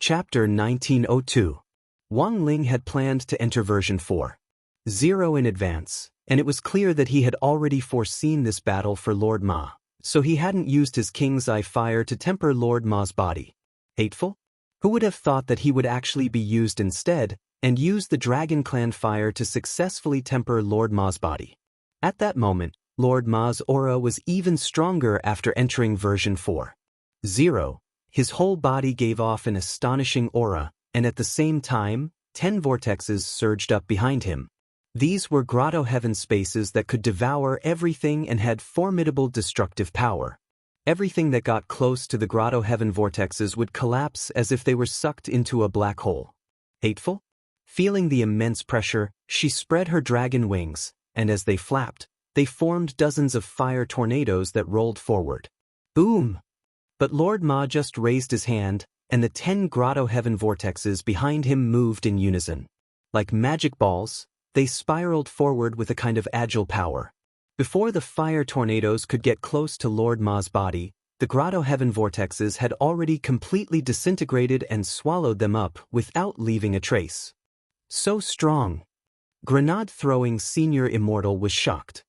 Chapter 1902. Wang Ling had planned to enter version 4.0 in advance, and it was clear that he had already foreseen this battle for Lord Ma, so he hadn't used his King's Eye fire to temper Lord Ma's body. Hateful? Who would have thought that he would actually be used instead, and use the Dragon Clan fire to successfully temper Lord Ma's body? At that moment, Lord Ma's aura was even stronger after entering version 4.0. His whole body gave off an astonishing aura, and at the same time, 10 vortexes surged up behind him. These were grotto heaven spaces that could devour everything and had formidable destructive power. Everything that got close to the grotto heaven vortexes would collapse as if they were sucked into a black hole. Hateful? Feeling the immense pressure, she spread her dragon wings, and as they flapped, they formed dozens of fire tornadoes that rolled forward. Boom! But Lord Ma just raised his hand, and the 10 grotto heaven vortexes behind him moved in unison. Like magic balls, they spiraled forward with a kind of agile power. Before the fire tornadoes could get close to Lord Ma's body, the grotto heaven vortexes had already completely disintegrated and swallowed them up without leaving a trace. So strong. Grenade-throwing Senior Immortal was shocked.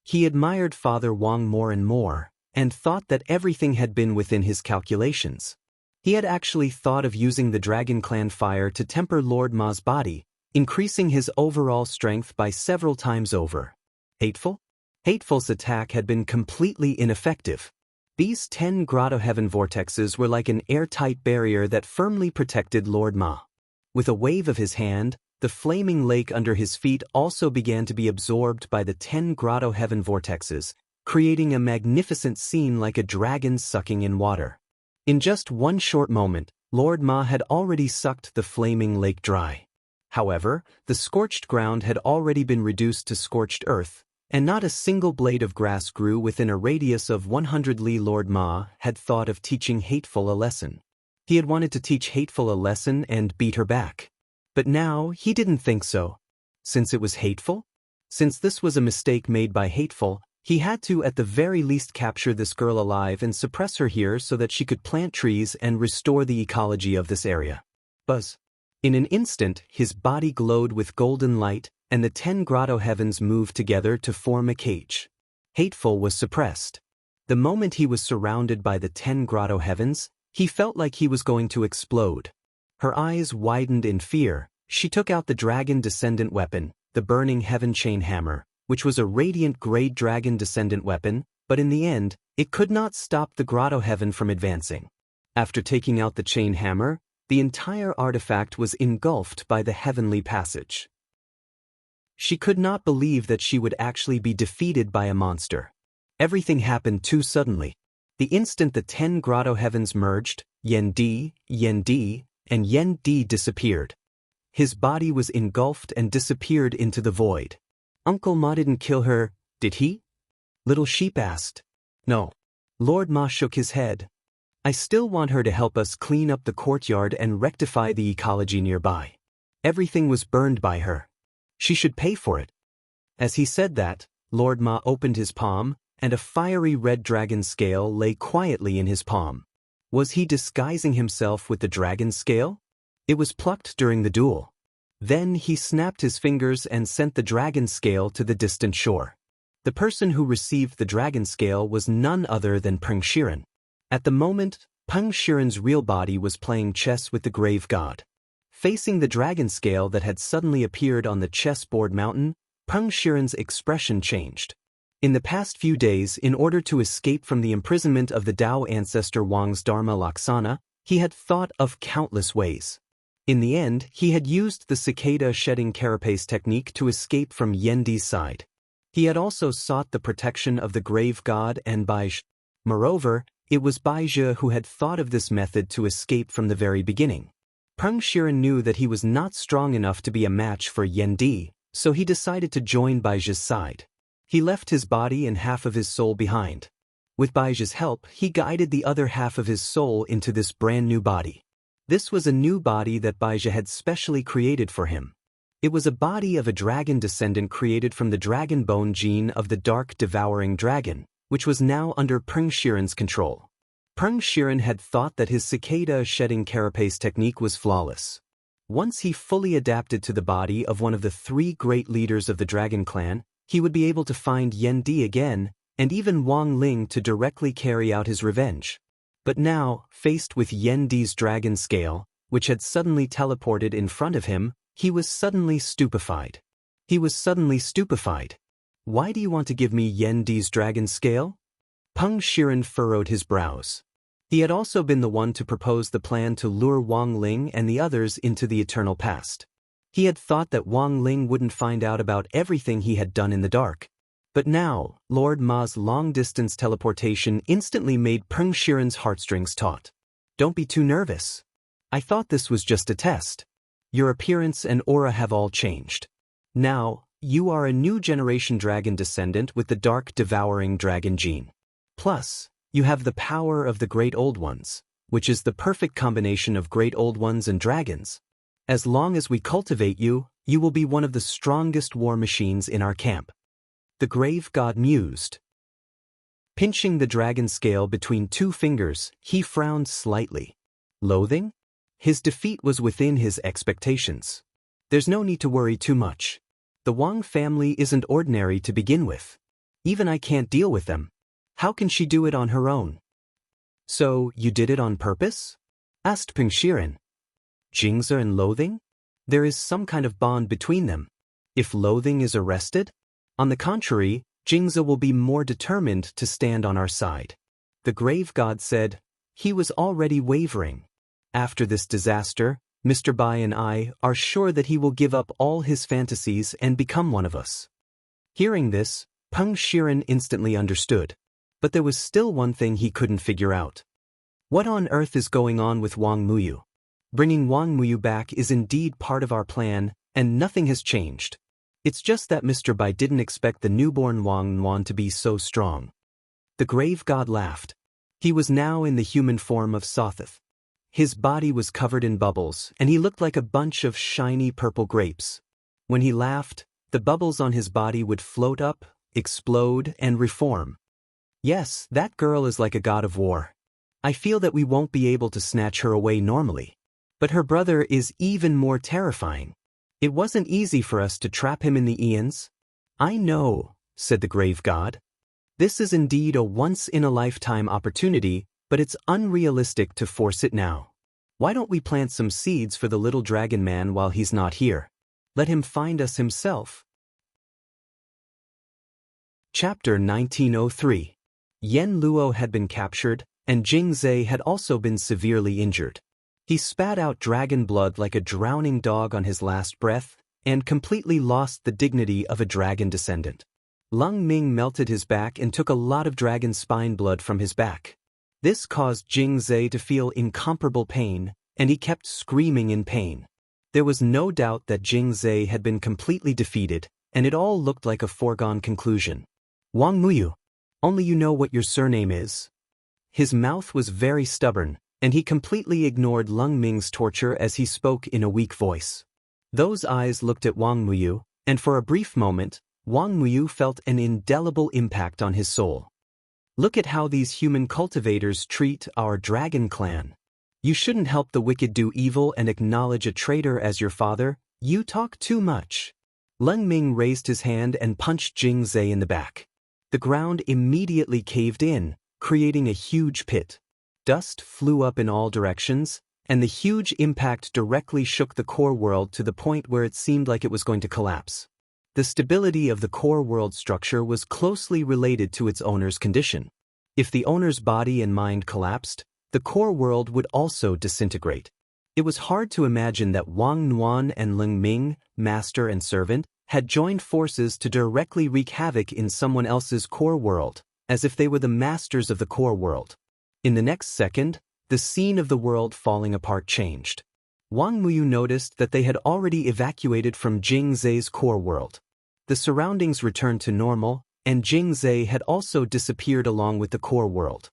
He admired Father Wang more and more, and thought that everything had been within his calculations. He had actually thought of using the Dragon Clan fire to temper Lord Ma's body, increasing his overall strength by several times over. Hateful? Hateful's attack had been completely ineffective. These 10 grotto heaven vortexes were like an airtight barrier that firmly protected Lord Ma. With a wave of his hand, the flaming lake under his feet also began to be absorbed by the 10 grotto heaven vortexes, creating a magnificent scene like a dragon sucking in water. In just one short moment, Lord Ma had already sucked the flaming lake dry. However, the scorched ground had already been reduced to scorched earth, and not a single blade of grass grew within a radius of 100 li. Lord Ma had thought of teaching Hateful a lesson. He had wanted to teach Hateful a lesson and beat her back. But now, he didn't think so. Since it was Hateful? Since this was a mistake made by Hateful, he had to at the very least capture this girl alive and suppress her here so that she could plant trees and restore the ecology of this area. Buzz. In an instant, his body glowed with golden light, and the 10 grotto heavens moved together to form a cage. Hateful was suppressed. The moment he was surrounded by the 10 grotto heavens, he felt like he was going to explode. Her eyes widened in fear. She took out the dragon descendant weapon, the burning heaven chain hammer, which was a radiant grade dragon descendant weapon, but in the end, it could not stop the grotto heaven from advancing. After taking out the chain hammer, the entire artifact was engulfed by the heavenly passage. She could not believe that she would actually be defeated by a monster. Everything happened too suddenly. The instant the 10 grotto heavens merged, Yen Di, and Yen Di disappeared. His body was engulfed and disappeared into the void. Uncle Ma didn't kill her, did he? Little Sheep asked. No. Lord Ma shook his head. I still want her to help us clean up the courtyard and rectify the ecology nearby. Everything was burned by her. She should pay for it. As he said that, Lord Ma opened his palm, and a fiery red dragon scale lay quietly in his palm. Was he disguising himself with the dragon scale? It was plucked during the duel. Then he snapped his fingers and sent the dragon scale to the distant shore. The person who received the dragon scale was none other than Peng Shiren. At the moment, Peng Shiren's real body was playing chess with the grave god. Facing the dragon scale that had suddenly appeared on the chessboard mountain, Peng Shiren's expression changed. In the past few days, in order to escape from the imprisonment of the Dao ancestor Wang's Dharma Laksana, he had thought of countless ways. In the end, he had used the cicada shedding carapace technique to escape from Yen Di's side. He had also sought the protection of the grave god and Baizhi. Moreover, it was Baizhi who had thought of this method to escape from the very beginning. Peng Shiren knew that he was not strong enough to be a match for Yen Di, so he decided to join Baizhi's side. He left his body and half of his soul behind. With Baizhi's help, he guided the other half of his soul into this brand new body. This was a new body that Baizhi had specially created for him. It was a body of a dragon descendant created from the dragon bone gene of the dark devouring dragon, which was now under Peng Shiren's control. Peng Shiren had thought that his cicada-shedding carapace technique was flawless. Once he fully adapted to the body of one of the 3 great leaders of the Dragon Clan, he would be able to find Yen Di again, and even Wang Ling to directly carry out his revenge. But now, faced with Yen Di's dragon scale, which had suddenly teleported in front of him, he was suddenly stupefied. Why do you want to give me Yen Di's dragon scale? Peng Shiren furrowed his brows. He had also been the one to propose the plan to lure Wang Ling and the others into the eternal past. He had thought that Wang Ling wouldn't find out about everything he had done in the dark. But now, Lord Ma's long-distance teleportation instantly made Peng Shiren's heartstrings taut. Don't be too nervous. I thought this was just a test. Your appearance and aura have all changed. Now, you are a new generation dragon descendant with the dark devouring dragon gene. Plus, you have the power of the Great Old Ones, which is the perfect combination of Great Old Ones and dragons. As long as we cultivate you, you will be one of the strongest war machines in our camp. The grave god mused. Pinching the dragon scale between 2 fingers, he frowned slightly. Loathing? His defeat was within his expectations. There's no need to worry too much. The Wang family isn't ordinary to begin with. Even I can't deal with them. How can she do it on her own? So, you did it on purpose? Asked Peng Shiren. Jingzi and Loathing? There is some kind of bond between them. If Loathing is arrested? On the contrary, Jingzi will be more determined to stand on our side. The grave god said. He was already wavering. After this disaster, Mr. Bai and I are sure that he will give up all his fantasies and become one of us. Hearing this, Peng Shiren instantly understood. But there was still one thing he couldn't figure out. What on earth is going on with Wang Muyu? Bringing Wang Muyu back is indeed part of our plan, and nothing has changed. It's just that Mr. Bai didn't expect the newborn Wang Nuan to be so strong. The grave god laughed. He was now in the human form of Sothith. His body was covered in bubbles, and he looked like a bunch of shiny purple grapes. When he laughed, the bubbles on his body would float up, explode, and reform. Yes, that girl is like a god of war. I feel that we won't be able to snatch her away normally. But her brother is even more terrifying. It wasn't easy for us to trap him in the eons. I know, said the grave god. This is indeed a once-in-a-lifetime opportunity, but it's unrealistic to force it now. Why don't we plant some seeds for the little dragon man while he's not here? Let him find us himself. Chapter 1903. Yen Luo had been captured, and Jingzi had also been severely injured. He spat out dragon blood like a drowning dog on his last breath, and completely lost the dignity of a dragon descendant. Lung Ming melted his back and took a lot of dragon spine blood from his back. This caused Jingzi to feel incomparable pain, and he kept screaming in pain. There was no doubt that Jingzi had been completely defeated, and it all looked like a foregone conclusion. Wang Muyu, only you know what your surname is. His mouth was very stubborn, and he completely ignored Lung Ming's torture as he spoke in a weak voice. Those eyes looked at Wang Muyu, and for a brief moment, Wang Muyu felt an indelible impact on his soul. Look at how these human cultivators treat our dragon clan. You shouldn't help the wicked do evil and acknowledge a traitor as your father. You talk too much. Lung Ming raised his hand and punched Jingzi in the back. The ground immediately caved in, creating a huge pit. Dust flew up in all directions, and the huge impact directly shook the core world to the point where it seemed like it was going to collapse. The stability of the core world structure was closely related to its owner's condition. If the owner's body and mind collapsed, the core world would also disintegrate. It was hard to imagine that Wang Nuan and Lung Ming, master and servant, had joined forces to directly wreak havoc in someone else's core world, as if they were the masters of the core world. In the next second, the scene of the world falling apart changed. Wang Muyu noticed that they had already evacuated from Jingzi's core world. The surroundings returned to normal, and Jingzi had also disappeared along with the core world.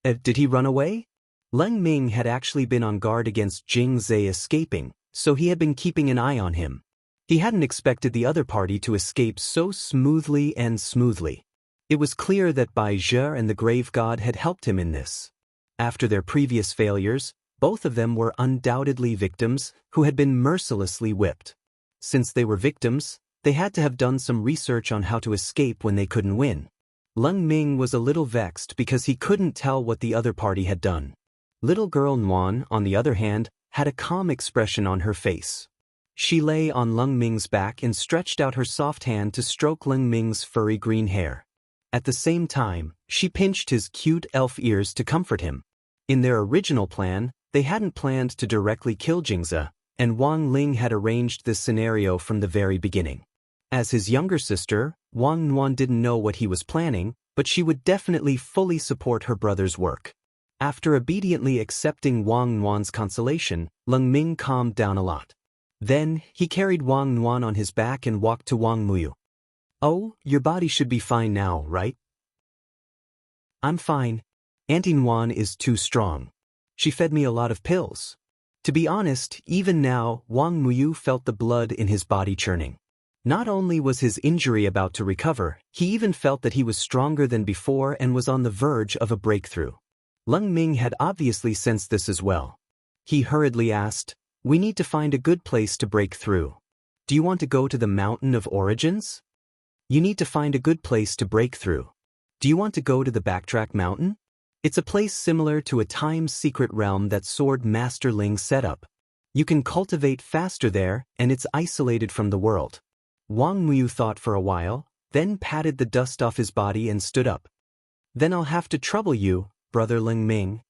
Did he run away? Lung Ming had actually been on guard against Jingzi escaping, so he had been keeping an eye on him. He hadn't expected the other party to escape so smoothly. It was clear that Bai Zhe and the grave god had helped him in this. After their previous failures, both of them were undoubtedly victims who had been mercilessly whipped. Since they were victims, they had to have done some research on how to escape when they couldn't win. Leng Ming was a little vexed because he couldn't tell what the other party had done. Little girl Nguyen, on the other hand, had a calm expression on her face. She lay on Leng Ming's back and stretched out her soft hand to stroke Leng Ming's furry green hair. At the same time, she pinched his cute elf ears to comfort him. In their original plan, they hadn't planned to directly kill Jingzi, and Wang Ling had arranged this scenario from the very beginning. As his younger sister, Wang Nuan didn't know what he was planning, but she would definitely fully support her brother's work. After obediently accepting Wang Nuan's consolation, Leng Ming calmed down a lot. Then, he carried Wang Nuan on his back and walked to Wang Muyu. "Oh, your body should be fine now, right?" "I'm fine. Auntie Nuan is too strong. She fed me a lot of pills." To be honest, even now, Wang Muyu felt the blood in his body churning. Not only was his injury about to recover, he even felt that he was stronger than before and was on the verge of a breakthrough. Leng Ming had obviously sensed this as well. He hurriedly asked, "We need to find a good place to break through. Do you want to go to the Mountain of Origins?" "You need to find a good place to break through. Do you want to go to the Backtrack Mountain? It's a place similar to a time-secret realm that Sword Master Ling set up. You can cultivate faster there, and it's isolated from the world." Wang Muyu thought for a while, then patted the dust off his body and stood up. "Then I'll have to trouble you, Brother Leng Ming."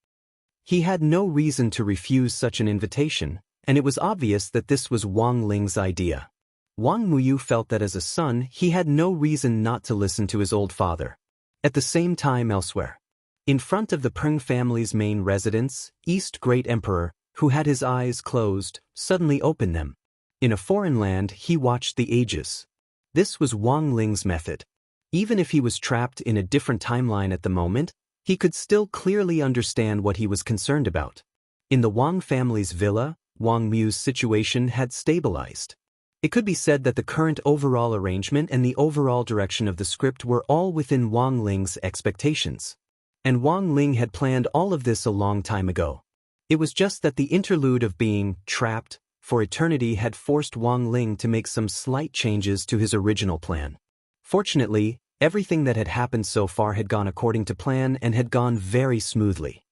He had no reason to refuse such an invitation, and it was obvious that this was Wang Ling's idea. Wang Muyu felt that as a son he had no reason not to listen to his old father. At the same time elsewhere, in front of the Peng family's main residence, East Great Emperor, who had his eyes closed, suddenly opened them. In a foreign land he watched the ages. This was Wang Ling's method. Even if he was trapped in a different timeline at the moment, he could still clearly understand what he was concerned about. In the Wang family's villa, Wang Muyu's situation had stabilized. It could be said that the current overall arrangement and the overall direction of the script were all within Wang Ling's expectations. And Wang Ling had planned all of this a long time ago. It was just that the interlude of being trapped for eternity had forced Wang Ling to make some slight changes to his original plan. Fortunately, everything that had happened so far had gone according to plan and had gone very smoothly.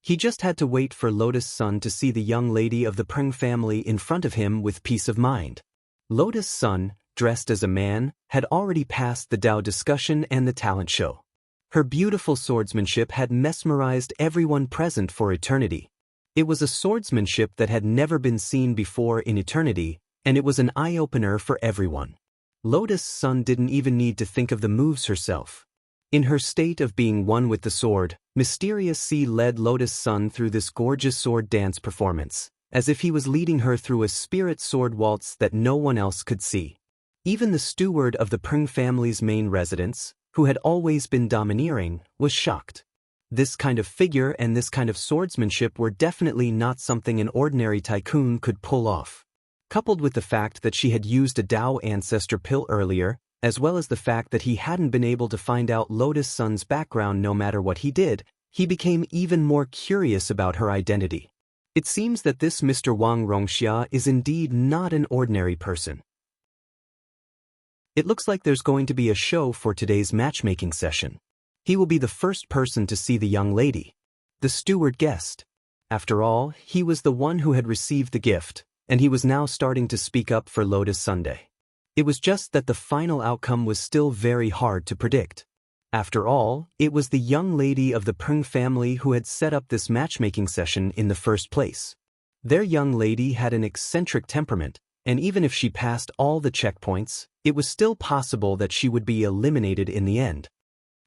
He just had to wait for Lotus Sun to see the young lady of the Peng family in front of him with peace of mind. Lotus Sun, dressed as a man, had already passed the Dao discussion and the talent show. Her beautiful swordsmanship had mesmerized everyone present for eternity. It was a swordsmanship that had never been seen before in eternity, and it was an eye-opener for everyone. Lotus Sun didn't even need to think of the moves herself. In her state of being one with the sword, Mysterious Sea led Lotus Sun through this gorgeous sword dance performance, as if he was leading her through a spirit sword waltz that no one else could see. Even the steward of the Peng family's main residence, who had always been domineering, was shocked. This kind of figure and this kind of swordsmanship were definitely not something an ordinary tycoon could pull off. Coupled with the fact that she had used a Dao ancestor pill earlier, as well as the fact that he hadn't been able to find out Lotus Sun's background no matter what he did, he became even more curious about her identity. It seems that this Mr. Wang Rongxia is indeed not an ordinary person. It looks like there's going to be a show for today's matchmaking session. He will be the first person to see the young lady. The steward guessed. After all, he was the one who had received the gift, and he was now starting to speak up for Lotus Sunday. It was just that the final outcome was still very hard to predict. After all, it was the young lady of the Peng family who had set up this matchmaking session in the first place. Their young lady had an eccentric temperament, and even if she passed all the checkpoints, it was still possible that she would be eliminated in the end.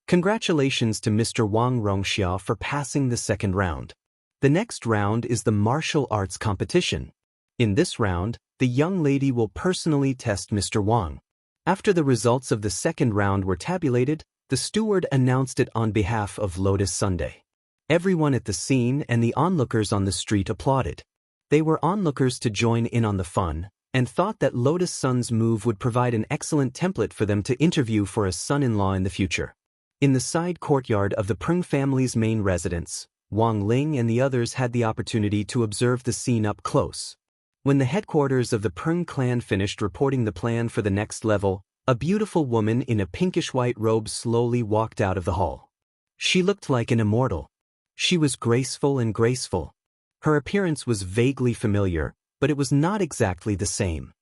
Congratulations to Mr. Wang Rongxia for passing the second round. The next round is the martial arts competition. In this round, the young lady will personally test Mr. Wang. After the results of the second round were tabulated, the steward announced it on behalf of Lotus Sunday. Everyone at the scene and the onlookers on the street applauded. They were onlookers to join in on the fun, and thought that Lotus Sun's move would provide an excellent template for them to interview for a son-in-law in the future. In the side courtyard of the Peng family's main residence, Wang Ling and the others had the opportunity to observe the scene up close. When the headquarters of the Peng clan finished reporting the plan for the next level, a beautiful woman in a pinkish-white robe slowly walked out of the hall. She looked like an immortal. She was graceful and graceful. Her appearance was vaguely familiar, but it was not exactly the same.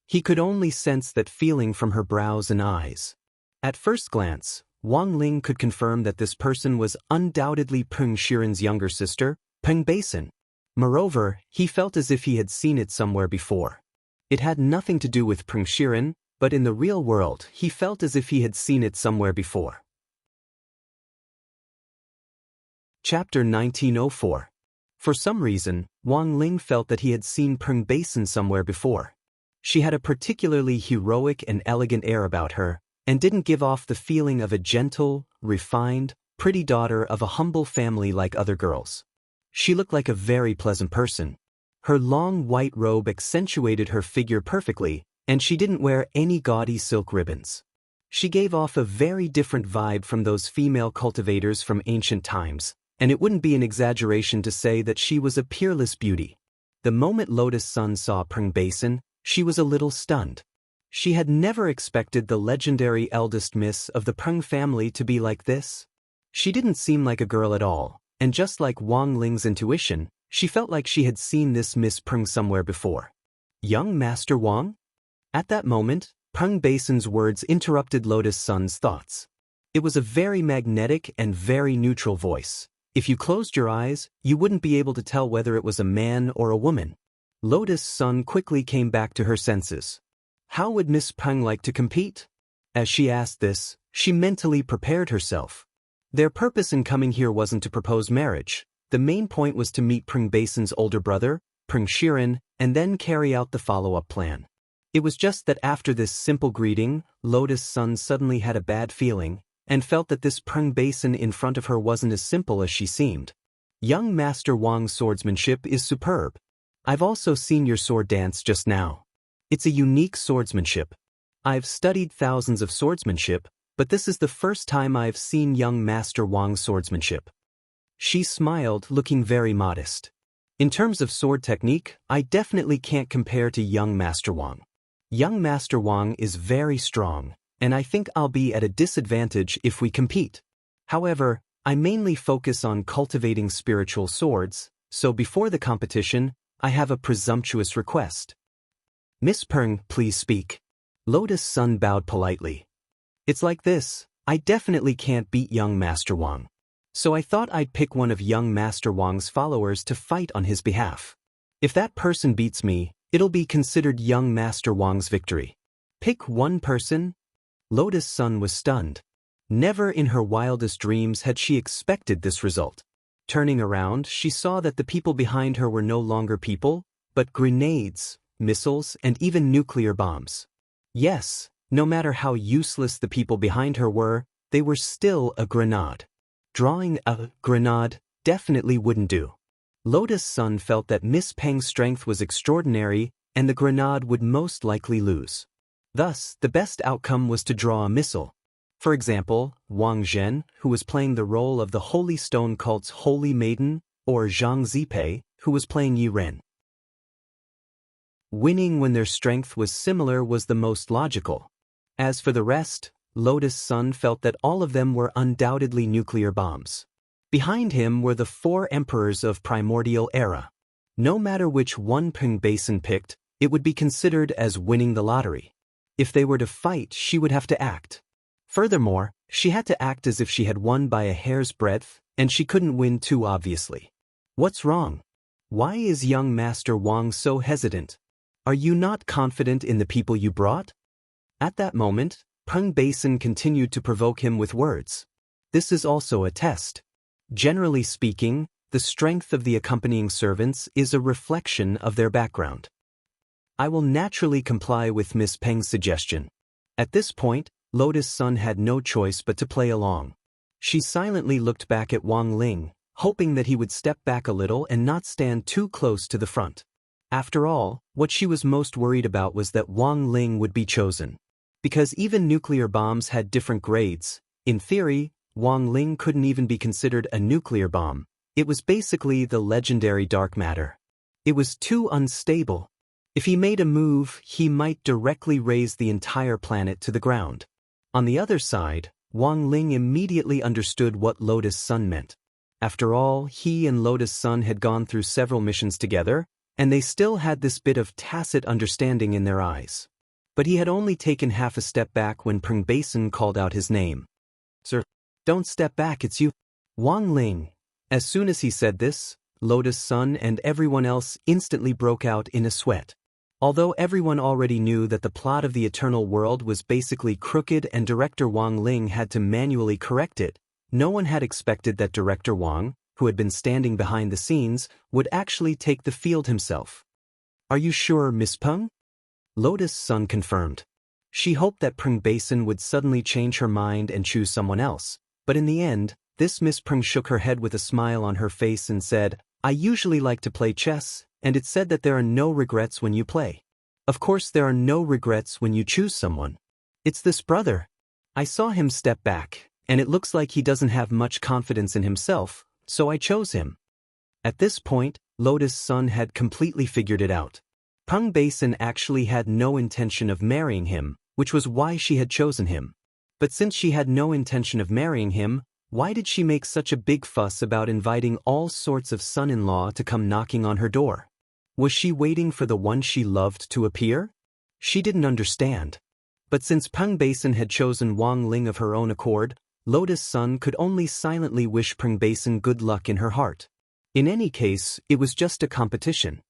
He could only sense that feeling from her brows and eyes. At first glance, Wang Ling could confirm that this person was undoubtedly Peng Shiren's younger sister, Peng Basin. Moreover, he felt as if he had seen it somewhere before. It had nothing to do with Peng Shiren, but in the real world, he felt as if he had seen it somewhere before. Chapter 1904. For some reason, Wang Ling felt that he had seen Peng Basin somewhere before. She had a particularly heroic and elegant air about her, and didn't give off the feeling of a gentle, refined, pretty daughter of a humble family like other girls. She looked like a very pleasant person. Her long white robe accentuated her figure perfectly, and she didn't wear any gaudy silk ribbons. She gave off a very different vibe from those female cultivators from ancient times, and it wouldn't be an exaggeration to say that she was a peerless beauty. The moment Lotus Sun saw Peng Basin, she was a little stunned. She had never expected the legendary eldest miss of the Peng family to be like this. She didn't seem like a girl at all, and just like Wang Ling's intuition, she felt like she had seen this Miss Peng somewhere before. Young Master Wang? At that moment, Peng Basin's words interrupted Lotus Sun's thoughts. It was a very magnetic and very neutral voice. If you closed your eyes, you wouldn't be able to tell whether it was a man or a woman. Lotus Sun quickly came back to her senses. How would Miss Peng like to compete? As she asked this, she mentally prepared herself. Their purpose in coming here wasn't to propose marriage. The main point was to meet Peng Basin's older brother, Peng Shiren, and then carry out the follow-up plan. It was just that after this simple greeting, Lotus Sun suddenly had a bad feeling, and felt that this Peng Basin in front of her wasn't as simple as she seemed. Young Master Wang's swordsmanship is superb. I've also seen your sword dance just now. It's a unique swordsmanship. I've studied thousands of swordsmanship, but this is the first time I've seen young Master Wang's swordsmanship. She smiled, looking very modest. In terms of sword technique, I definitely can't compare to young Master Wang. Young Master Wang is very strong, and I think I'll be at a disadvantage if we compete. However, I mainly focus on cultivating spiritual swords, so before the competition, I have a presumptuous request. Miss Peng, please speak. Lotus Sun bowed politely. It's like this, I definitely can't beat young Master Wang. So I thought I'd pick one of young Master Wang's followers to fight on his behalf. If that person beats me, it'll be considered young Master Wang's victory. Pick one person? Lotus Sun was stunned. Never in her wildest dreams had she expected this result. Turning around, she saw that the people behind her were no longer people, but grenades, missiles, and even nuclear bombs. Yes, no matter how useless the people behind her were, they were still a grenade. Drawing a grenade definitely wouldn't do. Lotus Sun felt that Miss Peng's strength was extraordinary, and the grenade would most likely lose. Thus, the best outcome was to draw a missile. For example, Wang Zhen, who was playing the role of the Holy Stone cult's Holy Maiden, or Zhang Zipei, who was playing Yi Ren. Winning when their strength was similar was the most logical. As for the rest, Lotus Sun felt that all of them were undoubtedly nuclear bombs. Behind him were the 4 emperors of primordial era. No matter which one Peng Basin picked, it would be considered as winning the lottery. If they were to fight, she would have to act. Furthermore, she had to act as if she had won by a hair's breadth, and she couldn't win too obviously. What's wrong? Why is young Master Wang so hesitant? Are you not confident in the people you brought? At that moment, Peng Basin continued to provoke him with words. This is also a test. Generally speaking, the strength of the accompanying servants is a reflection of their background. I will naturally comply with Miss Peng's suggestion. At this point, Lotus Sun had no choice but to play along. She silently looked back at Wang Ling, hoping that he would step back a little and not stand too close to the front. After all, what she was most worried about was that Wang Ling would be chosen. Because even nuclear bombs had different grades, in theory, Wang Ling couldn't even be considered a nuclear bomb, It was basically the legendary dark matter. It was too unstable. If he made a move, he might directly raise the entire planet to the ground. On the other side, Wang Ling immediately understood what Lotus Sun meant. After all, he and Lotus Sun had gone through several missions together, and they still had this bit of tacit understanding in their eyes. But he had only taken half a step back when Peng Basin called out his name. "Sir, don't step back, it's you." Wang Ling. As soon as he said this, Lotus Sun and everyone else instantly broke out in a sweat. Although everyone already knew that the plot of the Eternal World was basically crooked and director Wang Ling had to manually correct it, no one had expected that Director Wang, who had been standing behind the scenes, would actually take the field himself. "Are you sure, Miss Peng?" Lotus Sun confirmed. She hoped that Peng Basin would suddenly change her mind and choose someone else, but in the end, this Miss Peng shook her head with a smile on her face and said, "I usually like to play chess, and it's said that there are no regrets when you play. Of course there are no regrets when you choose someone. It's this brother. I saw him step back, and it looks like he doesn't have much confidence in himself, so I chose him." At this point, Lotus Sun had completely figured it out. Peng Basin actually had no intention of marrying him, which was why she had chosen him. But since she had no intention of marrying him, why did she make such a big fuss about inviting all sorts of son-in-law to come knocking on her door? Was she waiting for the one she loved to appear? She didn't understand. But since Peng Basin had chosen Wang Ling of her own accord, Lotus Sun could only silently wish Peng Basin good luck in her heart. In any case, it was just a competition.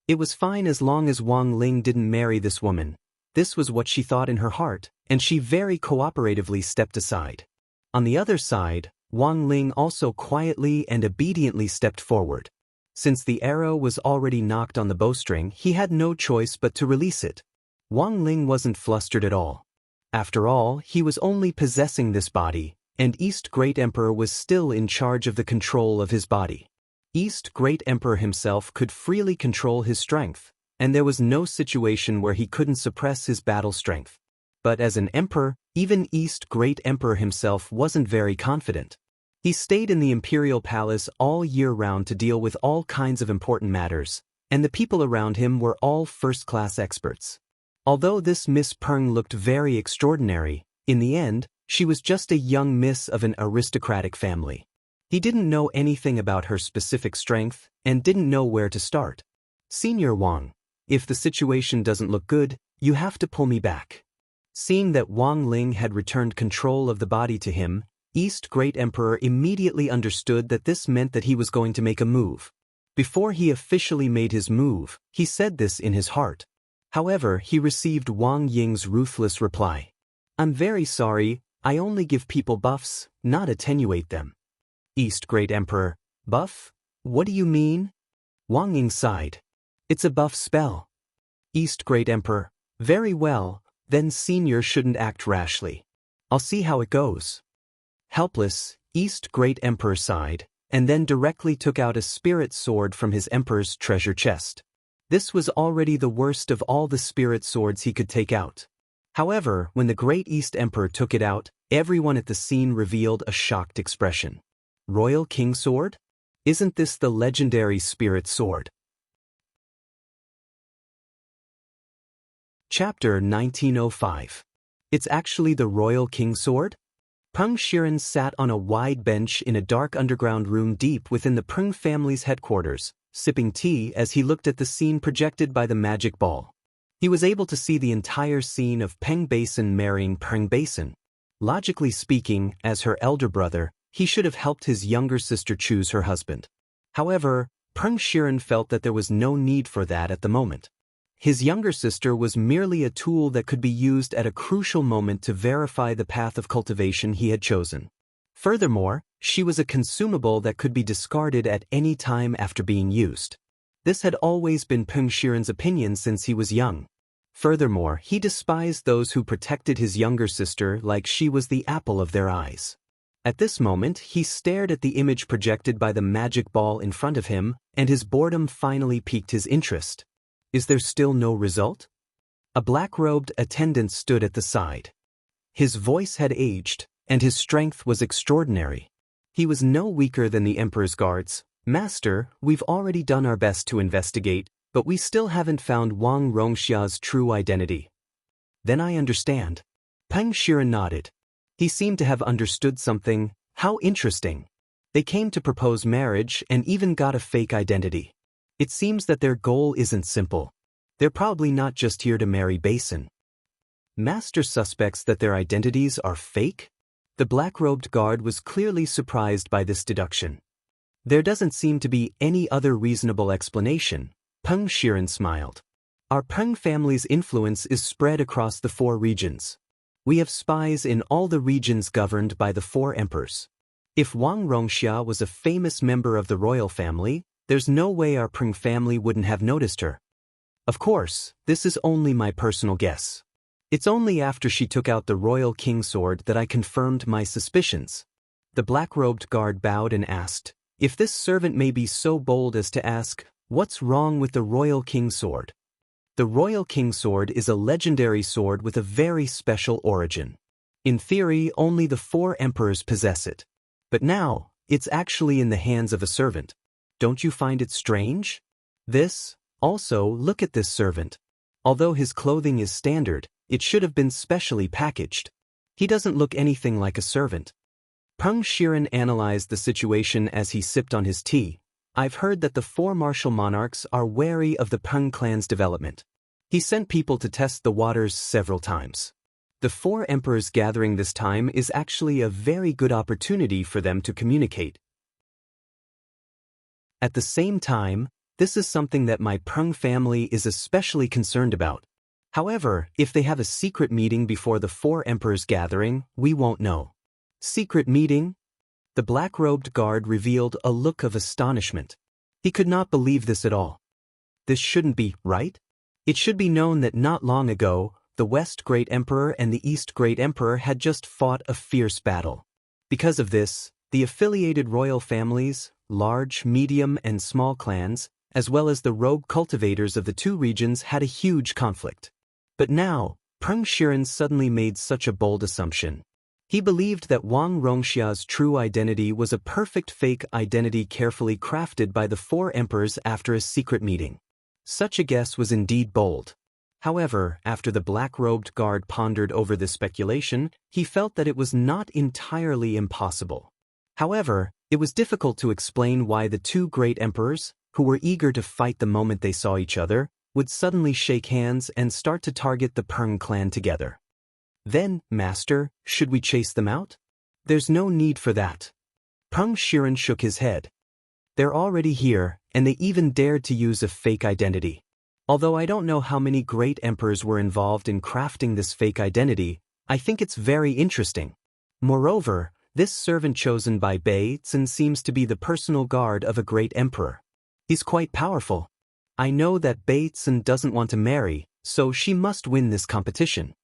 It was fine as long as Wang Ling didn't marry this woman. This was what she thought in her heart, and she very cooperatively stepped aside. On the other side, Wang Ling also quietly and obediently stepped forward. Since the arrow was already knocked on the bowstring, he had no choice but to release it. Wang Ling wasn't flustered at all. After all, he was only possessing this body, and East Great Emperor was still in charge of the control of his body. East Great Emperor himself could freely control his strength, and there was no situation where he couldn't suppress his battle strength. But as an emperor, even East Great Emperor himself wasn't very confident. He stayed in the Imperial Palace all year round to deal with all kinds of important matters, and the people around him were all first-class experts. Although this Miss Peng looked very extraordinary, in the end, she was just a young miss of an aristocratic family. He didn't know anything about her specific strength and didn't know where to start. "Senior Wang, if the situation doesn't look good, you have to pull me back." Seeing that Wang Ling had returned control of the body to him, East Great Emperor immediately understood that this meant that he was going to make a move. Before he officially made his move, he said this in his heart. However, he received Wang Ying's ruthless reply. "I'm very sorry, I only give people buffs, not attenuate them." East Great Emperor, "Buff? What do you mean?" Wang Ying sighed. "It's a buff spell." East Great Emperor, "Very well, then Senior shouldn't act rashly. I'll see how it goes." Helpless, East Great Emperor sighed, and then directly took out a spirit sword from his emperor's treasure chest. This was already the worst of all the spirit swords he could take out. However, when the Great East Emperor took it out, everyone at the scene revealed a shocked expression. "Royal King Sword? Isn't this the legendary spirit sword?" Chapter 1905. It's actually the Royal King Sword? Peng Shiren sat on a wide bench in a dark underground room deep within the Peng family's headquarters, sipping tea as he looked at the scene projected by the magic ball. He was able to see the entire scene of Peng Basin marrying Peng Basin. Logically speaking, as her elder brother, he should have helped his younger sister choose her husband. However, Peng Shiren felt that there was no need for that at the moment. His younger sister was merely a tool that could be used at a crucial moment to verify the path of cultivation he had chosen. Furthermore, she was a consumable that could be discarded at any time after being used. This had always been Peng Shiren's opinion since he was young. Furthermore, he despised those who protected his younger sister like she was the apple of their eyes. At this moment, he stared at the image projected by the magic ball in front of him, and his boredom finally piqued his interest. Is there still no result? A black-robed attendant stood at the side. His voice had aged, and his strength was extraordinary. He was no weaker than the emperor's guards. "Master, we've already done our best to investigate, but we still haven't found Wang Rongxia's true identity." "Then I understand." Peng Shiren nodded. He seemed to have understood something. How interesting. They came to propose marriage and even got a fake identity. It seems that their goal isn't simple. They're probably not just here to marry Basin. Master suspects that their identities are fake? The black-robed guard was clearly surprised by this deduction. There doesn't seem to be any other reasonable explanation. Peng Shiren smiled. Our Peng family's influence is spread across the 4 regions. We have spies in all the regions governed by the 4 emperors. If Wang Rongxia was a famous member of the royal family, there's no way our Peng family wouldn't have noticed her. Of course, this is only my personal guess. It's only after she took out the royal king sword that I confirmed my suspicions. The black-robed guard bowed and asked, "If this servant may be so bold as to ask, what's wrong with the royal king sword?" The royal king sword is a legendary sword with a very special origin. In theory, only the 4 emperors possess it. But now, it's actually in the hands of a servant. Don't you find it strange? Also, look at this servant. Although his clothing is standard, it should have been specially packaged. He doesn't look anything like a servant. Peng Shiren analyzed the situation as he sipped on his tea. I've heard that the 4 martial monarchs are wary of the Peng clan's development. He sent people to test the waters several times. The 4 emperors gathering this time is actually a very good opportunity for them to communicate. At the same time, this is something that my Peng family is especially concerned about. However, if they have a secret meeting before the 4 emperors gathering, we won't know. Secret meeting? The black-robed guard revealed a look of astonishment. He could not believe this at all. This shouldn't be, right? It should be known that not long ago, the West Great Emperor and the East Great Emperor had just fought a fierce battle. Because of this, the affiliated royal families, large, medium, and small clans, as well as the rogue cultivators of the 2 regions had a huge conflict. But now, Peng Shiren suddenly made such a bold assumption. He believed that Wang Rongxia's true identity was a perfect fake identity carefully crafted by the 4 emperors after a secret meeting. Such a guess was indeed bold. However, after the black-robed guard pondered over this speculation, he felt that it was not entirely impossible. However, it was difficult to explain why the 2 great emperors, who were eager to fight the moment they saw each other, would suddenly shake hands and start to target the Peng clan together. Then, Master, should we chase them out? There's no need for that. Peng Shiren shook his head. They're already here, and they even dared to use a fake identity. Although I don't know how many great emperors were involved in crafting this fake identity, I think it's very interesting. Moreover, this servant chosen by Basin seems to be the personal guard of a great emperor. He's quite powerful. I know that Basin doesn't want to marry, so she must win this competition.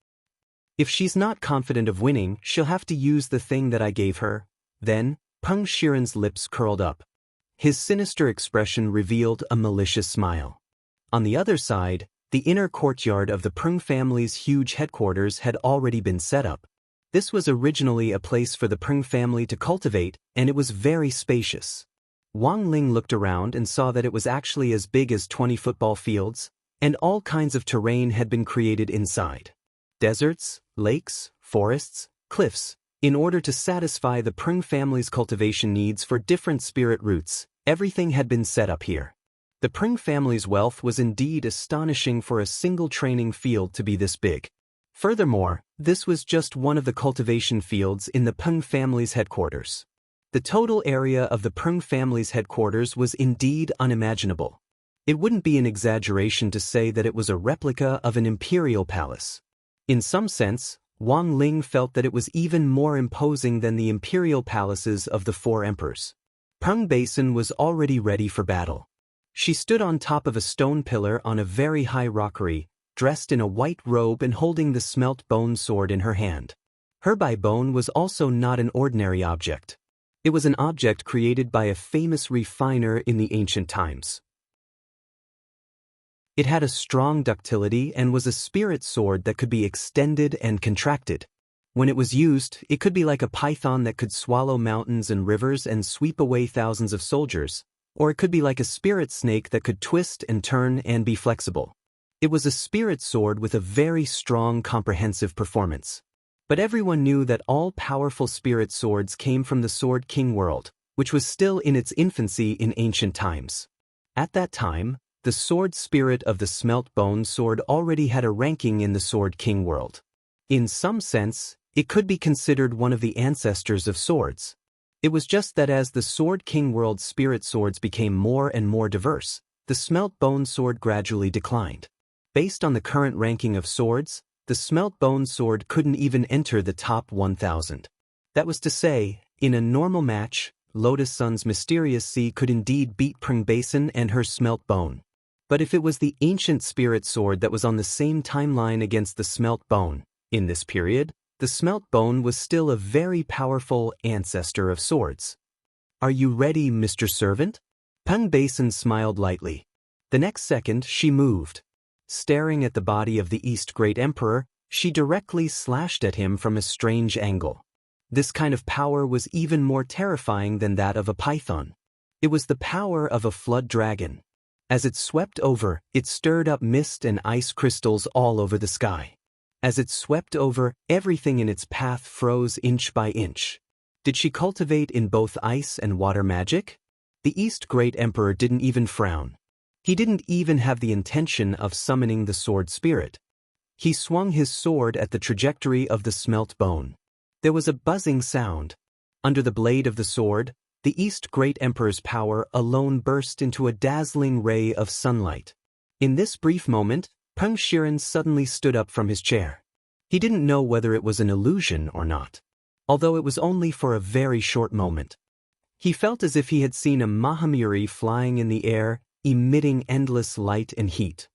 If she's not confident of winning, she'll have to use the thing that I gave her. Then, Peng Shiren's lips curled up. His sinister expression revealed a malicious smile. On the other side, the inner courtyard of the Peng family's huge headquarters had already been set up. This was originally a place for the Peng family to cultivate, and it was very spacious. Wang Ling looked around and saw that it was actually as big as 20 football fields, and all kinds of terrain had been created inside. Deserts, lakes, forests, cliffs. In order to satisfy the Peng family's cultivation needs for different spirit roots, everything had been set up here. The Peng family's wealth was indeed astonishing for a single training field to be this big. Furthermore, this was just one of the cultivation fields in the Peng family's headquarters. The total area of the Peng family's headquarters was indeed unimaginable. It wouldn't be an exaggeration to say that it was a replica of an imperial palace. In some sense, Wang Ling felt that it was even more imposing than the imperial palaces of the 4 emperors. Peng Basin was already ready for battle. She stood on top of a stone pillar on a very high rockery, dressed in a white robe and holding the smelt bone sword in her hand. Her bai bone was also not an ordinary object. It was an object created by a famous refiner in the ancient times. It had a strong ductility and was a spirit sword that could be extended and contracted. When it was used, it could be like a python that could swallow mountains and rivers and sweep away thousands of soldiers, or it could be like a spirit snake that could twist and turn and be flexible. It was a spirit sword with a very strong, comprehensive performance. But everyone knew that all powerful spirit swords came from the Sword King world, which was still in its infancy in ancient times. At that time, the sword spirit of the smelt bone sword already had a ranking in the Sword King world. In some sense, it could be considered one of the ancestors of swords. It was just that as the Sword King world spirit swords became more and more diverse, the smelt bone sword gradually declined. Based on the current ranking of swords, the smelt bone sword couldn't even enter the top 1,000. That was to say, in a normal match, Lotus Sun's Mysterious Sea could indeed beat Pring Basin and her smelt bone. But if it was the ancient spirit sword that was on the same timeline against the smelt bone, in this period, the smelt bone was still a very powerful ancestor of swords. "Are you ready, Mr. Servant?" Pring Basin smiled lightly. The next second, she moved. Staring at the body of the East Great Emperor, she directly slashed at him from a strange angle. This kind of power was even more terrifying than that of a python. It was the power of a flood dragon. As it swept over, it stirred up mist and ice crystals all over the sky. As it swept over, everything in its path froze inch by inch. Did she cultivate in both ice and water magic? The East Great Emperor didn't even frown. He didn't even have the intention of summoning the sword spirit. He swung his sword at the trajectory of the smelt bone. There was a buzzing sound. Under the blade of the sword, the East Great Emperor's power alone burst into a dazzling ray of sunlight. In this brief moment, Peng Shiren suddenly stood up from his chair. He didn't know whether it was an illusion or not, although it was only for a very short moment. He felt as if he had seen a Mahamuri flying in the air, emitting endless light and heat.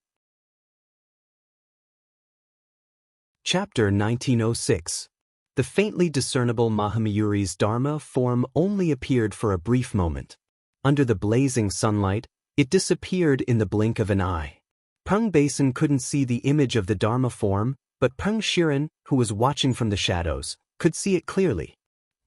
Chapter 1906. The faintly discernible Mahamuri's Dharma form only appeared for a brief moment. Under the blazing sunlight, it disappeared in the blink of an eye. Peng Basin couldn't see the image of the Dharma form, but Peng Shiren, who was watching from the shadows, could see it clearly.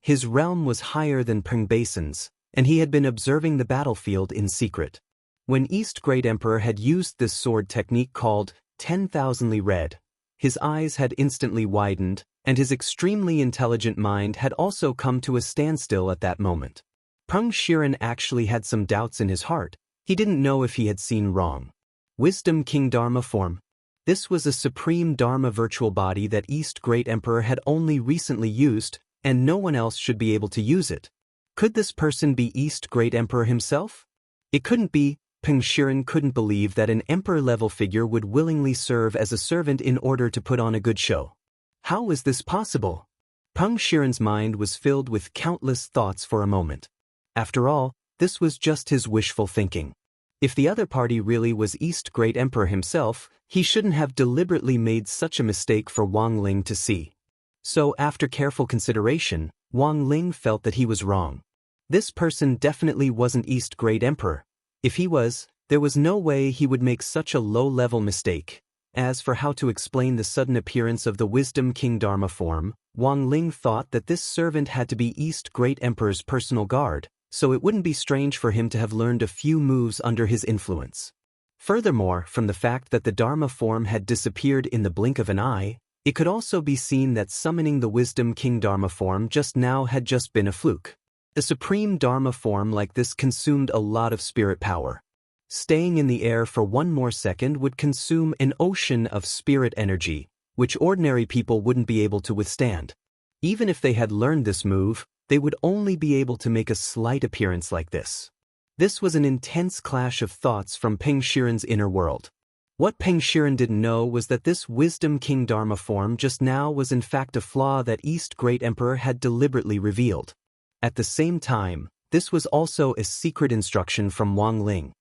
His realm was higher than Peng Basin's, and he had been observing the battlefield in secret. When East Great Emperor had used this sword technique called 10,000ly Red, his eyes had instantly widened, and his extremely intelligent mind had also come to a standstill at that moment. Peng Shiren actually had some doubts in his heart. He didn't know if he had seen wrong. Wisdom King Dharma form. This was a supreme Dharma virtual body that East Great Emperor had only recently used, and no one else should be able to use it. Could this person be East Great Emperor himself? It couldn't be. Peng Shiren couldn't believe that an emperor-level figure would willingly serve as a servant in order to put on a good show. How was this possible? Peng Shiren's mind was filled with countless thoughts for a moment. After all, this was just his wishful thinking. If the other party really was East Great Emperor himself, he shouldn't have deliberately made such a mistake for Wang Ling to see. So after careful consideration, Wang Ling felt that he was wrong. This person definitely wasn't East Great Emperor. If he was, there was no way he would make such a low-level mistake. As for how to explain the sudden appearance of the Wisdom King Dharma form, Wang Ling thought that this servant had to be East Great Emperor's personal guard, so it wouldn't be strange for him to have learned a few moves under his influence. Furthermore, from the fact that the Dharma form had disappeared in the blink of an eye, it could also be seen that summoning the Wisdom King Dharma form just now had just been a fluke. A supreme Dharma form like this consumed a lot of spirit power. Staying in the air for one more second would consume an ocean of spirit energy, which ordinary people wouldn't be able to withstand. Even if they had learned this move, they would only be able to make a slight appearance like this. This was an intense clash of thoughts from Peng Shiren's inner world. What Peng Shiren didn't know was that this Wisdom King Dharma form just now was in fact a flaw that East Great Emperor had deliberately revealed. At the same time, this was also a secret instruction from Wang Ling.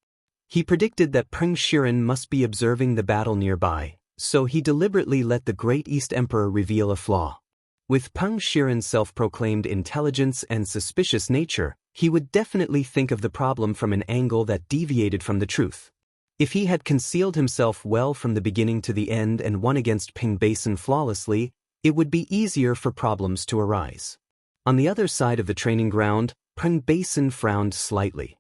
He predicted that Peng Shiren must be observing the battle nearby, so he deliberately let the Great East Emperor reveal a flaw. With Peng Shiren's self-proclaimed intelligence and suspicious nature, he would definitely think of the problem from an angle that deviated from the truth. If he had concealed himself well from the beginning to the end and won against Ping Basin flawlessly, it would be easier for problems to arise. On the other side of the training ground, Peng Basin frowned slightly.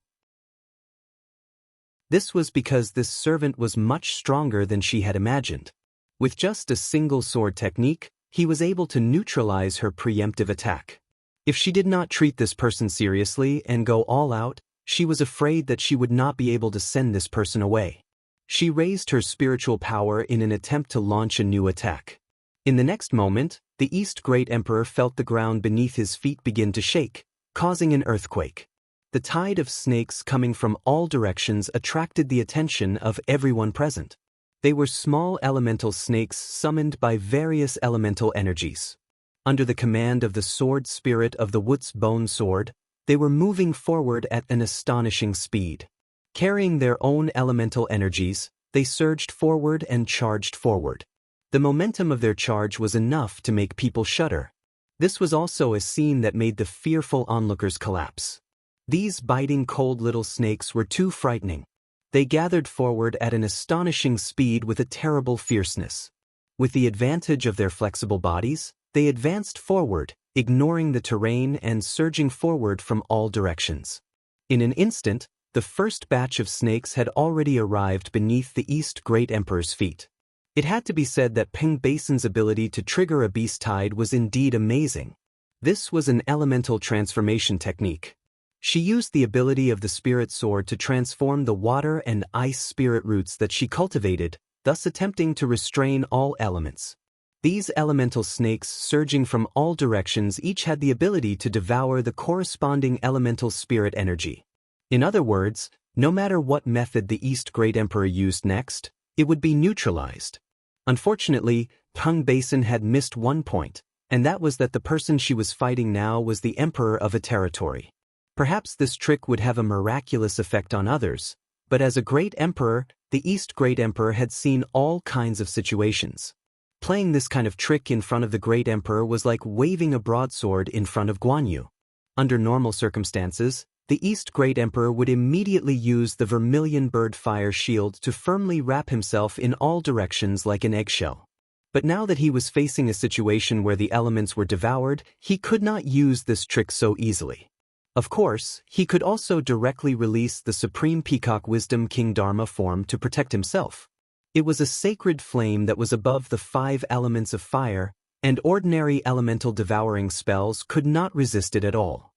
This was because this servant was much stronger than she had imagined. With just a single sword technique, he was able to neutralize her preemptive attack. If she did not treat this person seriously and go all out, she was afraid that she would not be able to send this person away. She raised her spiritual power in an attempt to launch a new attack. In the next moment, the East Great Emperor felt the ground beneath his feet begin to shake, causing an earthquake. The tide of snakes coming from all directions attracted the attention of everyone present. They were small elemental snakes summoned by various elemental energies. Under the command of the sword spirit of the Woot's bone sword, they were moving forward at an astonishing speed. Carrying their own elemental energies, they surged forward and charged forward. The momentum of their charge was enough to make people shudder. This was also a scene that made the fearful onlookers collapse. These biting cold little snakes were too frightening. They gathered forward at an astonishing speed with a terrible fierceness. With the advantage of their flexible bodies, they advanced forward, ignoring the terrain and surging forward from all directions. In an instant, the first batch of snakes had already arrived beneath the East Great Emperor's feet. It had to be said that Peng Basin's ability to trigger a beast tide was indeed amazing. This was an elemental transformation technique. She used the ability of the spirit sword to transform the water and ice spirit roots that she cultivated, thus attempting to restrain all elements. These elemental snakes surging from all directions each had the ability to devour the corresponding elemental spirit energy. In other words, no matter what method the East Great Emperor used next, it would be neutralized. Unfortunately, Peng Basin had missed one point, and that was that the person she was fighting now was the emperor of a territory. Perhaps this trick would have a miraculous effect on others, but as a great emperor, the East Great Emperor had seen all kinds of situations. Playing this kind of trick in front of the Great Emperor was like waving a broadsword in front of Guan Yu. Under normal circumstances, the East Great Emperor would immediately use the vermilion bird fire shield to firmly wrap himself in all directions like an eggshell. But now that he was facing a situation where the elements were devoured, he could not use this trick so easily. Of course, he could also directly release the Supreme Peacock Wisdom King Dharma form to protect himself. It was a sacred flame that was above the 5 elements of fire, and ordinary elemental devouring spells could not resist it at all.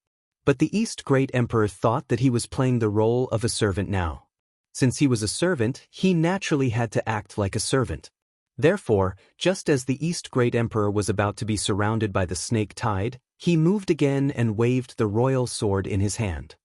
But the East Great Emperor thought that he was playing the role of a servant now. Since he was a servant, he naturally had to act like a servant. Therefore, just as the East Great Emperor was about to be surrounded by the snake tide, he moved again and waved the royal sword in his hand.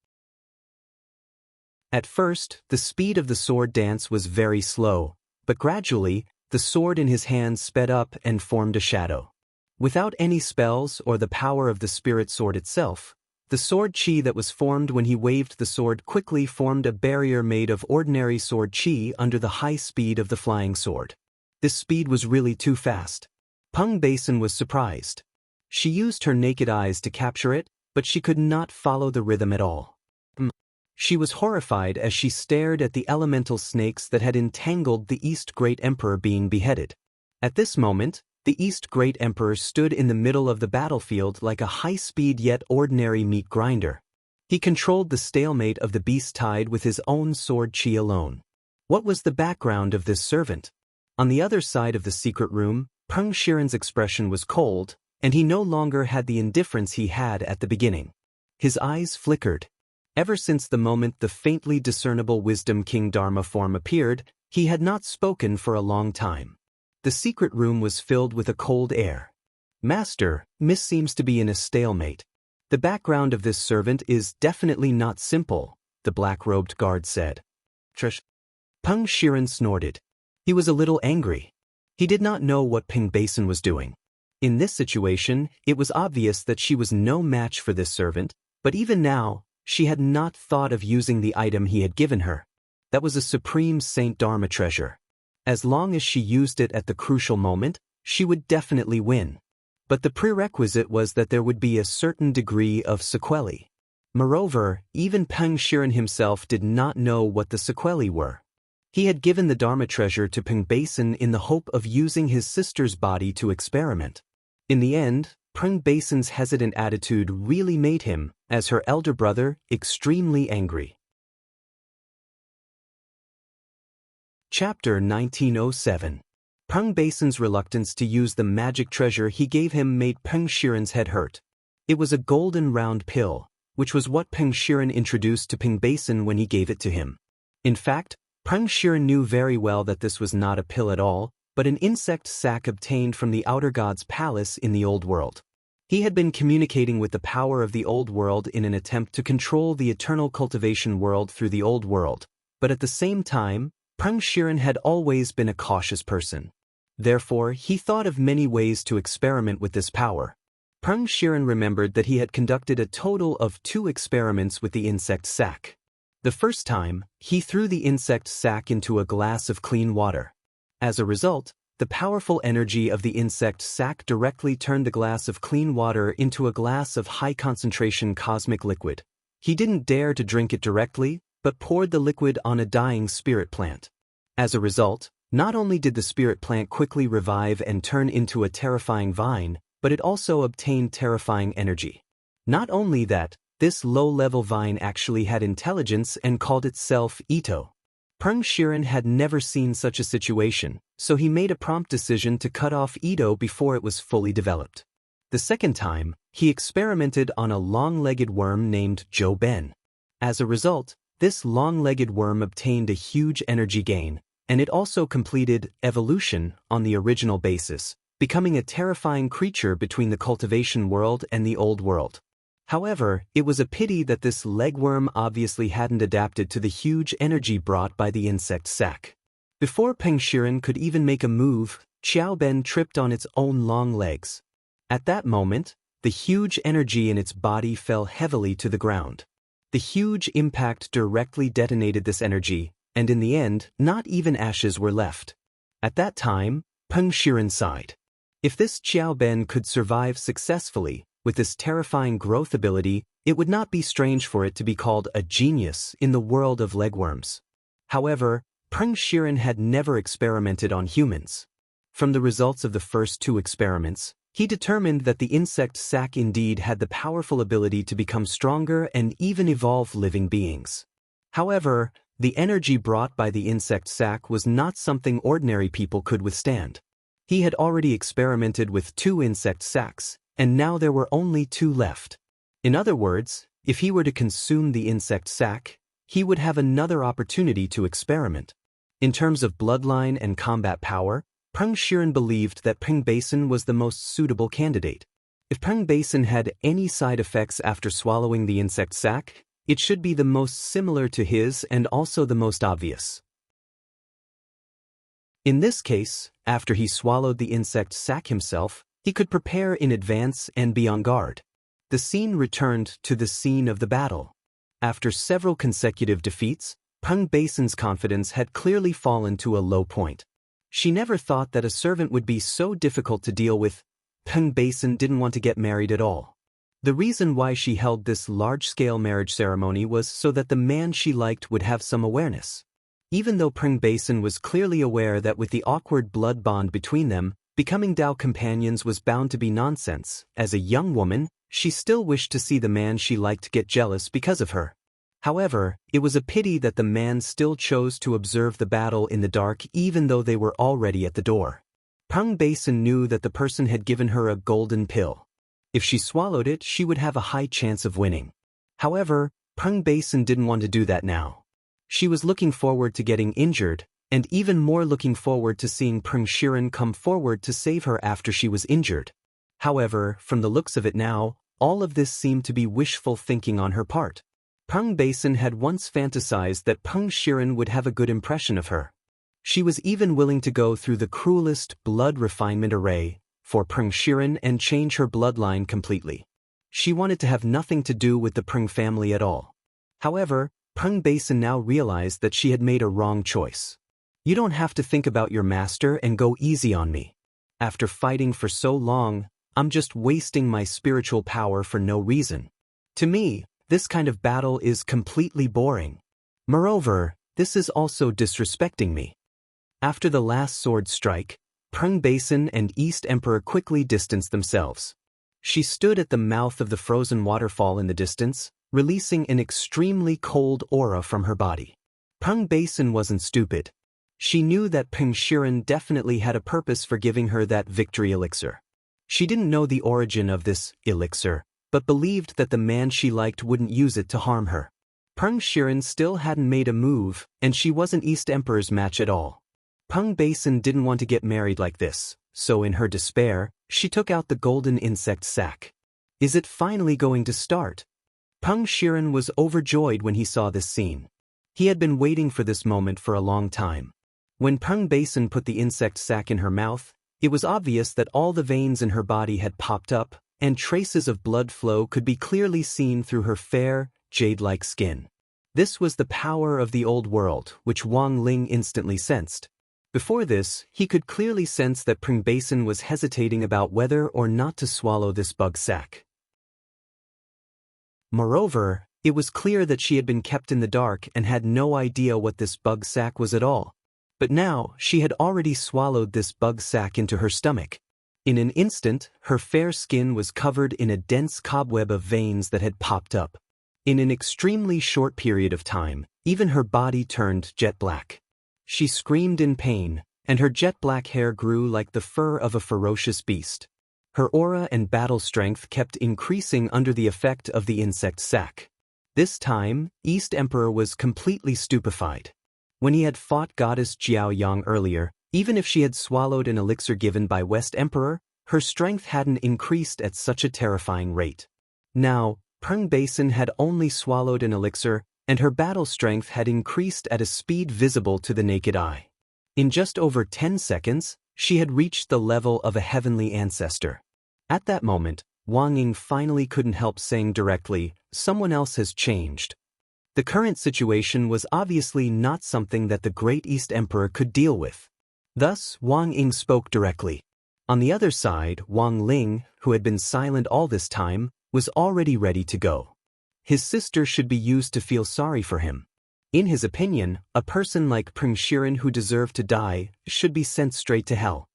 At first, the speed of the sword dance was very slow, but gradually, the sword in his hand sped up and formed a shadow. Without any spells or the power of the spirit sword itself, the sword chi that was formed when he waved the sword quickly formed a barrier made of ordinary sword chi under the high speed of the flying sword. This speed was really too fast. Peng Basin was surprised. She used her naked eyes to capture it, but she could not follow the rhythm at all. She was horrified as she stared at the elemental snakes that had entangled the East Great Emperor being beheaded. At this moment, the East Great Emperor stood in the middle of the battlefield like a high-speed yet ordinary meat grinder. He controlled the stalemate of the beast tide with his own sword chi alone. What was the background of this servant? On the other side of the secret room, Peng Shiren's expression was cold, and he no longer had the indifference he had at the beginning. His eyes flickered. Ever since the moment the faintly discernible Wisdom King Dharma form appeared, he had not spoken for a long time. The secret room was filled with a cold air. Master, Miss seems to be in a stalemate. The background of this servant is definitely not simple, the black-robed guard said. Trish. Peng Shiren snorted. He was a little angry. He did not know what Peng Basin was doing. In this situation, it was obvious that she was no match for this servant, but even now, she had not thought of using the item he had given her. That was a Supreme Saint Dharma treasure. As long as she used it at the crucial moment, she would definitely win. But the prerequisite was that there would be a certain degree of sequelae. Moreover, even Peng Shiren himself did not know what the sequelae were. He had given the Dharma treasure to Peng Basin in the hope of using his sister's body to experiment. In the end, Peng Basin's hesitant attitude really made him, as her elder brother, extremely angry. Chapter 1907. Peng Basin's reluctance to use the magic treasure he gave him made Peng Shiren's head hurt. It was a golden round pill, which was what Peng Shiren introduced to Peng Basin when he gave it to him. In fact, Peng Shiren knew very well that this was not a pill at all, but an insect sac obtained from the outer god's palace in the old world. He had been communicating with the power of the old world in an attempt to control the eternal cultivation world through the old world, but at the same time, Peng Shiren had always been a cautious person. Therefore, he thought of many ways to experiment with this power. Peng Shiren remembered that he had conducted a total of 2 experiments with the insect sac. The first time, he threw the insect sac into a glass of clean water. As a result, the powerful energy of the insect sac directly turned the glass of clean water into a glass of high-concentration cosmic liquid. He didn't dare to drink it directly, but poured the liquid on a dying spirit plant. As a result, not only did the spirit plant quickly revive and turn into a terrifying vine, but it also obtained terrifying energy. Not only that, this low-level vine actually had intelligence and called itself Ito. Peng Shiren had never seen such a situation, so he made a prompt decision to cut off Ito before it was fully developed. The second time, he experimented on a long-legged worm named Joe Ben. As a result, this long-legged worm obtained a huge energy gain, and it also completed evolution on the original basis, becoming a terrifying creature between the cultivation world and the old world. However, it was a pity that this legworm obviously hadn't adapted to the huge energy brought by the insect sac. Before Peng Shiren could even make a move, Xiao Ben tripped on its own long legs. At that moment, the huge energy in its body fell heavily to the ground. The huge impact directly detonated this energy, and in the end, not even ashes were left. At that time, Peng Shiren sighed. If this Xiao Ben could survive successfully, with this terrifying growth ability, it would not be strange for it to be called a genius in the world of legworms. However, Peng Shiren had never experimented on humans. From the results of the first 2 experiments, he determined that the insect sac indeed had the powerful ability to become stronger and even evolve living beings. However, the energy brought by the insect sac was not something ordinary people could withstand. He had already experimented with 2 insect sacs, and now there were only 2 left. In other words, if he were to consume the insect sac, he would have another opportunity to experiment. In terms of bloodline and combat power, Peng Shiren believed that Peng Basin was the most suitable candidate. If Peng Basin had any side effects after swallowing the insect sac, it should be the most similar to his and also the most obvious. In this case, after he swallowed the insect sac himself, he could prepare in advance and be on guard. The scene returned to the scene of the battle. After several consecutive defeats, Peng Basin's confidence had clearly fallen to a low point. She never thought that a servant would be so difficult to deal with. Peng Basin didn't want to get married at all. The reason why she held this large-scale marriage ceremony was so that the man she liked would have some awareness. Even though Peng Basin was clearly aware that with the awkward blood bond between them, becoming Dao companions was bound to be nonsense, as a young woman, she still wished to see the man she liked get jealous because of her. However, it was a pity that the man still chose to observe the battle in the dark even though they were already at the door. Peng Basin knew that the person had given her a golden pill. If she swallowed it, she would have a high chance of winning. However, Peng Basin didn't want to do that now. She was looking forward to getting injured, and even more looking forward to seeing Peng Shiren come forward to save her after she was injured. However, from the looks of it now, all of this seemed to be wishful thinking on her part. Peng Basin had once fantasized that Peng Shiren would have a good impression of her. She was even willing to go through the cruelest blood refinement array for Peng Shiren and change her bloodline completely. She wanted to have nothing to do with the Peng family at all. However, Peng Basin now realized that she had made a wrong choice. You don't have to think about your master and go easy on me. After fighting for so long, I'm just wasting my spiritual power for no reason. To me, this kind of battle is completely boring. Moreover, this is also disrespecting me. After the last sword strike, Prung Basin and East Emperor quickly distanced themselves. She stood at the mouth of the frozen waterfall in the distance, releasing an extremely cold aura from her body. Prung Basin wasn't stupid. She knew that Peng Shiren definitely had a purpose for giving her that victory elixir. She didn't know the origin of this elixir, but believed that the man she liked wouldn't use it to harm her. Peng Shiren still hadn't made a move, and she wasn't East Emperor's match at all. Prung Basin didn't want to get married like this, so in her despair, she took out the golden insect sack. Is it finally going to start? Peng Shiren was overjoyed when he saw this scene. He had been waiting for this moment for a long time. When Prung Basin put the insect sack in her mouth, it was obvious that all the veins in her body had popped up, and traces of blood flow could be clearly seen through her fair, jade-like skin. This was the power of the old world, which Wang Ling instantly sensed. Before this, he could clearly sense that Prung Basin was hesitating about whether or not to swallow this bug sack. Moreover, it was clear that she had been kept in the dark and had no idea what this bug sack was at all. But now, she had already swallowed this bug sack into her stomach. In an instant, her fair skin was covered in a dense cobweb of veins that had popped up. In an extremely short period of time, even her body turned jet black. She screamed in pain, and her jet black hair grew like the fur of a ferocious beast. Her aura and battle strength kept increasing under the effect of the insect sack. This time, East Emperor was completely stupefied. When he had fought Goddess Jiao Yang earlier, even if she had swallowed an elixir given by West Emperor, her strength hadn't increased at such a terrifying rate. Now, Prung Basin had only swallowed an elixir, and her battle strength had increased at a speed visible to the naked eye. In just over 10 seconds, she had reached the level of a heavenly ancestor. At that moment, Wang Ying finally couldn't help saying directly, "Someone else has changed." The current situation was obviously not something that the great East Emperor could deal with. Thus, Wang Ying spoke directly. On the other side, Wang Ling, who had been silent all this time, was already ready to go. His sister should be used to feel sorry for him. In his opinion, a person like Peng Shiren who deserved to die should be sent straight to hell.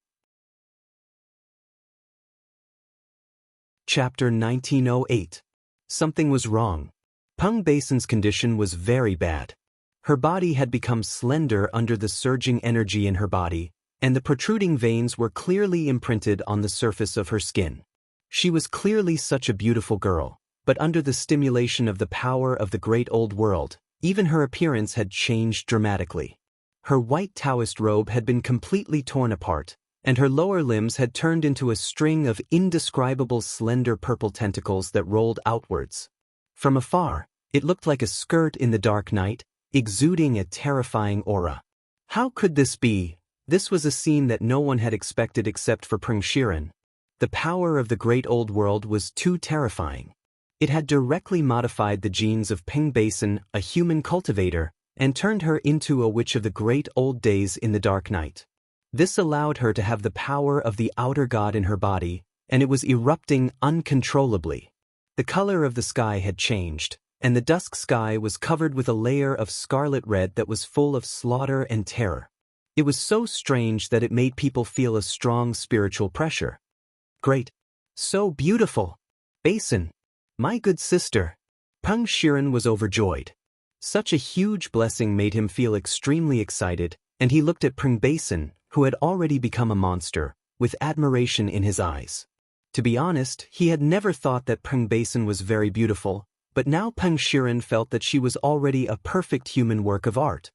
Chapter 1908. Something was wrong. Prung Basin's condition was very bad. Her body had become slender under the surging energy in her body, and the protruding veins were clearly imprinted on the surface of her skin. She was clearly such a beautiful girl, but under the stimulation of the power of the great old world, even her appearance had changed dramatically. Her white Taoist robe had been completely torn apart, and her lower limbs had turned into a string of indescribable slender purple tentacles that rolled outwards. From afar, it looked like a skirt in the dark night, exuding a terrifying aura. How could this be? This was a scene that no one had expected except for Peng Shiren. The power of the great old world was too terrifying. It had directly modified the genes of Prung Basin, a human cultivator, and turned her into a witch of the great old days in the dark night. This allowed her to have the power of the outer god in her body, and it was erupting uncontrollably. The color of the sky had changed, and the dusk sky was covered with a layer of scarlet red that was full of slaughter and terror. It was so strange that it made people feel a strong spiritual pressure. Great. So beautiful. Basin. My good sister. Peng Shiren was overjoyed. Such a huge blessing made him feel extremely excited, and he looked at Prung Basin, who had already become a monster, with admiration in his eyes. To be honest, he had never thought that Prung Basin was very beautiful, but now Peng Shiren felt that she was already a perfect human work of art.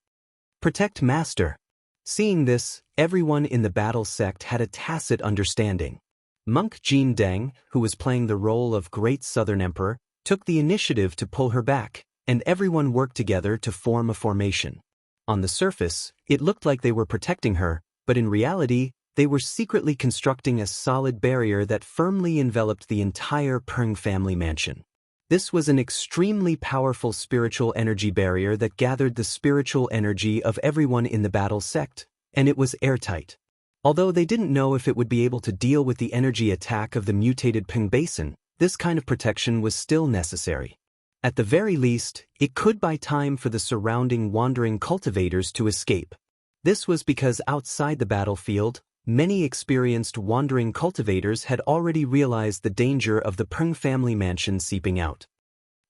Protect Master. Seeing this, everyone in the battle sect had a tacit understanding. Monk Jin Deng, who was playing the role of Great Southern Emperor, took the initiative to pull her back, and everyone worked together to form a formation. On the surface, it looked like they were protecting her, but in reality, they were secretly constructing a solid barrier that firmly enveloped the entire Prung family mansion. This was an extremely powerful spiritual energy barrier that gathered the spiritual energy of everyone in the battle sect, and it was airtight. Although they didn't know if it would be able to deal with the energy attack of the mutated Prung Basin, this kind of protection was still necessary. At the very least, it could buy time for the surrounding wandering cultivators to escape. This was because outside the battlefield, Many experienced wandering cultivators had already realized the danger of the Peng family mansion seeping out.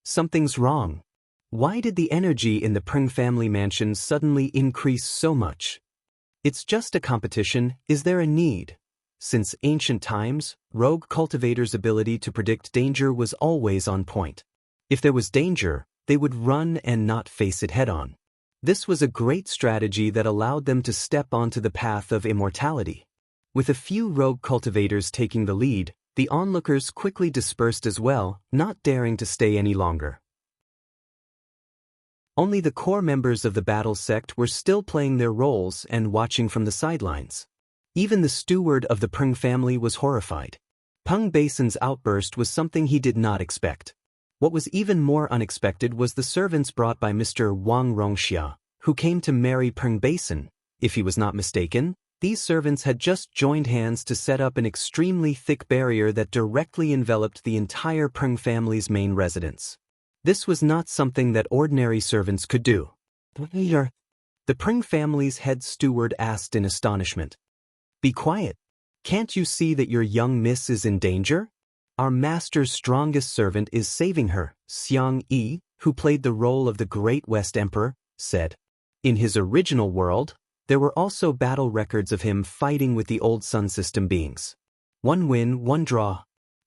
Something's wrong. Why did the energy in the Peng family mansion suddenly increase so much? It's just a competition. Is there a need? Since ancient times, rogue cultivators' ability to predict danger was always on point. If there was danger, they would run and not face it head-on. This was a great strategy that allowed them to step onto the path of immortality. With a few rogue cultivators taking the lead, the onlookers quickly dispersed as well, not daring to stay any longer. Only the core members of the battle sect were still playing their roles and watching from the sidelines. Even the steward of the Peng family was horrified. Peng Basin's outburst was something he did not expect. What was even more unexpected was the servants brought by Mr. Wang Rongxia, who came to marry Peng Basin. If he was not mistaken, these servants had just joined hands to set up an extremely thick barrier that directly enveloped the entire Peng family's main residence. This was not something that ordinary servants could do. The Peng family's head steward asked in astonishment. "Be quiet. Can't you see that your young miss is in danger? Our master's strongest servant is saving her," Xiang Yi, who played the role of the Great West Emperor, said. In his original world, there were also battle records of him fighting with the old Sun System beings. One win, one draw.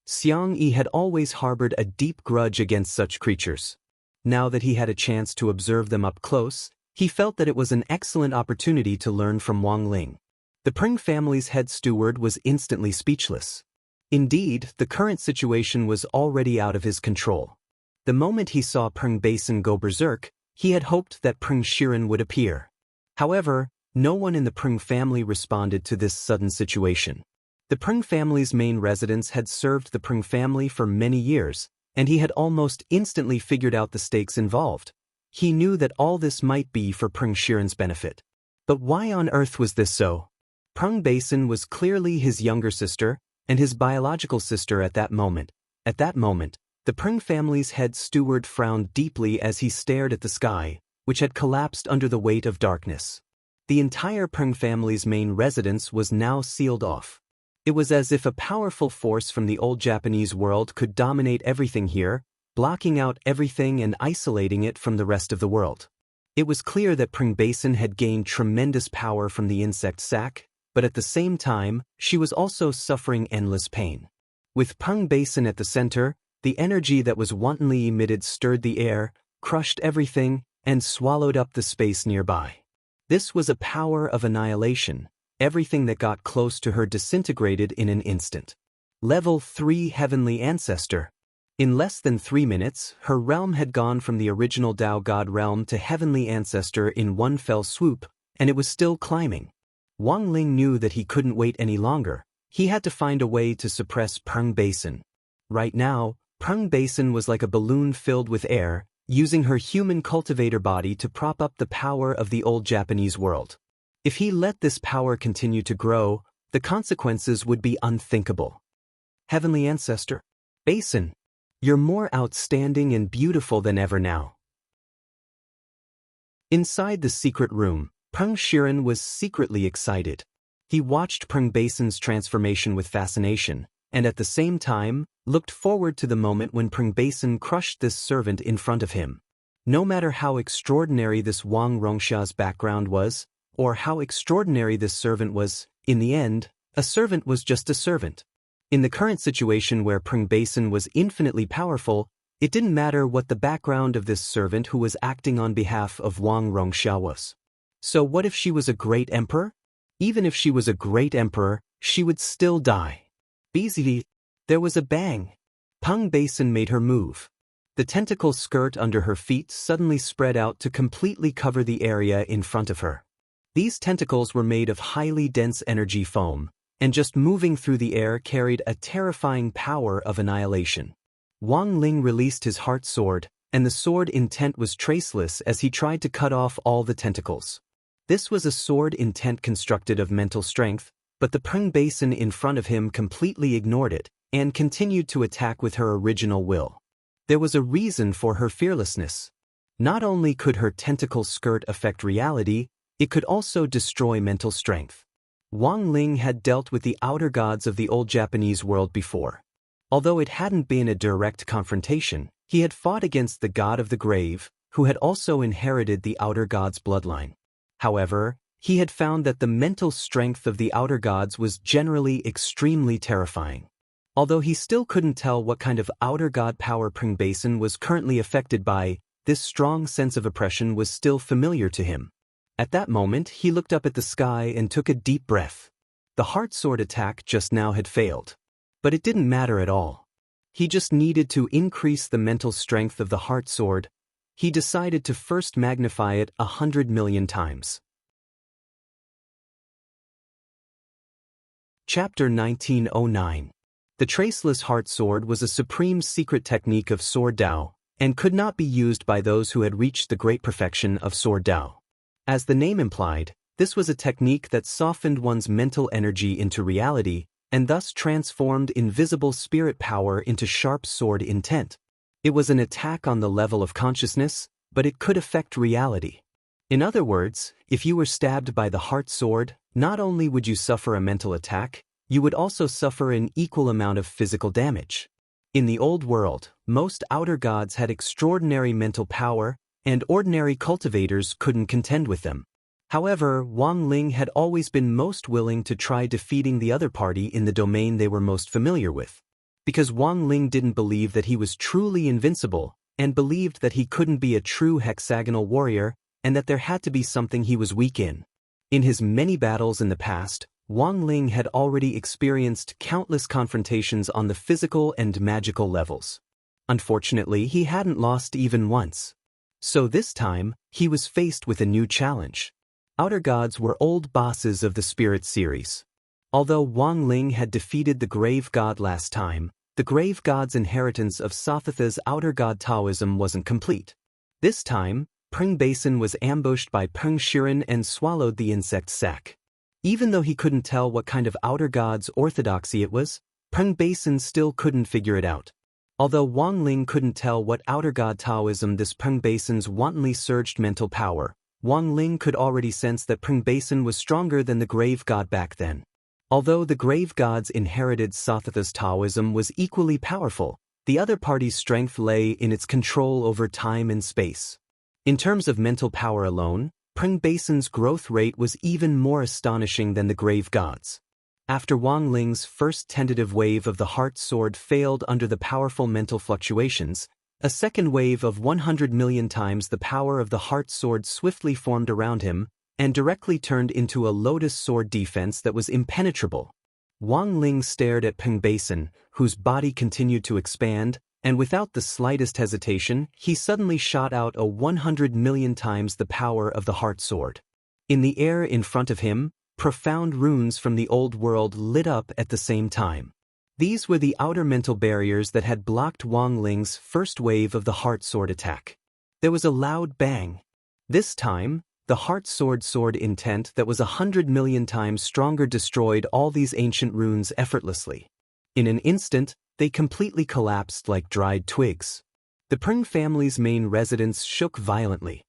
Xiang Yi had always harbored a deep grudge against such creatures. Now that he had a chance to observe them up close, he felt that it was an excellent opportunity to learn from Wang Ling. The Peng family's head steward was instantly speechless. Indeed, the current situation was already out of his control. The moment he saw Peng Basin go berserk, he had hoped that Peng Shiren would appear. However, no one in the Peng family responded to this sudden situation. The Peng family's main residence had served the Peng family for many years, and he had almost instantly figured out the stakes involved. He knew that all this might be for Peng Shiren's benefit. But why on earth was this so? Peng Basin was clearly his younger sister, and his biological sister at that moment. At that moment, the Peng family's head steward frowned deeply as he stared at the sky, which had collapsed under the weight of darkness. The entire Peng family's main residence was now sealed off. It was as if a powerful force from the old Japanese world could dominate everything here, blocking out everything and isolating it from the rest of the world. It was clear that Peng Basin had gained tremendous power from the insect sac, but at the same time, she was also suffering endless pain. With Peng Basin at the center, the energy that was wantonly emitted stirred the air, crushed everything, and swallowed up the space nearby. This was a power of annihilation. Everything that got close to her disintegrated in an instant. Level 3 Heavenly Ancestor. In less than 3 minutes, her realm had gone from the original Tao God realm to Heavenly Ancestor in one fell swoop, and it was still climbing. Wang Ling knew that he couldn't wait any longer. He had to find a way to suppress Peng Basin. Right now, Peng Basin was like a balloon filled with air, using her human cultivator body to prop up the power of the old Japanese world. If he let this power continue to grow, the consequences would be unthinkable. Heavenly Ancestor, Basin, you're more outstanding and beautiful than ever now. Inside the secret room, Peng Shiren was secretly excited. He watched Peng Basin's transformation with fascination, and at the same time, looked forward to the moment when Peng Basin crushed this servant in front of him. No matter how extraordinary this Wang Rongxia's background was, or how extraordinary this servant was, in the end, a servant was just a servant. In the current situation where Peng Basin was infinitely powerful, it didn't matter what the background of this servant who was acting on behalf of Wang Rongxia was. So what if she was a great emperor? Even if she was a great emperor, she would still die. BZV. There was a bang. Peng Basin made her move. The tentacle skirt under her feet suddenly spread out to completely cover the area in front of her. These tentacles were made of highly dense energy foam, and just moving through the air carried a terrifying power of annihilation. Wang Ling released his heart sword, and the sword intent was traceless as he tried to cut off all the tentacles. This was a sword intent constructed of mental strength, but the Peng Basin in front of him completely ignored it, and continued to attack with her original will. There was a reason for her fearlessness. Not only could her tentacle skirt affect reality, it could also destroy mental strength. Wang Ling had dealt with the outer gods of the old Japanese world before. Although it hadn't been a direct confrontation, he had fought against the god of the grave, who had also inherited the outer god's bloodline. However, he had found that the mental strength of the outer gods was generally extremely terrifying. Although he still couldn't tell what kind of outer god power Pring Basin was currently affected by, this strong sense of oppression was still familiar to him. At that moment, he looked up at the sky and took a deep breath. The heart sword attack just now had failed. But it didn't matter at all. He just needed to increase the mental strength of the heart sword. He decided to first magnify it 100 million times. Chapter 1909. The Traceless Heart Sword was a supreme secret technique of Sword Dao, and could not be used by those who had reached the great perfection of Sword Dao. As the name implied, this was a technique that softened one's mental energy into reality, and thus transformed invisible spirit power into sharp sword intent. It was an attack on the level of consciousness, but it could affect reality. In other words, if you were stabbed by the heart sword, not only would you suffer a mental attack, you would also suffer an equal amount of physical damage. In the old world, most outer gods had extraordinary mental power, and ordinary cultivators couldn't contend with them. However, Wang Ling had always been most willing to try defeating the other party in the domain they were most familiar with. Because Wang Ling didn't believe that he was truly invincible, and believed that he couldn't be a true hexagonal warrior, and that there had to be something he was weak in. In his many battles in the past, Wang Ling had already experienced countless confrontations on the physical and magical levels. Unfortunately, he hadn't lost even once. So this time, he was faced with a new challenge. Outer gods were old bosses of the Spirit series. Although Wang Ling had defeated the Grave God last time, the Grave God's inheritance of Sothatha's outer god Taoism wasn't complete. This time, Pring Basin was ambushed by Peng Shiren and swallowed the insect sac. Even though he couldn't tell what kind of outer god's orthodoxy it was, Peng Basin still couldn't figure it out. Although Wang Ling couldn't tell what outer god Taoism this Peng Basin's wantonly surged mental power, Wang Ling could already sense that Peng Basin was stronger than the Grave God back then. Although the Grave God's inherited Sothatha's Taoism was equally powerful, the other party's strength lay in its control over time and space. In terms of mental power alone, Peng Basin's growth rate was even more astonishing than the Grave God's. After Wang Ling's first tentative wave of the heart sword failed under the powerful mental fluctuations, a second wave of 100 million times the power of the heart sword swiftly formed around him, and directly turned into a lotus sword defense that was impenetrable. Wang Ling stared at Peng Basin, whose body continued to expand, and without the slightest hesitation, he suddenly shot out a 100 million times the power of the heart sword. In the air in front of him, profound runes from the old world lit up at the same time. These were the outer mental barriers that had blocked Wang Ling's first wave of the heart sword attack. There was a loud bang. This time, the heart sword intent that was 100 million times stronger destroyed all these ancient runes effortlessly. In an instant, they completely collapsed like dried twigs. The Pring family's main residence shook violently.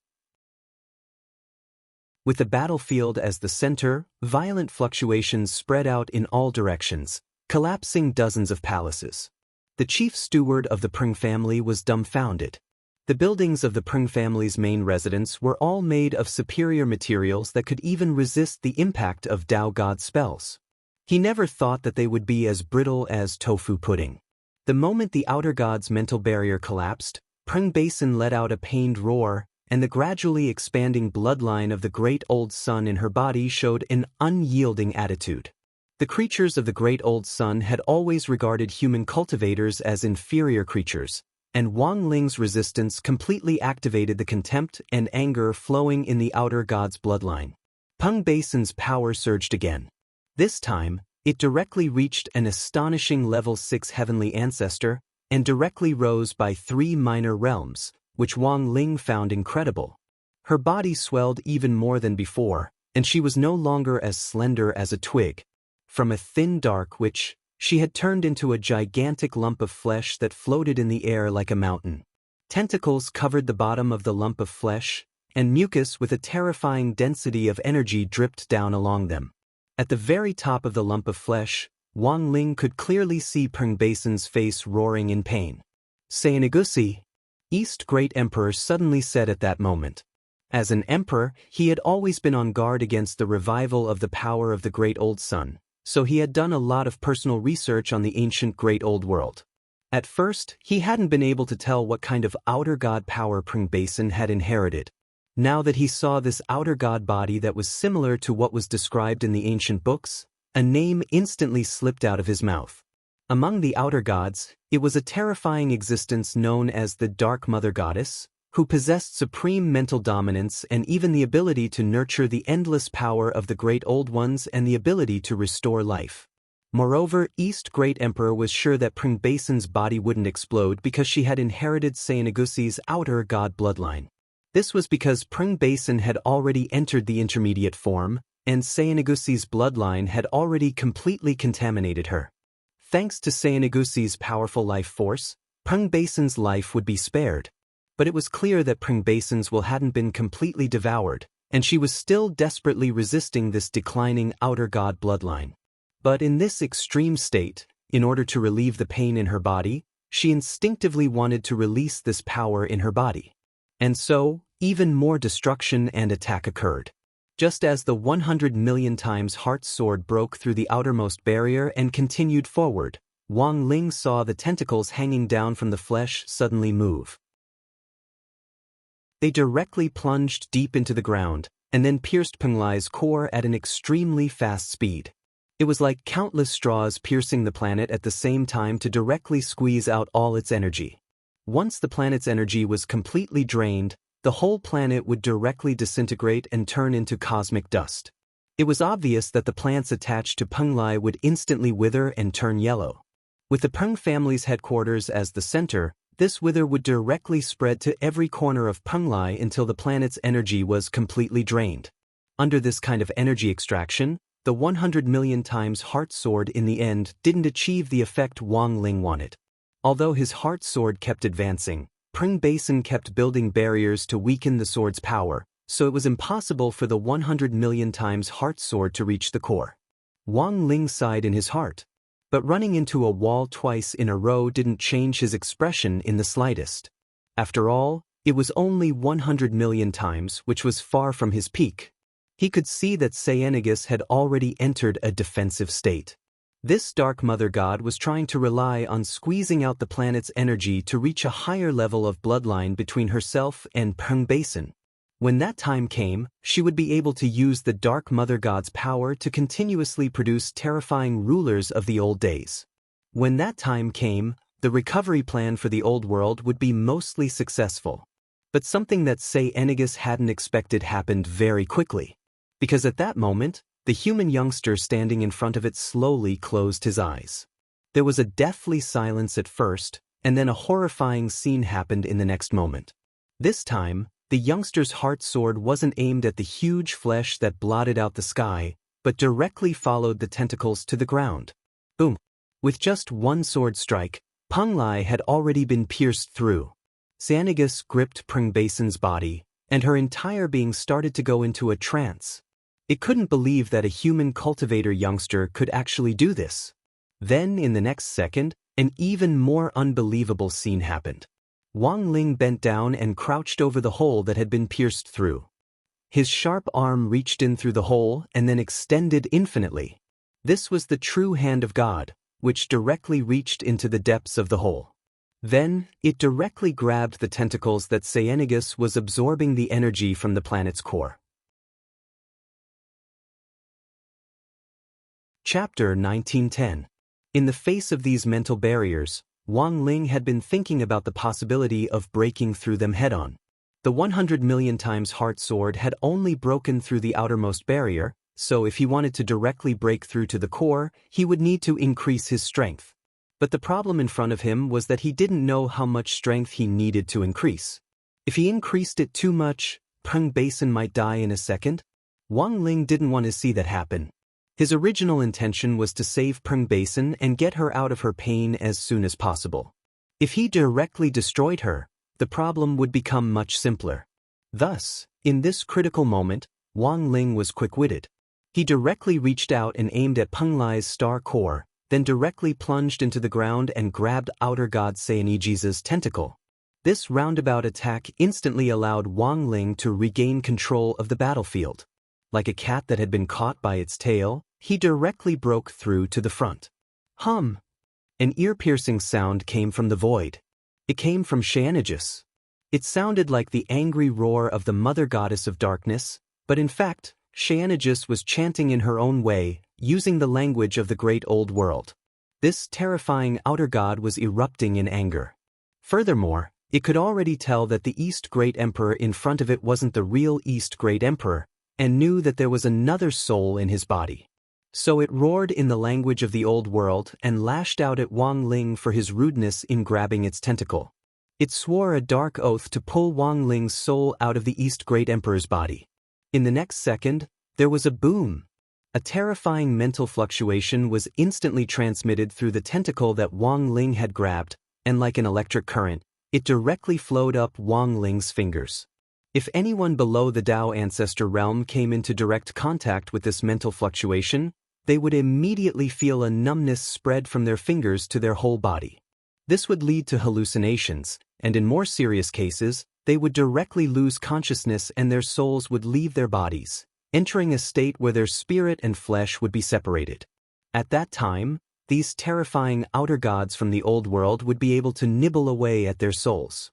With the battlefield as the center, violent fluctuations spread out in all directions, collapsing dozens of palaces. The chief steward of the Pring family was dumbfounded. The buildings of the Pring family's main residence were all made of superior materials that could even resist the impact of Dao God spells. He never thought that they would be as brittle as tofu pudding. The moment the outer god's mental barrier collapsed, Pring Basin let out a pained roar, and the gradually expanding bloodline of the great old sun in her body showed an unyielding attitude. The creatures of the great old sun had always regarded human cultivators as inferior creatures, and Wang Ling's resistance completely activated the contempt and anger flowing in the outer god's bloodline. Peng Basin's power surged again. This time, it directly reached an astonishing level 6 heavenly ancestor, and directly rose by 3 minor realms, which Wang Ling found incredible. Her body swelled even more than before, and she was no longer as slender as a twig. From a thin dark witch, she had turned into a gigantic lump of flesh that floated in the air like a mountain. Tentacles covered the bottom of the lump of flesh, and mucus with a terrifying density of energy dripped down along them. At the very top of the lump of flesh, Wang Ling could clearly see Peng Basin's face roaring in pain. Sayanagusi, East Great Emperor suddenly said at that moment. As an emperor, he had always been on guard against the revival of the power of the Great Old Sun, so he had done a lot of personal research on the ancient Great Old World. At first, he hadn't been able to tell what kind of outer god power Peng Basin had inherited. Now that he saw this outer god body that was similar to what was described in the ancient books, a name instantly slipped out of his mouth. Among the outer gods, it was a terrifying existence known as the Dark Mother Goddess, who possessed supreme mental dominance and even the ability to nurture the endless power of the Great Old Ones and the ability to restore life. Moreover, East Great Emperor was sure that Peng Basin's body wouldn't explode because she had inherited Sayanagusi's outer god bloodline. This was because Peng Basin had already entered the intermediate form, and Sayanagusi's bloodline had already completely contaminated her. Thanks to Sayanagusi's powerful life force, Peng Basin's life would be spared. But it was clear that Peng Basin's will hadn't been completely devoured, and she was still desperately resisting this declining outer god bloodline. But in this extreme state, in order to relieve the pain in her body, she instinctively wanted to release this power in her body. And so, even more destruction and attack occurred. Just as the 100 million times heart sword broke through the outermost barrier and continued forward, Wang Ling saw the tentacles hanging down from the flesh suddenly move. They directly plunged deep into the ground, and then pierced Peng Lai's core at an extremely fast speed. It was like countless straws piercing the planet at the same time to directly squeeze out all its energy. Once the planet's energy was completely drained, the whole planet would directly disintegrate and turn into cosmic dust. It was obvious that the plants attached to Peng Lai would instantly wither and turn yellow. With the Peng family's headquarters as the center, this wither would directly spread to every corner of Peng Lai until the planet's energy was completely drained. Under this kind of energy extraction, the 100 million times heart sword in the end didn't achieve the effect Wang Ling wanted. Although his heart sword kept advancing, Peng Basin kept building barriers to weaken the sword's power, so it was impossible for the 100 million times heart sword to reach the core. Wang Ling sighed in his heart. But running into a wall twice in a row didn't change his expression in the slightest. After all, it was only 100 million times, which was far from his peak. He could see that Sayanagus had already entered a defensive state. This Dark Mother God was trying to rely on squeezing out the planet's energy to reach a higher level of bloodline between herself and Peng Basin. When that time came, she would be able to use the Dark Mother God's power to continuously produce terrifying rulers of the old days. When that time came, the recovery plan for the old world would be mostly successful. But something that Sayanagus hadn't expected happened very quickly. Because at that moment, the human youngster standing in front of it slowly closed his eyes. There was a deathly silence at first, and then a horrifying scene happened in the next moment. This time, the youngster's heart sword wasn't aimed at the huge flesh that blotted out the sky, but directly followed the tentacles to the ground. Boom! With just one sword strike, Peng Lai had already been pierced through. Sayanagus gripped Peng Basin's body, and her entire being started to go into a trance. It couldn't believe that a human cultivator youngster could actually do this. Then, in the next second, an even more unbelievable scene happened. Wang Ling bent down and crouched over the hole that had been pierced through. His sharp arm reached in through the hole and then extended infinitely. This was the true hand of God, which directly reached into the depths of the hole. Then, it directly grabbed the tentacles that Sayanagus was absorbing the energy from the planet's core. Chapter 1910. In the face of these mental barriers, Wang Ling had been thinking about the possibility of breaking through them head-on. The 100 million times heart sword had only broken through the outermost barrier, so if he wanted to directly break through to the core, he would need to increase his strength. But the problem in front of him was that he didn't know how much strength he needed to increase. If he increased it too much, Peng Basin might die in a second. Wang Ling didn't want to see that happen. His original intention was to save Peng Basin and get her out of her pain as soon as possible. If he directly destroyed her, the problem would become much simpler. Thus, in this critical moment, Wang Ling was quick-witted. He directly reached out and aimed at Peng Lai's star core, then directly plunged into the ground and grabbed Outer God Seaniji's tentacle. This roundabout attack instantly allowed Wang Ling to regain control of the battlefield. Like a cat that had been caught by its tail, he directly broke through to the front. Hum! An ear-piercing sound came from the void. It came from Seanigis. It sounded like the angry roar of the mother goddess of darkness, but in fact, Seanigis was chanting in her own way, using the language of the great old world. This terrifying outer god was erupting in anger. Furthermore, it could already tell that the East Great Emperor in front of it wasn't the real East Great Emperor, and knew that there was another soul in his body. So it roared in the language of the old world and lashed out at Wang Ling for his rudeness in grabbing its tentacle. It swore a dark oath to pull Wang Ling's soul out of the East Great Emperor's body. In the next second, there was a boom. A terrifying mental fluctuation was instantly transmitted through the tentacle that Wang Ling had grabbed, and like an electric current, it directly flowed up Wang Ling's fingers. If anyone below the Tao Ancestor realm came into direct contact with this mental fluctuation, they would immediately feel a numbness spread from their fingers to their whole body. This would lead to hallucinations, and in more serious cases, they would directly lose consciousness and their souls would leave their bodies, entering a state where their spirit and flesh would be separated. At that time, these terrifying outer gods from the old world would be able to nibble away at their souls.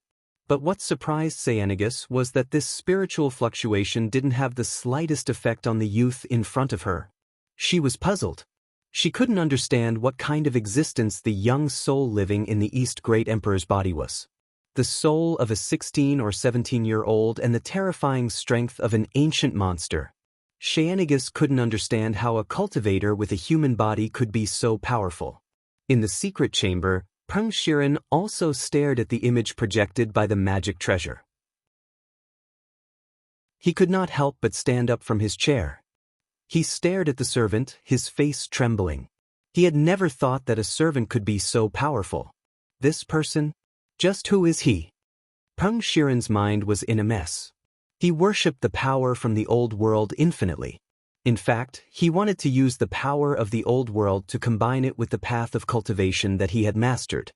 But what surprised Seanigis was that this spiritual fluctuation didn't have the slightest effect on the youth in front of her. She was puzzled. She couldn't understand what kind of existence the young soul living in the East Great Emperor's body was. The soul of a 16 or 17-year-old and the terrifying strength of an ancient monster. Seanigis couldn't understand how a cultivator with a human body could be so powerful. In the secret chamber, Peng Shiren also stared at the image projected by the magic treasure. He could not help but stand up from his chair. He stared at the servant, his face trembling. He had never thought that a servant could be so powerful. This person? Just who is he? Peng Shiren's mind was in a mess. He worshipped the power from the old world infinitely. In fact, he wanted to use the power of the old world to combine it with the path of cultivation that he had mastered.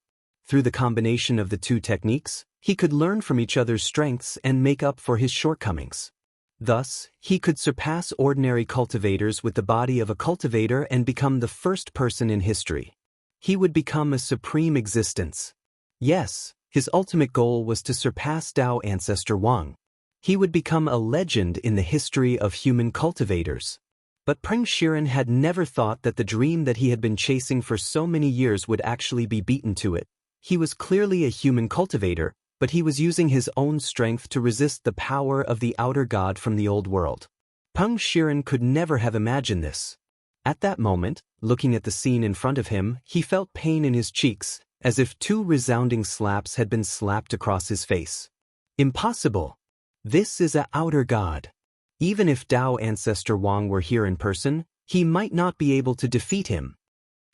Through the combination of the two techniques, he could learn from each other's strengths and make up for his shortcomings. Thus, he could surpass ordinary cultivators with the body of a cultivator and become the first person in history. He would become a supreme existence. Yes, his ultimate goal was to surpass Tao Ancestor Wang. He would become a legend in the history of human cultivators. But Peng Shiren had never thought that the dream that he had been chasing for so many years would actually be beaten to it. He was clearly a human cultivator, but he was using his own strength to resist the power of the outer god from the old world. Peng Shiren could never have imagined this. At that moment, looking at the scene in front of him, he felt pain in his cheeks, as if two resounding slaps had been slapped across his face. Impossible! This is a outer god. Even if Tao Ancestor Wang were here in person, he might not be able to defeat him.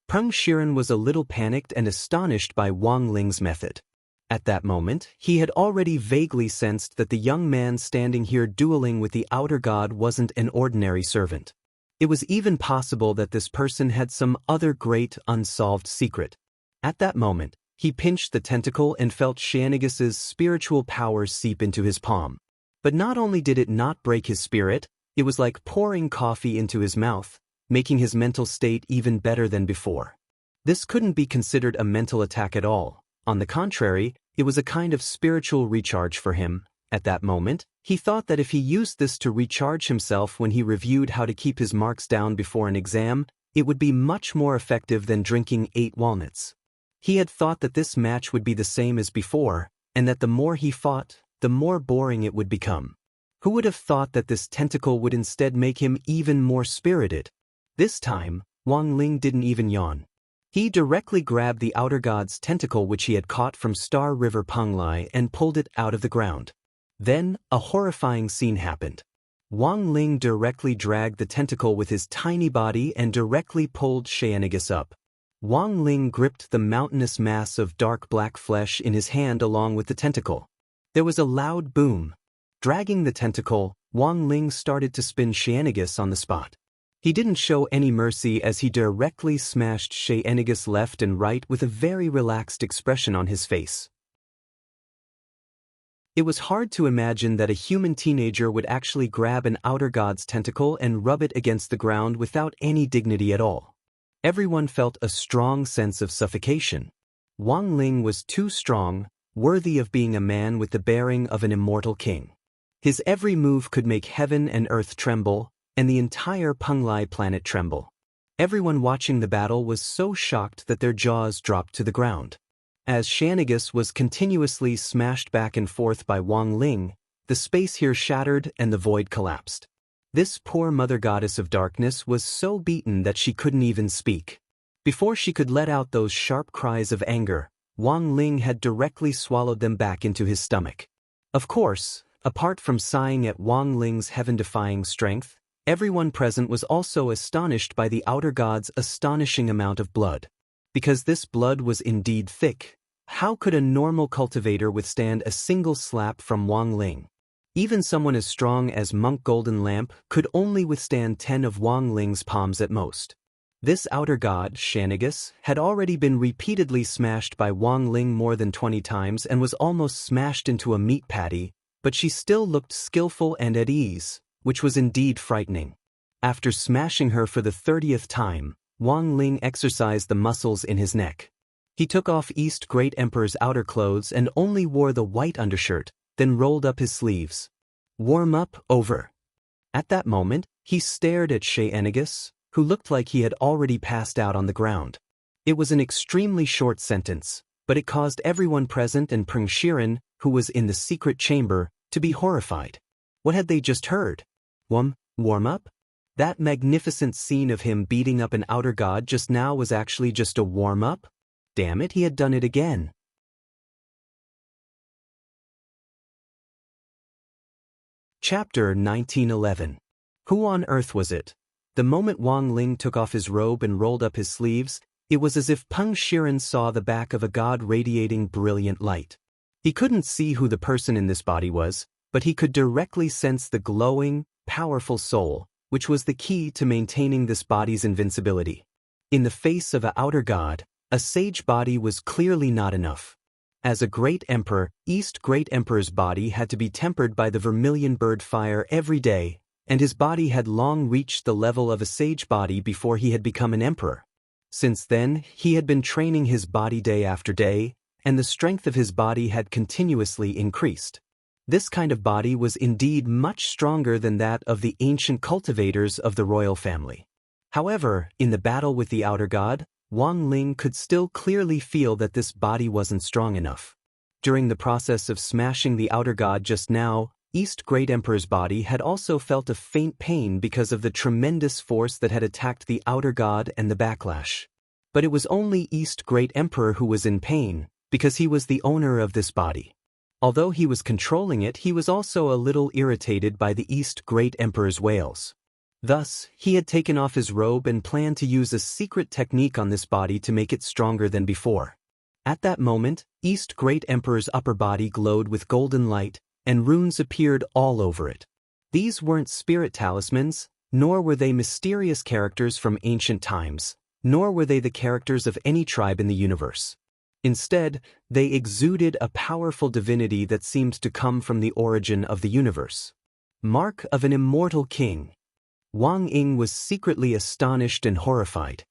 Peng Shiren was a little panicked and astonished by Wang Ling's method. At that moment, he had already vaguely sensed that the young man standing here dueling with the outer god wasn't an ordinary servant. It was even possible that this person had some other great unsolved secret. At that moment, he pinched the tentacle and felt Seanigis's spiritual power seep into his palm. But not only did it not break his spirit, it was like pouring coffee into his mouth, making his mental state even better than before. This couldn't be considered a mental attack at all. On the contrary, it was a kind of spiritual recharge for him. At that moment, he thought that if he used this to recharge himself when he reviewed how to keep his marks down before an exam, it would be much more effective than drinking 8 walnuts. He had thought that this match would be the same as before, and that the more he fought, the more boring it would become. Who would have thought that this tentacle would instead make him even more spirited? This time, Wang Ling didn't even yawn. He directly grabbed the outer god's tentacle which he had caught from Star River Peng Lai and pulled it out of the ground. Then, a horrifying scene happened. Wang Ling directly dragged the tentacle with his tiny body and directly pulled Seanigis up. Wang Ling gripped the mountainous mass of dark black flesh in his hand along with the tentacle. There was a loud boom. Dragging the tentacle, Wang Ling started to spin Seanigis on the spot. He didn't show any mercy as he directly smashed Sheenigus left and right with a very relaxed expression on his face. It was hard to imagine that a human teenager would actually grab an outer god's tentacle and rub it against the ground without any dignity at all. Everyone felt a strong sense of suffocation. Wang Ling was too strong, worthy of being a man with the bearing of an immortal king. His every move could make heaven and earth tremble, and the entire Penglai planet tremble. Everyone watching the battle was so shocked that their jaws dropped to the ground. As Sheenigus was continuously smashed back and forth by Wang Ling, the space here shattered and the void collapsed. This poor mother goddess of darkness was so beaten that she couldn't even speak. Before she could let out those sharp cries of anger, Wang Ling had directly swallowed them back into his stomach. Of course, apart from sighing at Wang Ling's heaven-defying strength, everyone present was also astonished by the outer god's astonishing amount of blood. Because this blood was indeed thick, how could a normal cultivator withstand a single slap from Wang Ling? Even someone as strong as Monk Golden Lamp could only withstand 10 of Wang Ling's palms at most. This outer god, Sheenigus, had already been repeatedly smashed by Wang Ling more than 20 times and was almost smashed into a meat patty, but she still looked skillful and at ease, which was indeed frightening. After smashing her for the 30th time, Wang Ling exercised the muscles in his neck. He took off East Great Emperor's outer clothes and only wore the white undershirt, then rolled up his sleeves. Warm up, over. At that moment, he stared at Sheenigus, who looked like he had already passed out on the ground. It was an extremely short sentence, but it caused everyone present and Peng Shiren, who was in the secret chamber, to be horrified. What had they just heard? Warm up? That magnificent scene of him beating up an outer god just now was actually just a warm-up? Damn it, he had done it again. Chapter 1911. Who on earth was it? The moment Wang Ling took off his robe and rolled up his sleeves, it was as if Peng Shiren saw the back of a god radiating brilliant light. He couldn't see who the person in this body was, but he could directly sense the glowing, powerful soul, which was the key to maintaining this body's invincibility. In the face of an outer god, a sage body was clearly not enough. As a great emperor, East Great Emperor's body had to be tempered by the vermilion bird fire every day, and his body had long reached the level of a sage body before he had become an emperor. Since then, he had been training his body day after day, and the strength of his body had continuously increased. This kind of body was indeed much stronger than that of the ancient cultivators of the royal family. However, in the battle with the outer god, Wang Ling could still clearly feel that this body wasn't strong enough. During the process of smashing the outer god just now, East Great Emperor's body had also felt a faint pain because of the tremendous force that had attacked the outer god and the backlash. But it was only East Great Emperor who was in pain, because he was the owner of this body. Although he was controlling it, he was also a little irritated by the East Great Emperor's wails. Thus, he had taken off his robe and planned to use a secret technique on this body to make it stronger than before. At that moment, East Great Emperor's upper body glowed with golden light, and runes appeared all over it. These weren't spirit talismans, nor were they mysterious characters from ancient times, nor were they the characters of any tribe in the universe. Instead, they exuded a powerful divinity that seemed to come from the origin of the universe. Mark of an immortal king. Wang Ying was secretly astonished and horrified.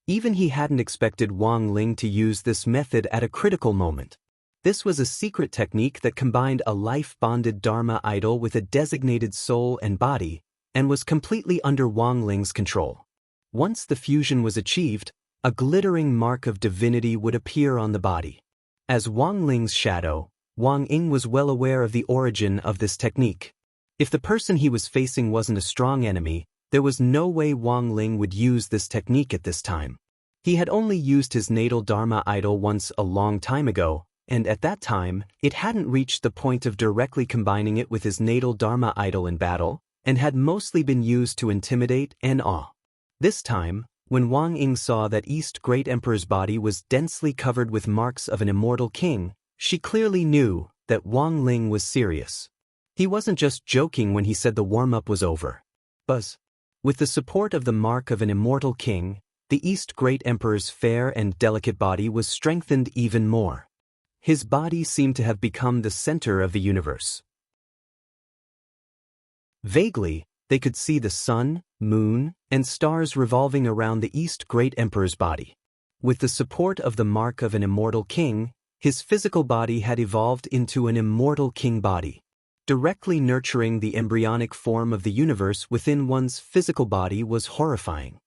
Even he hadn't expected Wang Ling to use this method at a critical moment. This was a secret technique that combined a life-bonded Dharma idol with a designated soul and body, and was completely under Wang Ling's control. Once the fusion was achieved, a glittering mark of divinity would appear on the body. As Wang Ling's shadow, Wang Ying was well aware of the origin of this technique. If the person he was facing wasn't a strong enemy, there was no way Wang Ling would use this technique at this time. He had only used his natal Dharma idol once a long time ago, and at that time, it hadn't reached the point of directly combining it with his natal Dharma idol in battle, and had mostly been used to intimidate and awe. This time, when Wang Ying saw that East Great Emperor's body was densely covered with marks of an immortal king, she clearly knew that Wang Ling was serious. He wasn't just joking when he said the warm-up was over. Buzz. With the support of the mark of an immortal king, the East Great Emperor's fair and delicate body was strengthened even more. His body seemed to have become the center of the universe. Vaguely, they could see the sun, moon, and stars revolving around the East Great Emperor's body. With the support of the mark of an immortal king, his physical body had evolved into an immortal king body, directly nurturing the embryonic form of the universe within one's physical body was horrifying.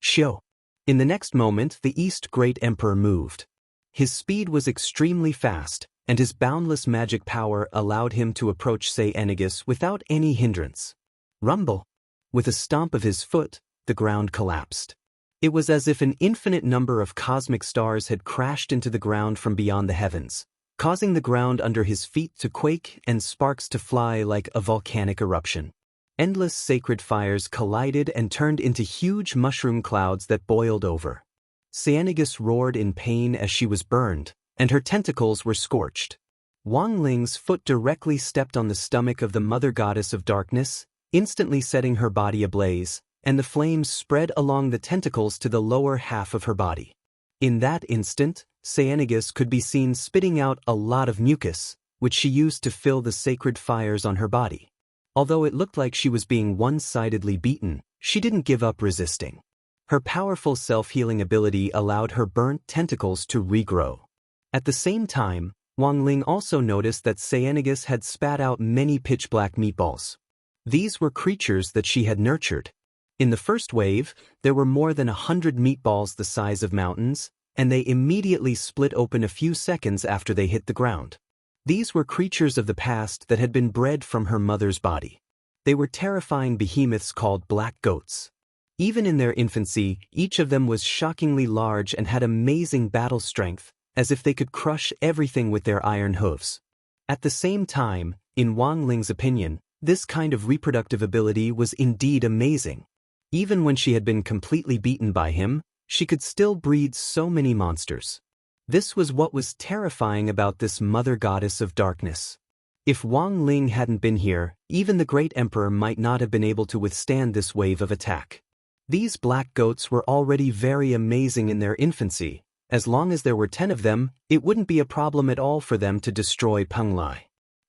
Shio. In the next moment, the East Great Emperor moved. His speed was extremely fast, and his boundless magic power allowed him to approach Saenegus without any hindrance. Rumble. With a stomp of his foot, the ground collapsed. It was as if an infinite number of cosmic stars had crashed into the ground from beyond the heavens, causing the ground under his feet to quake and sparks to fly like a volcanic eruption. Endless sacred fires collided and turned into huge mushroom clouds that boiled over. Saenegus roared in pain as she was burned, and her tentacles were scorched. Wang Ling's foot directly stepped on the stomach of the Mother Goddess of Darkness, instantly setting her body ablaze, and the flames spread along the tentacles to the lower half of her body. In that instant, Saenegus could be seen spitting out a lot of mucus, which she used to fill the sacred fires on her body. Although it looked like she was being one-sidedly beaten, she didn't give up resisting. Her powerful self-healing ability allowed her burnt tentacles to regrow. At the same time, Wang Ling also noticed that Saenegus had spat out many pitch-black meatballs. These were creatures that she had nurtured. In the first wave, there were more than 100 meatballs the size of mountains, and they immediately split open a few seconds after they hit the ground. These were creatures of the past that had been bred from her mother's body. They were terrifying behemoths called black goats. Even in their infancy, each of them was shockingly large and had amazing battle strength, as if they could crush everything with their iron hooves. At the same time, in Wang Ling's opinion, this kind of reproductive ability was indeed amazing. Even when she had been completely beaten by him, she could still breed so many monsters. This was what was terrifying about this Mother Goddess of Darkness. If Wang Ling hadn't been here, even the Great Emperor might not have been able to withstand this wave of attack. These black goats were already very amazing in their infancy. As long as there were 10 of them, it wouldn't be a problem at all for them to destroy Penglai.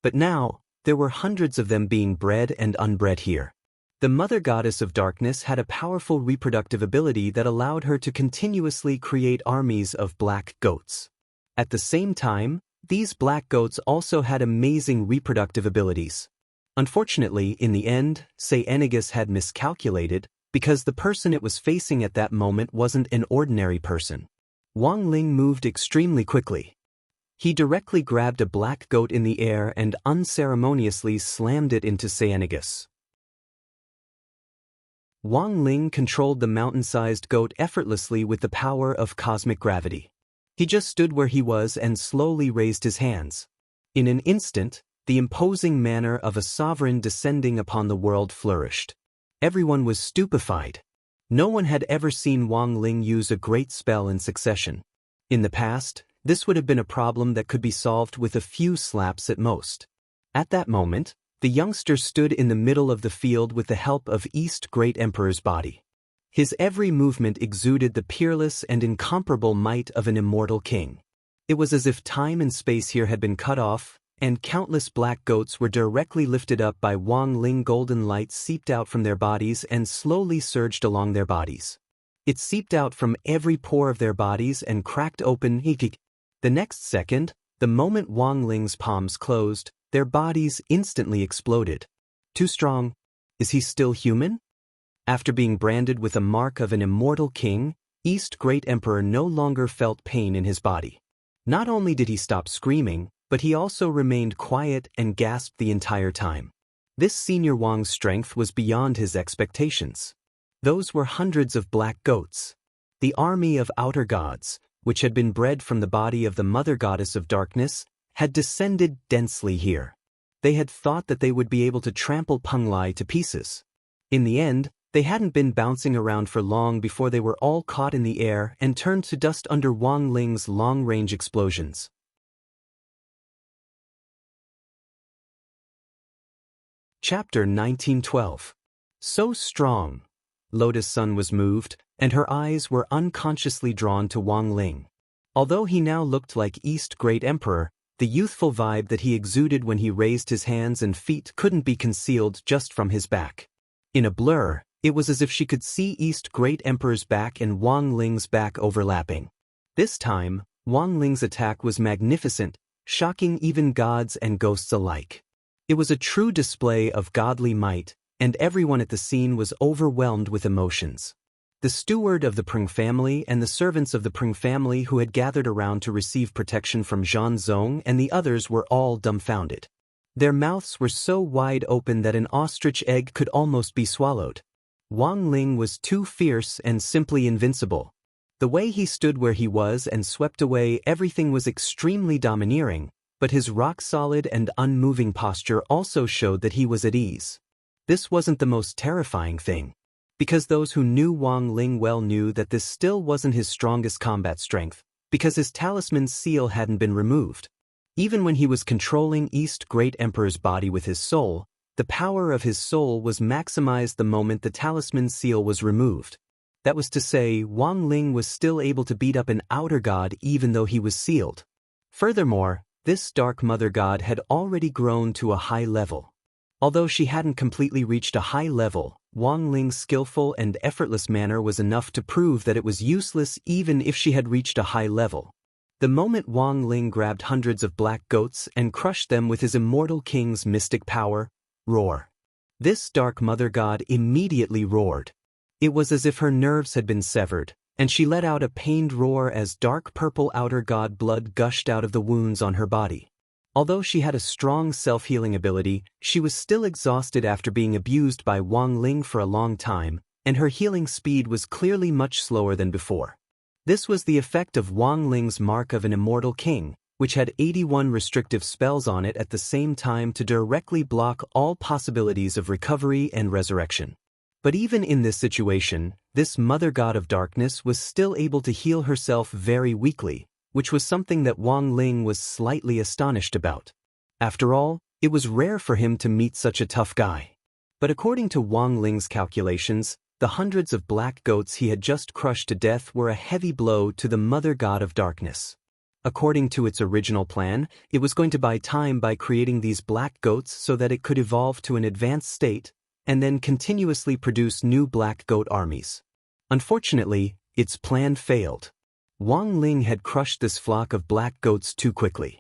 But now, there were hundreds of them being bred and unbred here. The Mother Goddess of Darkness had a powerful reproductive ability that allowed her to continuously create armies of black goats. At the same time, these black goats also had amazing reproductive abilities. Unfortunately, in the end, Saenegus had miscalculated, because the person it was facing at that moment wasn't an ordinary person. Wang Ling moved extremely quickly. He directly grabbed a black goat in the air and unceremoniously slammed it into Saenegus. Wang Ling controlled the mountain-sized goat effortlessly with the power of cosmic gravity. He just stood where he was and slowly raised his hands. In an instant, the imposing manner of a sovereign descending upon the world flourished. Everyone was stupefied. No one had ever seen Wang Ling use a great spell in succession. In the past, this would have been a problem that could be solved with a few slaps at most. At that moment, the youngster stood in the middle of the field with the help of East Great Emperor's body. His every movement exuded the peerless and incomparable might of an immortal king. It was as if time and space here had been cut off, and countless black goats were directly lifted up by Wang Ling. Golden light seeped out from their bodies and slowly surged along their bodies. It seeped out from every pore of their bodies and cracked open. The next second, the moment Wang Ling's palms closed, their bodies instantly exploded. Too strong. Is he still human? After being branded with a mark of an immortal king, East Great Emperor no longer felt pain in his body. Not only did he stop screaming, but he also remained quiet and gasped the entire time. This senior Wang's strength was beyond his expectations. Those were hundreds of black goats. The army of outer gods, which had been bred from the body of the Mother Goddess of Darkness, had descended densely here. They had thought that they would be able to trample Penglai to pieces. In the end, they hadn't been bouncing around for long before they were all caught in the air and turned to dust under Wang Ling's long-range explosions. Chapter 1912. So strong. Lotus Sun was moved, and her eyes were unconsciously drawn to Wang Ling. Although he now looked like East Great Emperor, the youthful vibe that he exuded when he raised his hands and feet couldn't be concealed just from his back. In a blur, it was as if she could see East Great Emperor's back and Wang Ling's back overlapping. This time, Wang Ling's attack was magnificent, shocking even gods and ghosts alike. It was a true display of godly might, and everyone at the scene was overwhelmed with emotions. The steward of the Pring family and the servants of the Pring family who had gathered around to receive protection from Zhang Zong and the others were all dumbfounded. Their mouths were so wide open that an ostrich egg could almost be swallowed. Wang Ling was too fierce and simply invincible. The way he stood where he was and swept away everything was extremely domineering, but his rock-solid and unmoving posture also showed that he was at ease. This wasn't the most terrifying thing, because those who knew Wang Ling well knew that this still wasn't his strongest combat strength, because his talisman's seal hadn't been removed. Even when he was controlling East Great Emperor's body with his soul, the power of his soul was maximized the moment the talisman's seal was removed. That was to say, Wang Ling was still able to beat up an outer god even though he was sealed. Furthermore, this Dark Mother God had already grown to a high level. Although she hadn't completely reached a high level, Wang Ling's skillful and effortless manner was enough to prove that it was useless even if she had reached a high level. The moment Wang Ling grabbed hundreds of black goats and crushed them with his Immortal King's mystic power, roar. This Dark Mother God immediately roared. It was as if her nerves had been severed, and she let out a pained roar as dark purple outer god blood gushed out of the wounds on her body. Although she had a strong self-healing ability, she was still exhausted after being abused by Wang Ling for a long time, and her healing speed was clearly much slower than before. This was the effect of Wang Ling's Mark of an Immortal King, which had 81 restrictive spells on it at the same time to directly block all possibilities of recovery and resurrection. But even in this situation, this Mother God of Darkness was still able to heal herself very weakly, which was something that Wang Ling was slightly astonished about. After all, it was rare for him to meet such a tough guy. But according to Wang Ling's calculations, the hundreds of black goats he had just crushed to death were a heavy blow to the Mother God of Darkness. According to its original plan, it was going to buy time by creating these black goats so that it could evolve to an advanced state and then continuously produce new black goat armies. Unfortunately, its plan failed. Wang Ling had crushed this flock of black goats too quickly.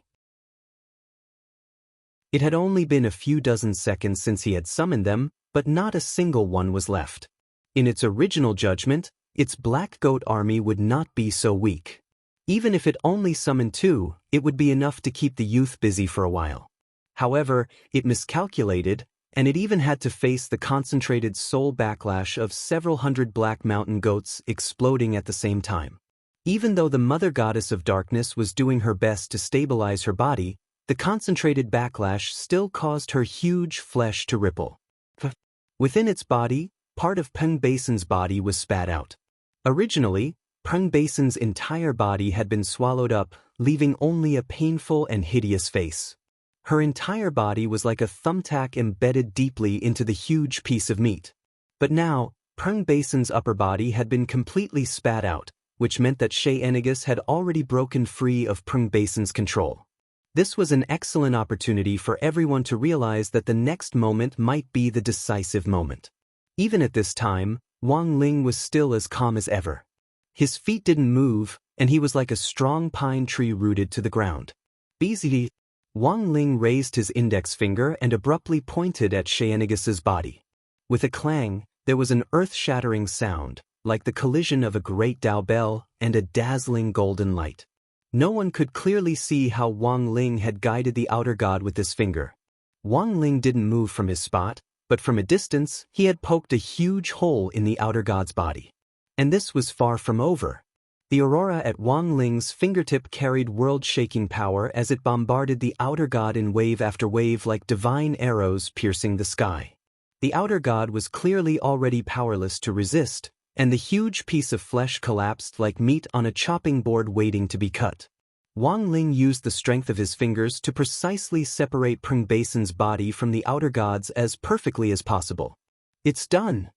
It had only been a few dozen seconds since he had summoned them, but not a single one was left. In its original judgment, its black goat army would not be so weak. Even if it only summoned 2, it would be enough to keep the youth busy for a while. However, it miscalculated, and it even had to face the concentrated soul backlash of several hundred black mountain goats exploding at the same time. Even though the Mother Goddess of Darkness was doing her best to stabilize her body, the concentrated backlash still caused her huge flesh to ripple. Within its body, part of Peng Basin's body was spat out. Originally, Peng Basin's entire body had been swallowed up, leaving only a painful and hideous face. Her entire body was like a thumbtack embedded deeply into the huge piece of meat. But now, Peng Basin's upper body had been completely spat out, which meant that Shay Enigus had already broken free of Peng Basin's control. This was an excellent opportunity for everyone to realize that the next moment might be the decisive moment. Even at this time, Wang Ling was still as calm as ever. His feet didn't move, and he was like a strong pine tree rooted to the ground. Busy. Wang Ling raised his index finger and abruptly pointed at Shay Enigus's body. With a clang, there was an earth-shattering sound, like the collision of a great Dao bell and a dazzling golden light. No one could clearly see how Wang Ling had guided the outer god with this finger. Wang Ling didn't move from his spot, but from a distance, he had poked a huge hole in the outer god's body. And this was far from over. The aurora at Wang Ling's fingertip carried world-shaking power as it bombarded the outer god in wave after wave like divine arrows piercing the sky. The outer god was clearly already powerless to resist, and the huge piece of flesh collapsed like meat on a chopping board waiting to be cut. Wang Ling used the strength of his fingers to precisely separate Peng Basin's body from the outer gods as perfectly as possible. "It's done!"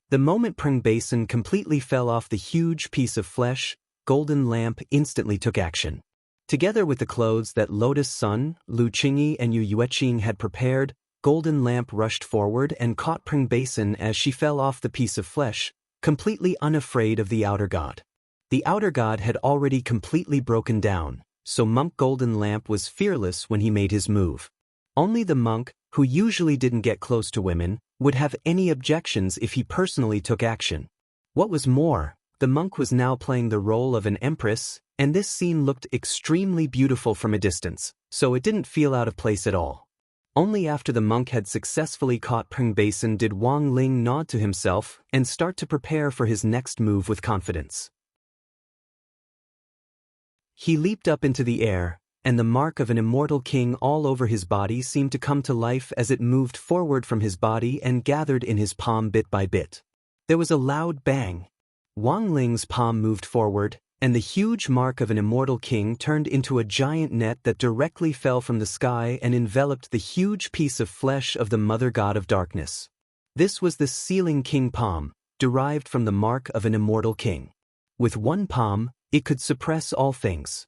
The moment Prung Basin completely fell off the huge piece of flesh, Golden Lamp instantly took action. Together with the clothes that Lotus Sun, Lu Qingyi and Yu Yueqing had prepared, Golden Lamp rushed forward and caught Prung Basin as she fell off the piece of flesh, completely unafraid of the outer god. The outer god had already completely broken down, so Monk Golden Lamp was fearless when he made his move. Only the monk, who usually didn't get close to women, would have any objections if he personally took action. What was more, the monk was now playing the role of an empress, and this scene looked extremely beautiful from a distance, so it didn't feel out of place at all. Only after the monk had successfully caught Prung Basin did Wang Ling nod to himself and start to prepare for his next move with confidence. He leaped up into the air, and the mark of an immortal king all over his body seemed to come to life as it moved forward from his body and gathered in his palm bit by bit. There was a loud bang. Wang Ling's palm moved forward, and the huge mark of an immortal king turned into a giant net that directly fell from the sky and enveloped the huge piece of flesh of the mother god of darkness. This was the sealing king palm, derived from the mark of an immortal king. With one palm, it could suppress all things.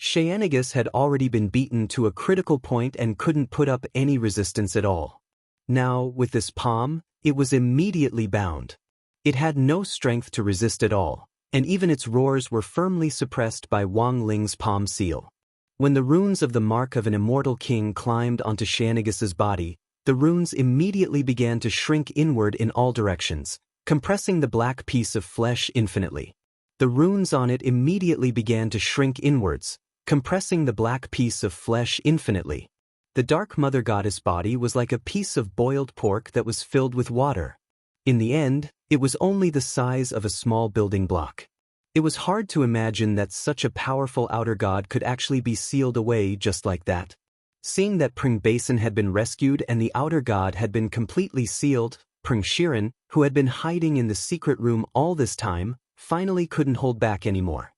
Sheanagus had already been beaten to a critical point and couldn't put up any resistance at all. Now, with this palm, it was immediately bound. It had no strength to resist at all, and even its roars were firmly suppressed by Wang Ling's palm seal. When the runes of the mark of an immortal king climbed onto Sheanagus's body, the runes immediately began to shrink inward in all directions, compressing the black piece of flesh infinitely. The runes on it immediately began to shrink inwards, compressing the black piece of flesh infinitely. The dark mother goddess body was like a piece of boiled pork that was filled with water. In the end, it was only the size of a small building block. It was hard to imagine that such a powerful outer god could actually be sealed away just like that. Seeing that Prung Basin had been rescued and the outer god had been completely sealed, Prung Shiren, who had been hiding in the secret room all this time, finally couldn't hold back anymore.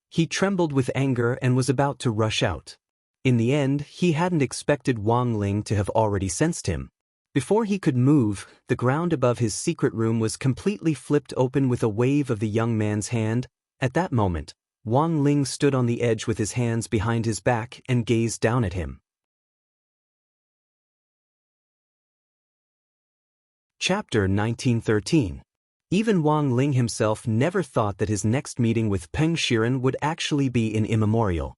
He trembled with anger and was about to rush out. In the end, he hadn't expected Wang Ling to have already sensed him. Before he could move, the ground above his secret room was completely flipped open with a wave of the young man's hand. At that moment, Wang Ling stood on the edge with his hands behind his back and gazed down at him. Chapter 1913. Even Wang Ling himself never thought that his next meeting with Peng Shiren would actually be in Immortal.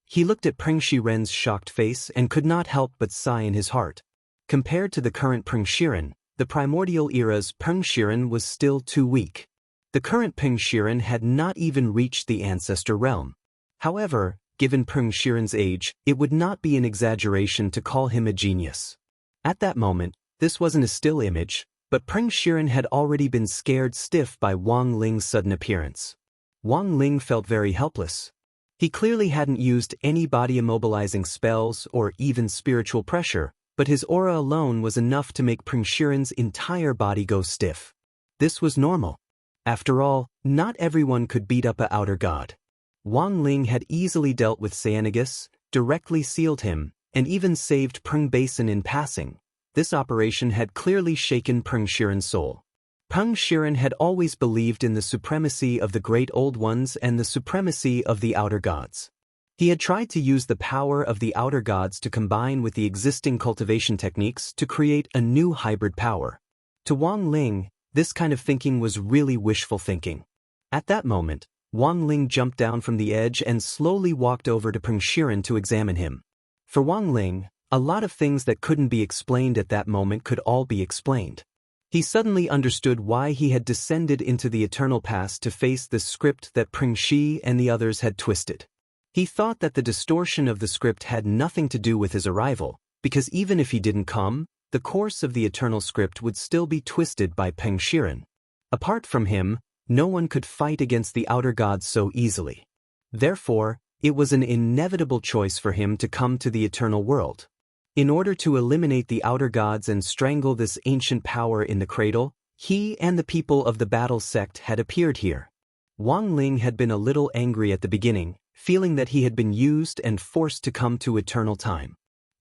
He looked at Peng Shiren's shocked face and could not help but sigh in his heart. Compared to the current Peng Shiren, the primordial era's Peng Shiren was still too weak. The current Peng Shiren had not even reached the ancestor realm. However, given Peng Shiren's age, it would not be an exaggeration to call him a genius. At that moment, this wasn't a still image, but Peng Shiren had already been scared stiff by Wang Ling's sudden appearance. Wang Ling felt very helpless. He clearly hadn't used any body immobilizing spells or even spiritual pressure, but his aura alone was enough to make Peng Shiren's entire body go stiff. This was normal. After all, not everyone could beat up a outer god. Wang Ling had easily dealt with Sheanagus, directly sealed him, and even saved Prung Basin in passing. This operation had clearly shaken Peng Shiren's soul. Peng Shiren had always believed in the supremacy of the Great Old Ones and the supremacy of the outer gods. He had tried to use the power of the outer gods to combine with the existing cultivation techniques to create a new hybrid power. To Wang Ling, this kind of thinking was really wishful thinking. At that moment, Wang Ling jumped down from the edge and slowly walked over to Peng Shiren to examine him. For Wang Ling, a lot of things that couldn't be explained at that moment could all be explained. He suddenly understood why he had descended into the eternal past to face the script that Peng Shi and the others had twisted. He thought that the distortion of the script had nothing to do with his arrival, because even if he didn't come, the course of the eternal script would still be twisted by Peng Shiren. Apart from him, no one could fight against the outer gods so easily. Therefore, it was an inevitable choice for him to come to the eternal world. In order to eliminate the outer gods and strangle this ancient power in the cradle, he and the people of the battle sect had appeared here. Wang Ling had been a little angry at the beginning, feeling that he had been used and forced to come to eternal time.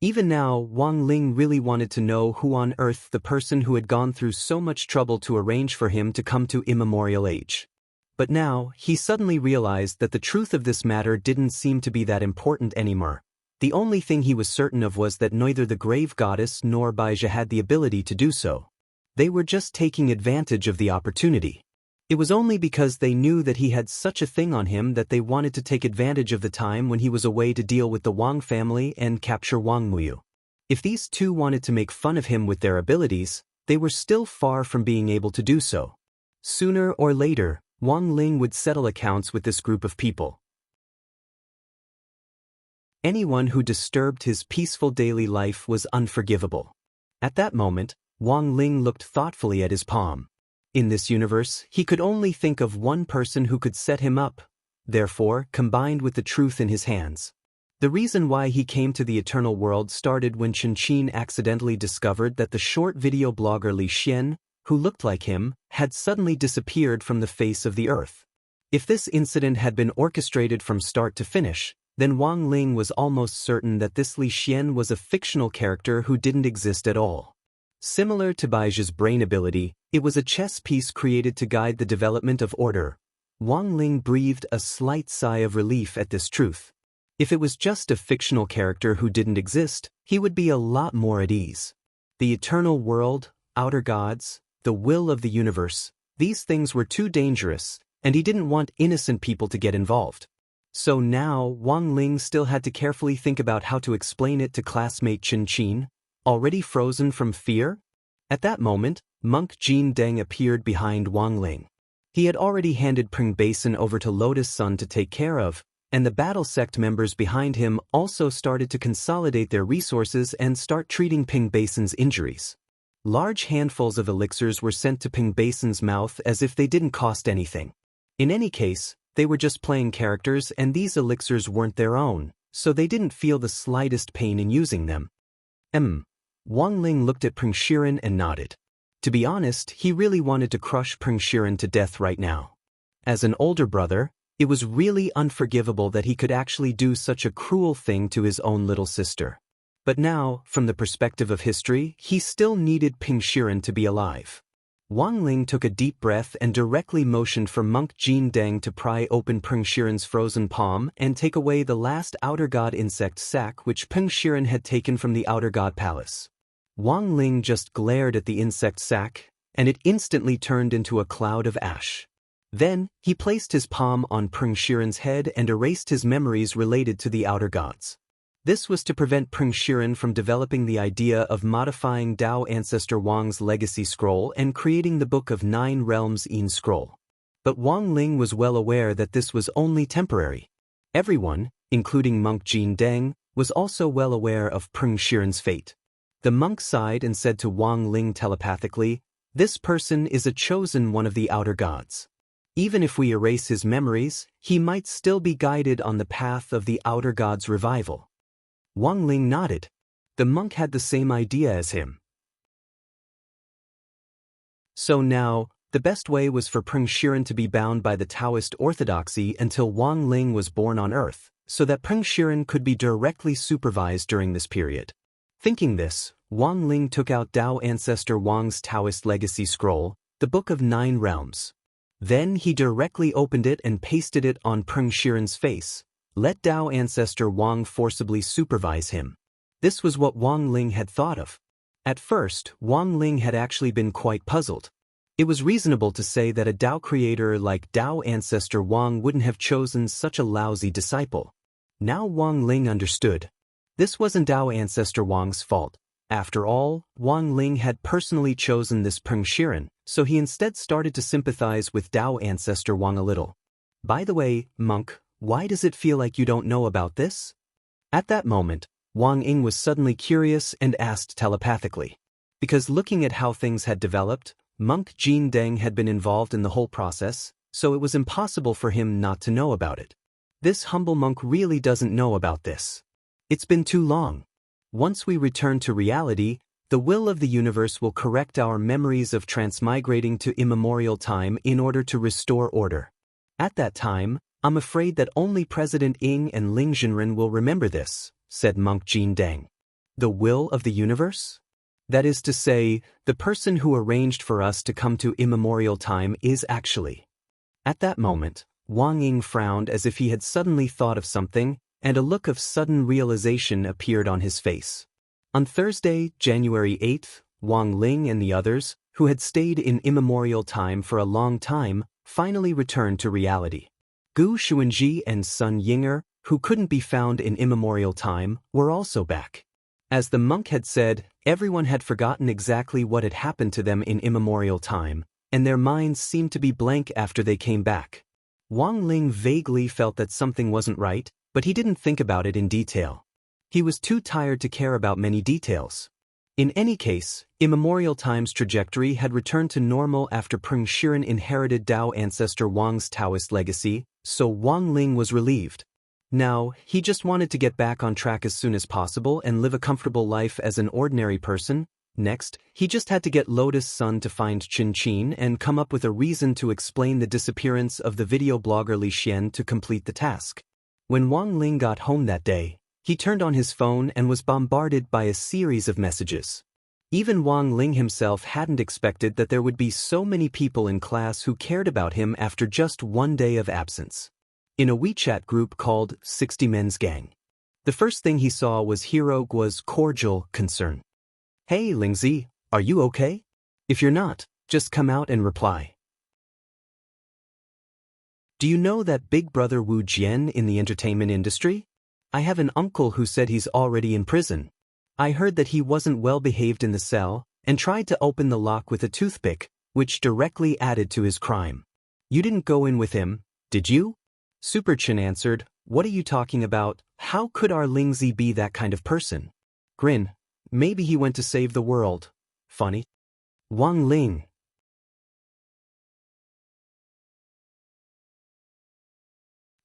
Even now, Wang Ling really wanted to know who on earth the person who had gone through so much trouble to arrange for him to come to immemorial age. But now, he suddenly realized that the truth of this matter didn't seem to be that important anymore. The only thing he was certain of was that neither the grave goddess nor Baija had the ability to do so. They were just taking advantage of the opportunity. It was only because they knew that he had such a thing on him that they wanted to take advantage of the time when he was away to deal with the Wang family and capture Wang Muyu. If these two wanted to make fun of him with their abilities, they were still far from being able to do so. Sooner or later, Wang Ling would settle accounts with this group of people. Anyone who disturbed his peaceful daily life was unforgivable. At that moment, Wang Ling looked thoughtfully at his palm. In this universe, he could only think of one person who could set him up, therefore, combined with the truth in his hands. The reason why he came to the eternal world started when Chen Qin accidentally discovered that the short video blogger Li Xian, who looked like him, had suddenly disappeared from the face of the earth. If this incident had been orchestrated from start to finish, then Wang Ling was almost certain that this Li Xian was a fictional character who didn't exist at all. Similar to Baijia's brain ability, it was a chess piece created to guide the development of order. Wang Ling breathed a slight sigh of relief at this truth. If it was just a fictional character who didn't exist, he would be a lot more at ease. The eternal world, outer gods, the will of the universe, these things were too dangerous, and he didn't want innocent people to get involved. So now, Wang Ling still had to carefully think about how to explain it to classmate Chen Qin, already frozen from fear? At that moment, monk Jin Deng appeared behind Wang Ling. He had already handed Peng Basin over to Lotus Sun to take care of, and the battle sect members behind him also started to consolidate their resources and start treating Peng Basin's injuries. Large handfuls of elixirs were sent to Peng Basin's mouth as if they didn't cost anything. In any case, they were just playing characters and these elixirs weren't their own, so they didn't feel the slightest pain in using them. Wang Ling looked at Peng Shiren and nodded. To be honest, he really wanted to crush Peng Shiren to death right now. As an older brother, it was really unforgivable that he could actually do such a cruel thing to his own little sister. But now, from the perspective of history, he still needed Peng Shiren to be alive. Wang Ling took a deep breath and directly motioned for monk Jin Deng to pry open Peng Shiren's frozen palm and take away the last outer god insect sac which Peng Shiren had taken from the outer god palace. Wang Ling just glared at the insect sac, and it instantly turned into a cloud of ash. Then, he placed his palm on Peng Shiren's head and erased his memories related to the outer gods. This was to prevent Peng Shiren from developing the idea of modifying Dao ancestor Wang's legacy scroll and creating the Book of 9 Realms Yin scroll. But Wang Ling was well aware that this was only temporary. Everyone, including monk Jin Deng, was also well aware of Peng Shiren's fate. The monk sighed and said to Wang Ling telepathically, "This person is a chosen one of the outer gods. Even if we erase his memories, he might still be guided on the path of the outer gods' revival." Wang Ling nodded. The monk had the same idea as him. So now, the best way was for Peng Shiren to be bound by the Taoist orthodoxy until Wang Ling was born on Earth, so that Peng Shiren could be directly supervised during this period. Thinking this, Wang Ling took out Dao ancestor Wang's Taoist legacy scroll, the Book of 9 Realms. Then he directly opened it and pasted it on Peng Shiren's face. Let Dao ancestor Wang forcibly supervise him. This was what Wang Ling had thought of. At first, Wang Ling had actually been quite puzzled. It was reasonable to say that a Dao creator like Dao ancestor Wang wouldn't have chosen such a lousy disciple. Now Wang Ling understood. This wasn't Dao ancestor Wang's fault. After all, Wang Ling had personally chosen this Peng Shiren, so he instead started to sympathize with Dao ancestor Wang a little. By the way, monk, why does it feel like you don't know about this? At that moment, Wang Ying was suddenly curious and asked telepathically. Because looking at how things had developed, monk Jin Deng had been involved in the whole process, so it was impossible for him not to know about it. This humble monk really doesn't know about this. It's been too long. Once we return to reality, the will of the universe will correct our memories of transmigrating to immemorial time in order to restore order. At that time, I'm afraid that only President Ying and Ling Jinren will remember this, said monk Jin Deng. The will of the universe? That is to say, the person who arranged for us to come to immemorial time is actually. At that moment, Wang Ying frowned as if he had suddenly thought of something, and a look of sudden realization appeared on his face. On Thursday, January 8th, Wang Ling and the others, who had stayed in immemorial time for a long time, finally returned to reality. Gu Xuanji and Sun Yinger, who couldn't be found in immemorial time, were also back. As the monk had said, everyone had forgotten exactly what had happened to them in immemorial time, and their minds seemed to be blank after they came back. Wang Ling vaguely felt that something wasn't right, but he didn't think about it in detail. He was too tired to care about many details. In any case, immemorial time's trajectory had returned to normal after Peng Shiren inherited Dao ancestor Wang's Taoist legacy, so Wang Ling was relieved. Now, he just wanted to get back on track as soon as possible and live a comfortable life as an ordinary person. Next, he just had to get Lotus Sun to find Qin Qin and come up with a reason to explain the disappearance of the video blogger Li Xian to complete the task. When Wang Ling got home that day, he turned on his phone and was bombarded by a series of messages. Even Wang Ling himself hadn't expected that there would be so many people in class who cared about him after just one day of absence. In a WeChat group called 60 Men's Gang, the first thing he saw was Hero Gua's cordial concern. "Hey Lingzi, are you okay? If you're not, just come out and reply. Do you know that big brother Wu Jian in the entertainment industry? I have an uncle who said he's already in prison. I heard that he wasn't well behaved in the cell and tried to open the lock with a toothpick, which directly added to his crime. You didn't go in with him, did you?" Super Chin answered, "What are you talking about? How could our Lingzi be that kind of person?" Grin, "Maybe he went to save the world. Funny." Wang Ling.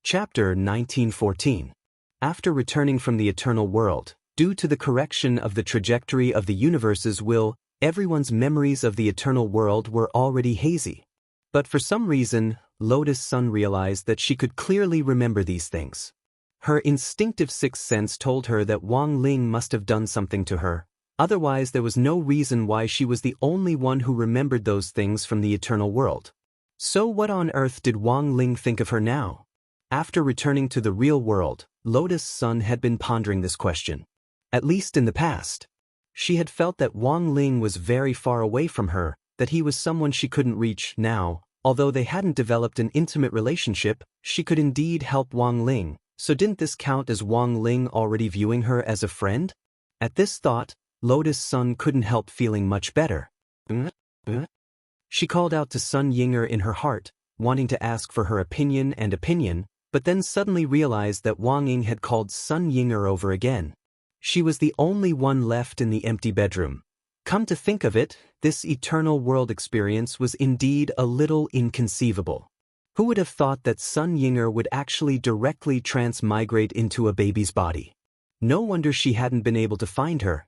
Chapter 1914. After returning from the eternal world, due to the correction of the trajectory of the universe's will, everyone's memories of the eternal world were already hazy. But for some reason, Lotus Sun realized that she could clearly remember these things. Her instinctive sixth sense told her that Wang Ling must have done something to her. Otherwise, there was no reason why she was the only one who remembered those things from the eternal world. So what on earth did Wang Ling think of her now? After returning to the real world, Lotus Sun had been pondering this question. At least in the past. She had felt that Wang Ling was very far away from her, that he was someone she couldn't reach. Now, although they hadn't developed an intimate relationship, she could indeed help Wang Ling, so didn't this count as Wang Ling already viewing her as a friend? At this thought, Lotus Sun couldn't help feeling much better. She called out to Sun Yinger in her heart, wanting to ask for her opinion, but then suddenly realized that Wang Ying had called Sun Yinger over again. She was the only one left in the empty bedroom. Come to think of it, this eternal world experience was indeed a little inconceivable. Who would have thought that Sun Yinger would actually directly transmigrate into a baby's body? No wonder she hadn't been able to find her.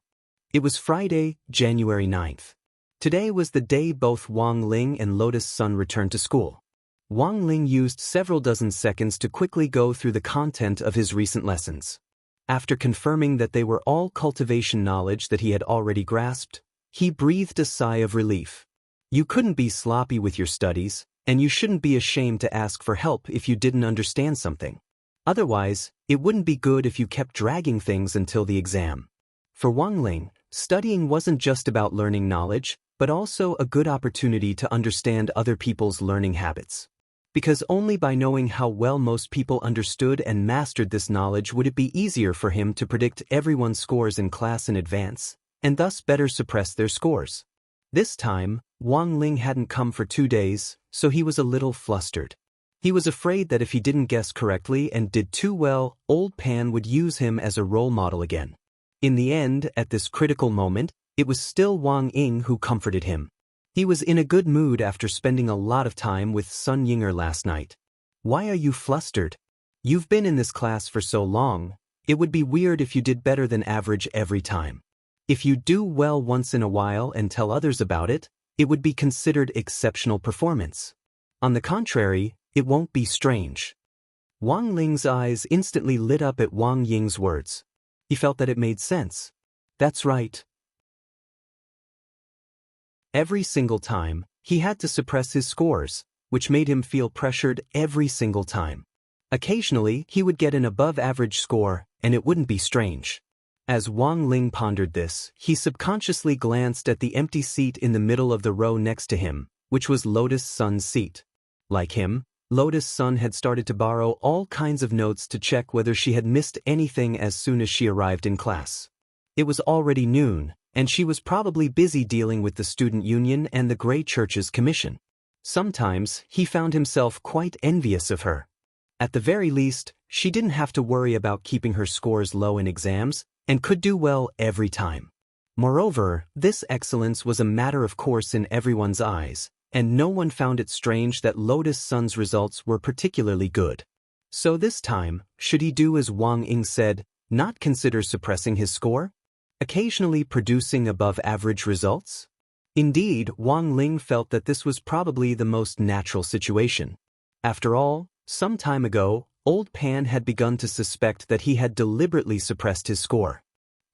It was Friday, January 9th. Today was the day both Wang Ling and Lotus Sun returned to school. Wang Ling used several dozen seconds to quickly go through the content of his recent lessons. After confirming that they were all cultivation knowledge that he had already grasped, he breathed a sigh of relief. You couldn't be sloppy with your studies, and you shouldn't be ashamed to ask for help if you didn't understand something. Otherwise, it wouldn't be good if you kept dragging things until the exam. For Wang Ling, studying wasn't just about learning knowledge, but also a good opportunity to understand other people's learning habits. Because only by knowing how well most people understood and mastered this knowledge would it be easier for him to predict everyone's scores in class in advance, and thus better suppress their scores. This time, Wang Ling hadn't come for 2 days, so he was a little flustered. He was afraid that if he didn't guess correctly and did too well, Old Pan would use him as a role model again. In the end, at this critical moment, it was still Wang Ying who comforted him. He was in a good mood after spending a lot of time with Sun Yinger last night. Why are you flustered? You've been in this class for so long, it would be weird if you did better than average every time. If you do well once in a while and tell others about it, it would be considered exceptional performance. On the contrary, it won't be strange. Wang Ling's eyes instantly lit up at Wang Ying's words. He felt that it made sense. That's right. Every single time, he had to suppress his scores, which made him feel pressured every single time. Occasionally, he would get an above-average score, and it wouldn't be strange. As Wang Ling pondered this, he subconsciously glanced at the empty seat in the middle of the row next to him, which was Lotus Sun's seat. Like him, Lotus Sun had started to borrow all kinds of notes to check whether she had missed anything as soon as she arrived in class. It was already noon, and she was probably busy dealing with the student union and the Grey Church's commission. Sometimes, he found himself quite envious of her. At the very least, she didn't have to worry about keeping her scores low in exams, and could do well every time. Moreover, this excellence was a matter of course in everyone's eyes, and no one found it strange that Lotus Sun's results were particularly good. So this time, should he do as Wang Ying said, not consider suppressing his score? Occasionally producing above-average results? Indeed, Wang Ling felt that this was probably the most natural situation. After all, some time ago, Old Pan had begun to suspect that he had deliberately suppressed his score.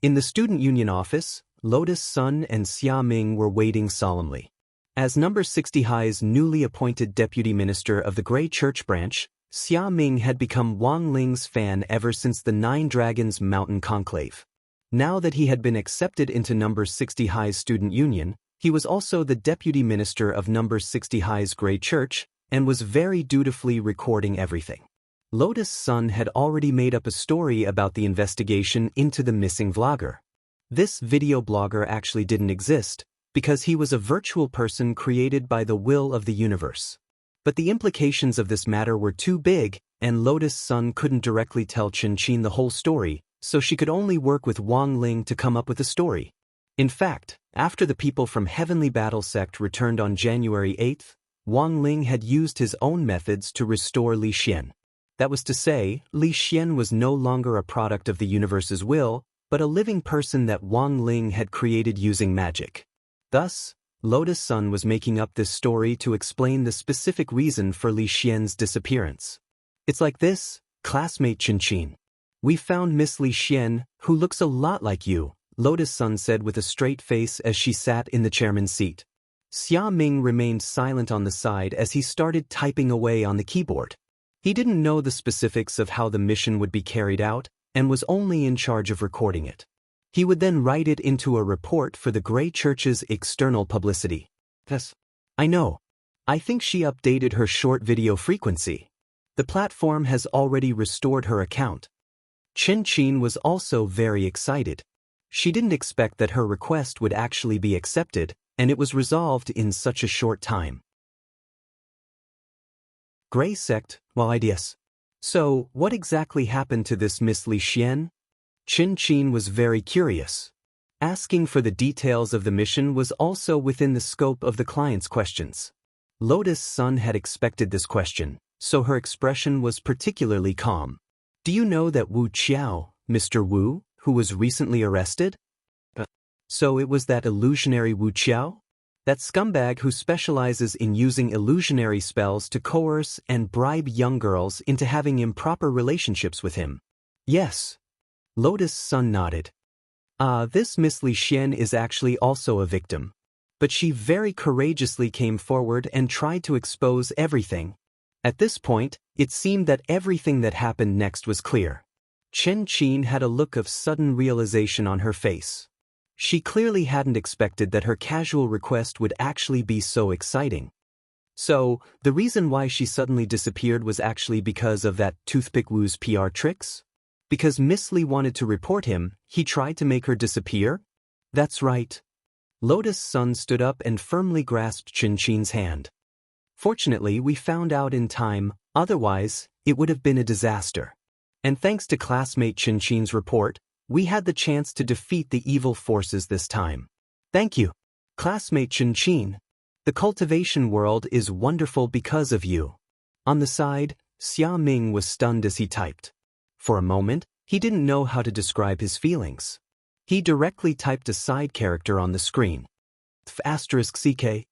In the student union office, Lotus Sun and Xia Ming were waiting solemnly. As number 60 High's newly appointed deputy minister of the Grey Church branch, Xia Ming had become Wang Ling's fan ever since the Nine Dragons Mountain Conclave. Now that he had been accepted into number 60 High's student union, he was also the deputy minister of number 60 High's Grey Church, and was very dutifully recording everything. Lotus Sun had already made up a story about the investigation into the missing vlogger. This video blogger actually didn't exist, because he was a virtual person created by the will of the universe. But the implications of this matter were too big, and Lotus Sun couldn't directly tell Qin the whole story, so she could only work with Wang Ling to come up with a story. In fact, after the people from Heavenly Battle Sect returned on January 8th, Wang Ling had used his own methods to restore Li Xian. That was to say, Li Xian was no longer a product of the universe's will, but a living person that Wang Ling had created using magic. Thus, Lotus Sun was making up this story to explain the specific reason for Li Xian's disappearance. It's like this, classmate Qin. We found Miss Li Xian, who looks a lot like you, Lotus Sun said with a straight face as she sat in the chairman's seat. Xia Ming remained silent on the side as he started typing away on the keyboard. He didn't know the specifics of how the mission would be carried out, and was only in charge of recording it. He would then write it into a report for the Grey Church's external publicity. Yes, I know. I think she updated her short video frequency. The platform has already restored her account. Qin was also very excited. She didn't expect that her request would actually be accepted, and it was resolved in such a short time. Grey Sect, well ideas. So, what exactly happened to this Miss Li Xian? Qin was very curious. Asking for the details of the mission was also within the scope of the client's questions. Lotus Sun had expected this question, so her expression was particularly calm. Do you know that Wu Qiao, Mr. Wu, who was recently arrested? So it was that illusionary Wu Qiao? That scumbag who specializes in using illusionary spells to coerce and bribe young girls into having improper relationships with him. Yes. Lotus Sun nodded. This Miss Li Xian is actually also a victim. But she very courageously came forward and tried to expose everything. At this point, it seemed that everything that happened next was clear. Qin had a look of sudden realization on her face. She clearly hadn't expected that her casual request would actually be so exciting. So, the reason why she suddenly disappeared was actually because of that Toothpick Wu's PR tricks? Because Miss Li wanted to report him, he tried to make her disappear? That's right. Lotus Sun stood up and firmly grasped Qin's hand. Fortunately, we found out in time, otherwise, it would have been a disaster. And thanks to classmate Qin's report, we had the chance to defeat the evil forces this time. Thank you, classmate Qin. The cultivation world is wonderful because of you. On the side, Xia Ming was stunned as he typed. For a moment, he didn't know how to describe his feelings. He directly typed a side character on the screen. *CK.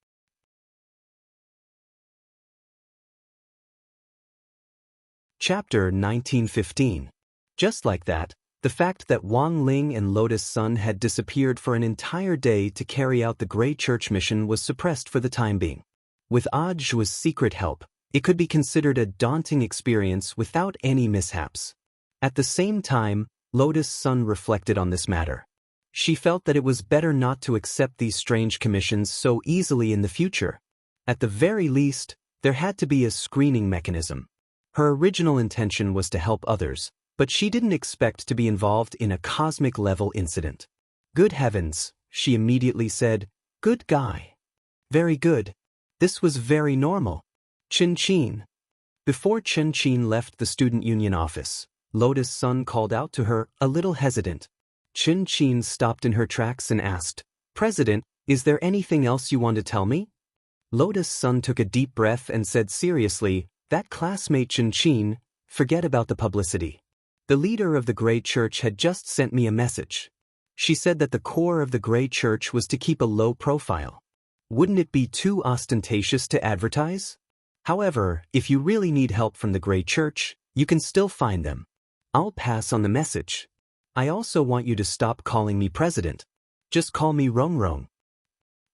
Chapter 1915. Just like that, The fact that Wang Ling and Lotus Sun had disappeared for an entire day to carry out the Grey Church mission was suppressed for the time being. With Audiobook's secret help, it could be considered a daunting experience without any mishaps. At the same time, Lotus Sun reflected on this matter. She felt that it was better not to accept these strange commissions so easily in the future. At the very least, there had to be a screening mechanism. Her original intention was to help others, but she didn't expect to be involved in a cosmic-level incident. Good heavens, she immediately said, good guy. Very good. This was very normal. Chin. Before Chin left the student union office, Lotus Sun called out to her, a little hesitant. Chin stopped in her tracks and asked, President, is there anything else you want to tell me? Lotus Sun took a deep breath and said seriously, that classmate Chin, forget about the publicity. The leader of the Grey Church had just sent me a message. She said that the core of the Grey Church was to keep a low profile. Wouldn't it be too ostentatious to advertise? However, if you really need help from the Grey Church, you can still find them. I'll pass on the message. I also want you to stop calling me president. Just call me Rong.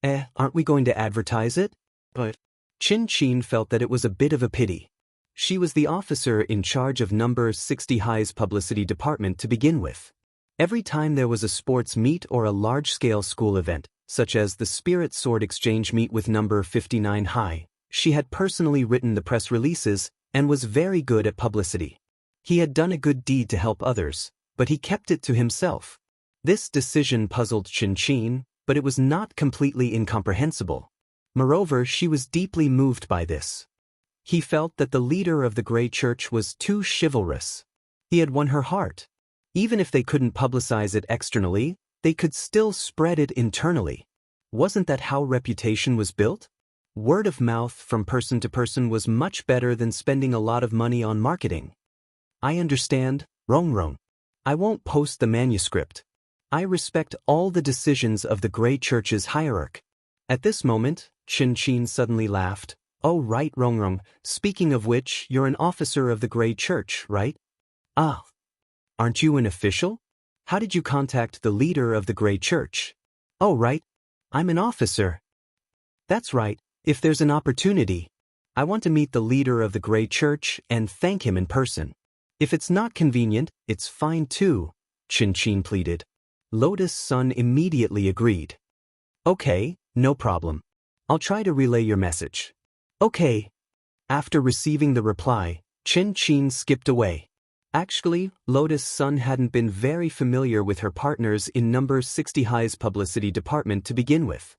Aren't we going to advertise it? But Chin felt that it was a bit of a pity. She was the officer in charge of number 60 High's publicity department to begin with. Every time there was a sports meet or a large-scale school event, such as the Spirit Sword Exchange meet with number 59 High, she had personally written the press releases and was very good at publicity. He had done a good deed to help others, but he kept it to himself. This decision puzzled Chin, but it was not completely incomprehensible. Moreover, she was deeply moved by this. He felt that the leader of the Grey Church was too chivalrous. He had won her heart. Even if they couldn't publicize it externally, they could still spread it internally. Wasn't that how reputation was built? Word of mouth from person to person was much better than spending a lot of money on marketing. I understand, Rong. I won't post the manuscript. I respect all the decisions of the Grey Church's hierarchy. At this moment, Chin suddenly laughed. Oh right, Rong. Speaking of which, you're an officer of the Grey Church, right? Ah. Aren't you an official? How did you contact the leader of the Grey Church? Oh right. I'm an officer. That's right. If there's an opportunity, I want to meet the leader of the Grey Church and thank him in person. If it's not convenient, it's fine too, Chin pleaded. Lotus Sun immediately agreed. Okay, no problem. I'll try to relay your message. Okay. After receiving the reply, Chin skipped away. Actually, Lotus Sun hadn't been very familiar with her partners in number 60 High's publicity department to begin with.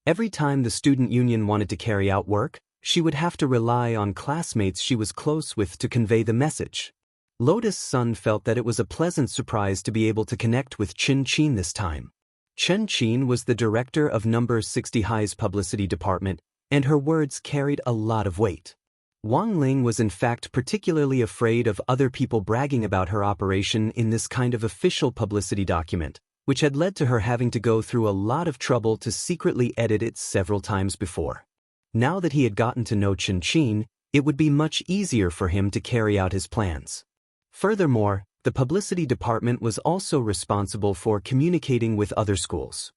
Every time the student union wanted to carry out work, she would have to rely on classmates she was close with to convey the message. Lotus Sun felt that it was a pleasant surprise to be able to connect with Chin this time. Chin was the director of number 60 High's publicity department, and her words carried a lot of weight. Wang Ling was in fact particularly afraid of other people bragging about her operation in this kind of official publicity document, which had led to her having to go through a lot of trouble to secretly edit it several times before. Now that he had gotten to know Chin, it would be much easier for him to carry out his plans. Furthermore, the publicity department was also responsible for communicating with other schools.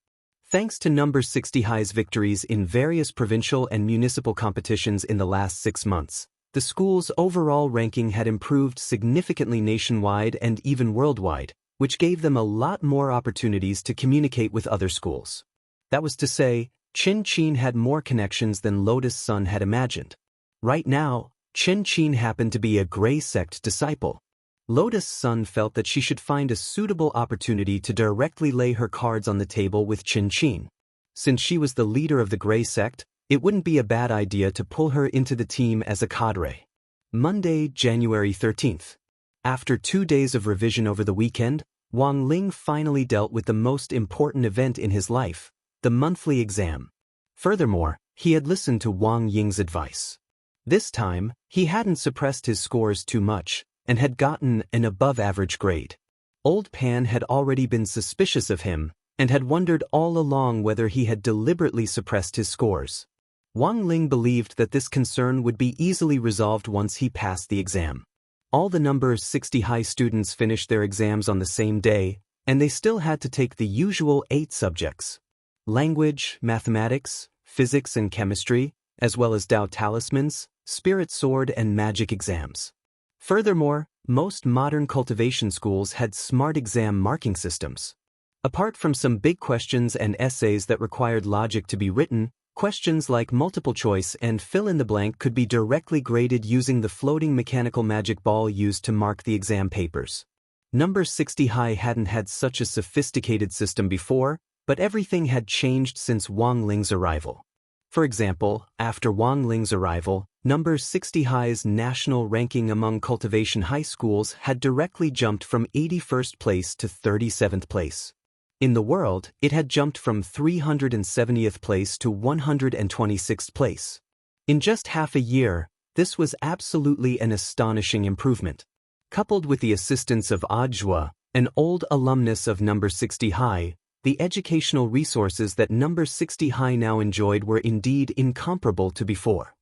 Thanks to number 60 High's victories in various provincial and municipal competitions in the last 6 months, the school's overall ranking had improved significantly nationwide and even worldwide, which gave them a lot more opportunities to communicate with other schools. That was to say, Chin had more connections than Lotus Sun had imagined. Right now, Chin happened to be a Grey Sect disciple. Lotus Sun felt that she should find a suitable opportunity to directly lay her cards on the table with Chin. Since she was the leader of the Grey Sect, it wouldn't be a bad idea to pull her into the team as a cadre. Monday, January 13th. After 2 days of revision over the weekend, Wang Ling finally dealt with the most important event in his life, the monthly exam. Furthermore, he had listened to Wang Ying's advice. This time, he hadn't suppressed his scores too much, and had gotten an above-average grade. Old Pan had already been suspicious of him, and had wondered all along whether he had deliberately suppressed his scores. Wang Ling believed that this concern would be easily resolved once he passed the exam. All the number 60 high students finished their exams on the same day, and they still had to take the usual 8 subjects: language, mathematics, physics and chemistry, as well as Tao Talismans, Spirit Sword and Magic exams. Furthermore, most modern cultivation schools had smart exam marking systems. Apart from some big questions and essays that required logic to be written, questions like multiple choice and fill-in-the-blank could be directly graded using the floating mechanical magic ball used to mark the exam papers. Number 60 high hadn't had such a sophisticated system before, but everything had changed since Wang Ling's arrival. For example, after Wang Ling's arrival, number 60 high's national ranking among cultivation high schools had directly jumped from 81st place to 37th place. In the world, it had jumped from 370th place to 126th place. In just half a year, this was absolutely an astonishing improvement. Coupled with the assistance of Audiobook, an old alumnus of number 60 high, the educational resources that number 60 high now enjoyed were indeed incomparable to before.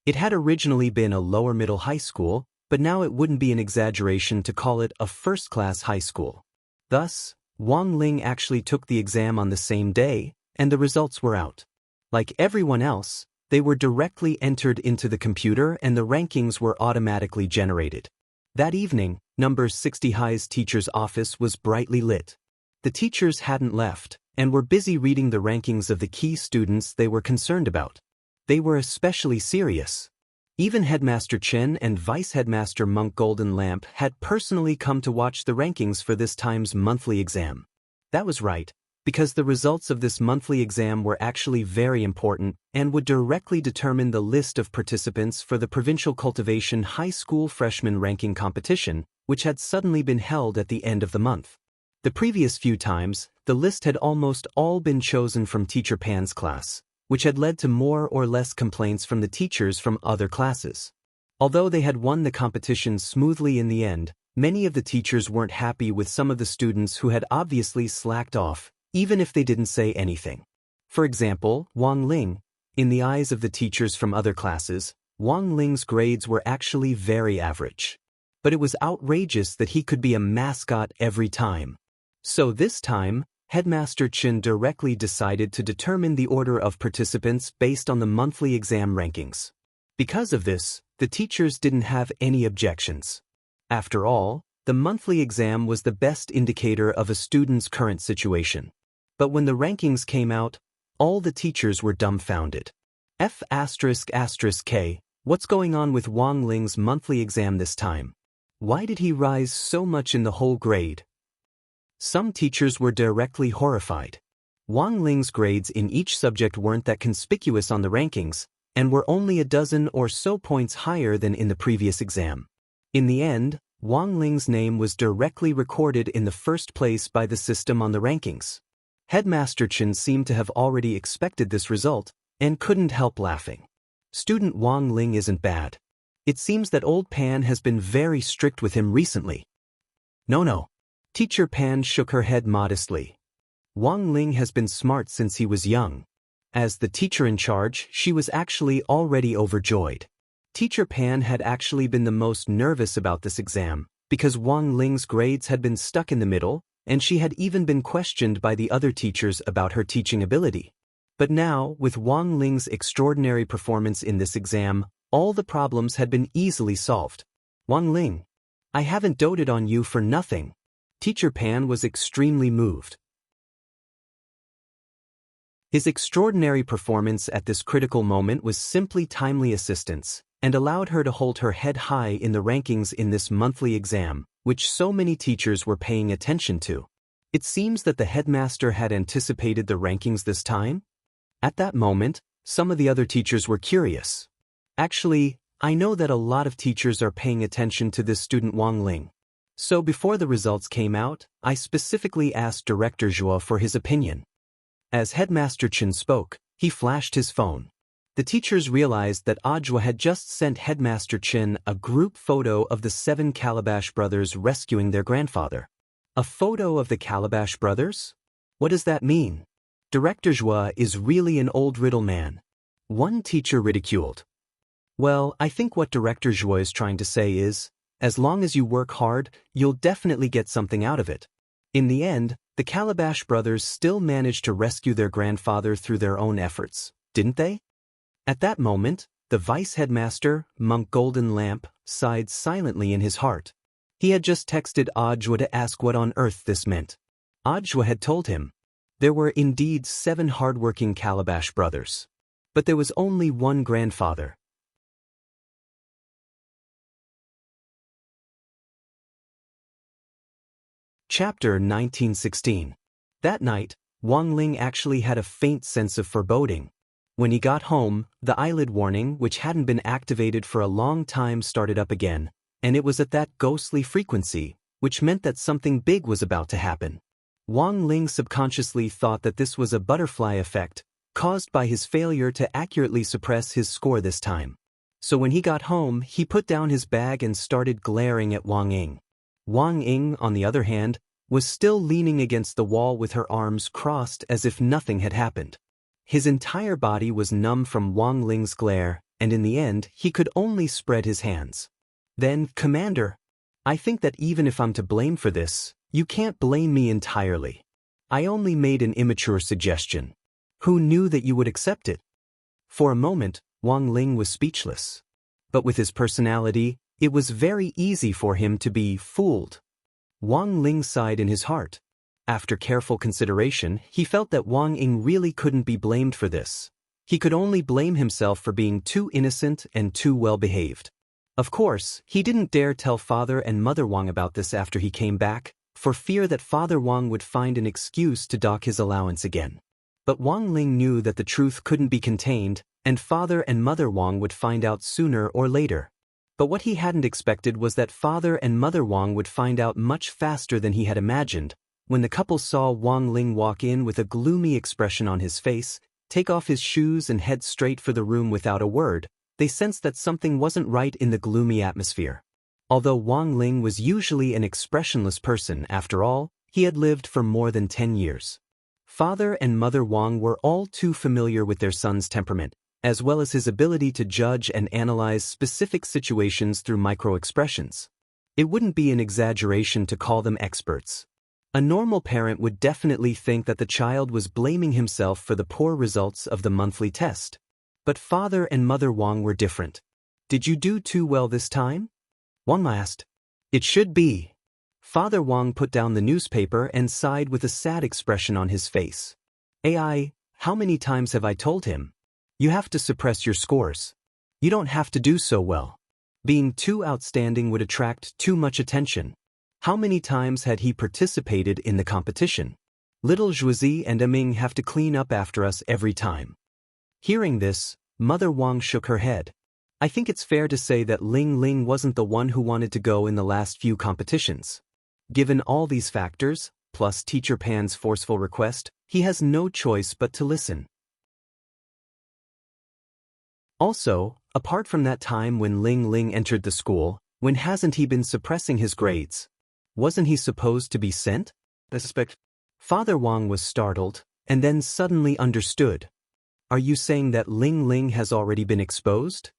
It had originally been a lower middle high school, but now it wouldn't be an exaggeration to call it a first-class high school. Thus, Wang Ling actually took the exam on the same day, and the results were out. Like everyone else, they were directly entered into the computer and the rankings were automatically generated. That evening, number 60 high's teacher's office was brightly lit. The teachers hadn't left, and were busy reading the rankings of the key students they were concerned about. They were especially serious. Even Headmaster Chen and Vice Headmaster Monk Golden Lamp had personally come to watch the rankings for this time's monthly exam. That was right, because the results of this monthly exam were actually very important and would directly determine the list of participants for the Provincial Cultivation High School Freshman Ranking Competition, which had suddenly been held at the end of the month. The previous few times, the list had almost all been chosen from Teacher Pan's class, which had led to more or less complaints from the teachers from other classes. Although they had won the competition smoothly in the end, many of the teachers weren't happy with some of the students who had obviously slacked off, even if they didn't say anything. For example, Wang Ling. In the eyes of the teachers from other classes, Wang Ling's grades were actually very average. But it was outrageous that he could be a mascot every time. So this time, Headmaster Chen directly decided to determine the order of participants based on the monthly exam rankings. Because of this, the teachers didn't have any objections. After all, the monthly exam was the best indicator of a student's current situation. But when the rankings came out, all the teachers were dumbfounded. F***K, what's going on with Wang Ling's monthly exam this time? Why did he rise so much in the whole grade? Some teachers were directly horrified. Wang Ling's grades in each subject weren't that conspicuous on the rankings, and were only a dozen or so points higher than in the previous exam. In the end, Wang Ling's name was directly recorded in the first place by the system on the rankings. Headmaster Chen seemed to have already expected this result, and couldn't help laughing. Student Wang Ling isn't bad. It seems that old Pan has been very strict with him recently. No. Teacher Pan shook her head modestly. Wang Ling has been smart since he was young. As the teacher in charge, she was actually already overjoyed. Teacher Pan had actually been the most nervous about this exam, because Wang Ling's grades had been stuck in the middle, and she had even been questioned by the other teachers about her teaching ability. But now, with Wang Ling's extraordinary performance in this exam, all the problems had been easily solved. Wang Ling, I haven't doted on you for nothing. Teacher Pan was extremely moved. His extraordinary performance at this critical moment was simply timely assistance, and allowed her to hold her head high in the rankings in this monthly exam, which so many teachers were paying attention to. It seems that the headmaster had anticipated the rankings this time. At that moment, some of the other teachers were curious. Actually, I know that a lot of teachers are paying attention to this student Wang Ling. So before the results came out, I specifically asked Director Zhuo for his opinion. As Headmaster Chen spoke, he flashed his phone. The teachers realized that Audiobook had just sent Headmaster Chen a group photo of the 7 Calabash brothers rescuing their grandfather. A photo of the Calabash brothers? What does that mean? Director Zhuo is really an old riddle man. One teacher ridiculed. Well, I think what Director Joy is trying to say is, as long as you work hard, you'll definitely get something out of it. In the end, the Calabash brothers still managed to rescue their grandfather through their own efforts, didn't they? At that moment, the vice headmaster, Monk Golden Lamp, sighed silently in his heart. He had just texted Ajwa to ask what on earth this meant. Ajwa had told him. There were indeed 7 hardworking Calabash brothers. But there was only one grandfather. Chapter 1916. That night, Wang Ling actually had a faint sense of foreboding. When he got home, the eyelid warning, which hadn't been activated for a long time, started up again, and it was at that ghostly frequency, which meant that something big was about to happen. Wang Ling subconsciously thought that this was a butterfly effect, caused by his failure to accurately suppress his score this time. So when he got home, he put down his bag and started glaring at Wang Ying. Wang Ying, on the other hand, was still leaning against the wall with her arms crossed as if nothing had happened. His entire body was numb from Wang Ling's glare, and in the end, he could only spread his hands. Then, Commander, I think that even if I'm to blame for this, you can't blame me entirely. I only made an immature suggestion. Who knew that you would accept it? For a moment, Wang Ling was speechless. But with his personality, it was very easy for him to be fooled. Wang Ling sighed in his heart. After careful consideration, he felt that Wang Ying really couldn't be blamed for this. He could only blame himself for being too innocent and too well-behaved. Of course, he didn't dare tell Father and Mother Wang about this after he came back, for fear that Father Wang would find an excuse to dock his allowance again. But Wang Ling knew that the truth couldn't be contained, and Father and Mother Wang would find out sooner or later. But what he hadn't expected was that Father and Mother Wang would find out much faster than he had imagined. When the couple saw Wang Ling walk in with a gloomy expression on his face, take off his shoes and head straight for the room without a word, they sensed that something wasn't right in the gloomy atmosphere. Although Wang Ling was usually an expressionless person, after all, he had lived for more than 10 years. Father and Mother Wang were all too familiar with their son's temperament, as well as his ability to judge and analyze specific situations through micro-expressions. It wouldn't be an exaggeration to call them experts. A normal parent would definitely think that the child was blaming himself for the poor results of the monthly test. But Father and Mother Wang were different. Did you do too well this time? Wang asked. It should be. Father Wang put down the newspaper and sighed with a sad expression on his face. AI, how many times have I told him? You have to suppress your scores. You don't have to do so well. Being too outstanding would attract too much attention. How many times had he participated in the competition? Little Zhuzi and Aming have to clean up after us every time. Hearing this, Mother Wang shook her head. I think it's fair to say that Ling Ling wasn't the one who wanted to go in the last few competitions. Given all these factors, plus Teacher Pan's forceful request, he has no choice but to listen. Also, apart from that time when Ling Ling entered the school, when hasn't he been suppressing his grades? Wasn't he supposed to be sent? I suspect. Father Wang was startled, and then suddenly understood. Are you saying that Ling Ling has already been exposed?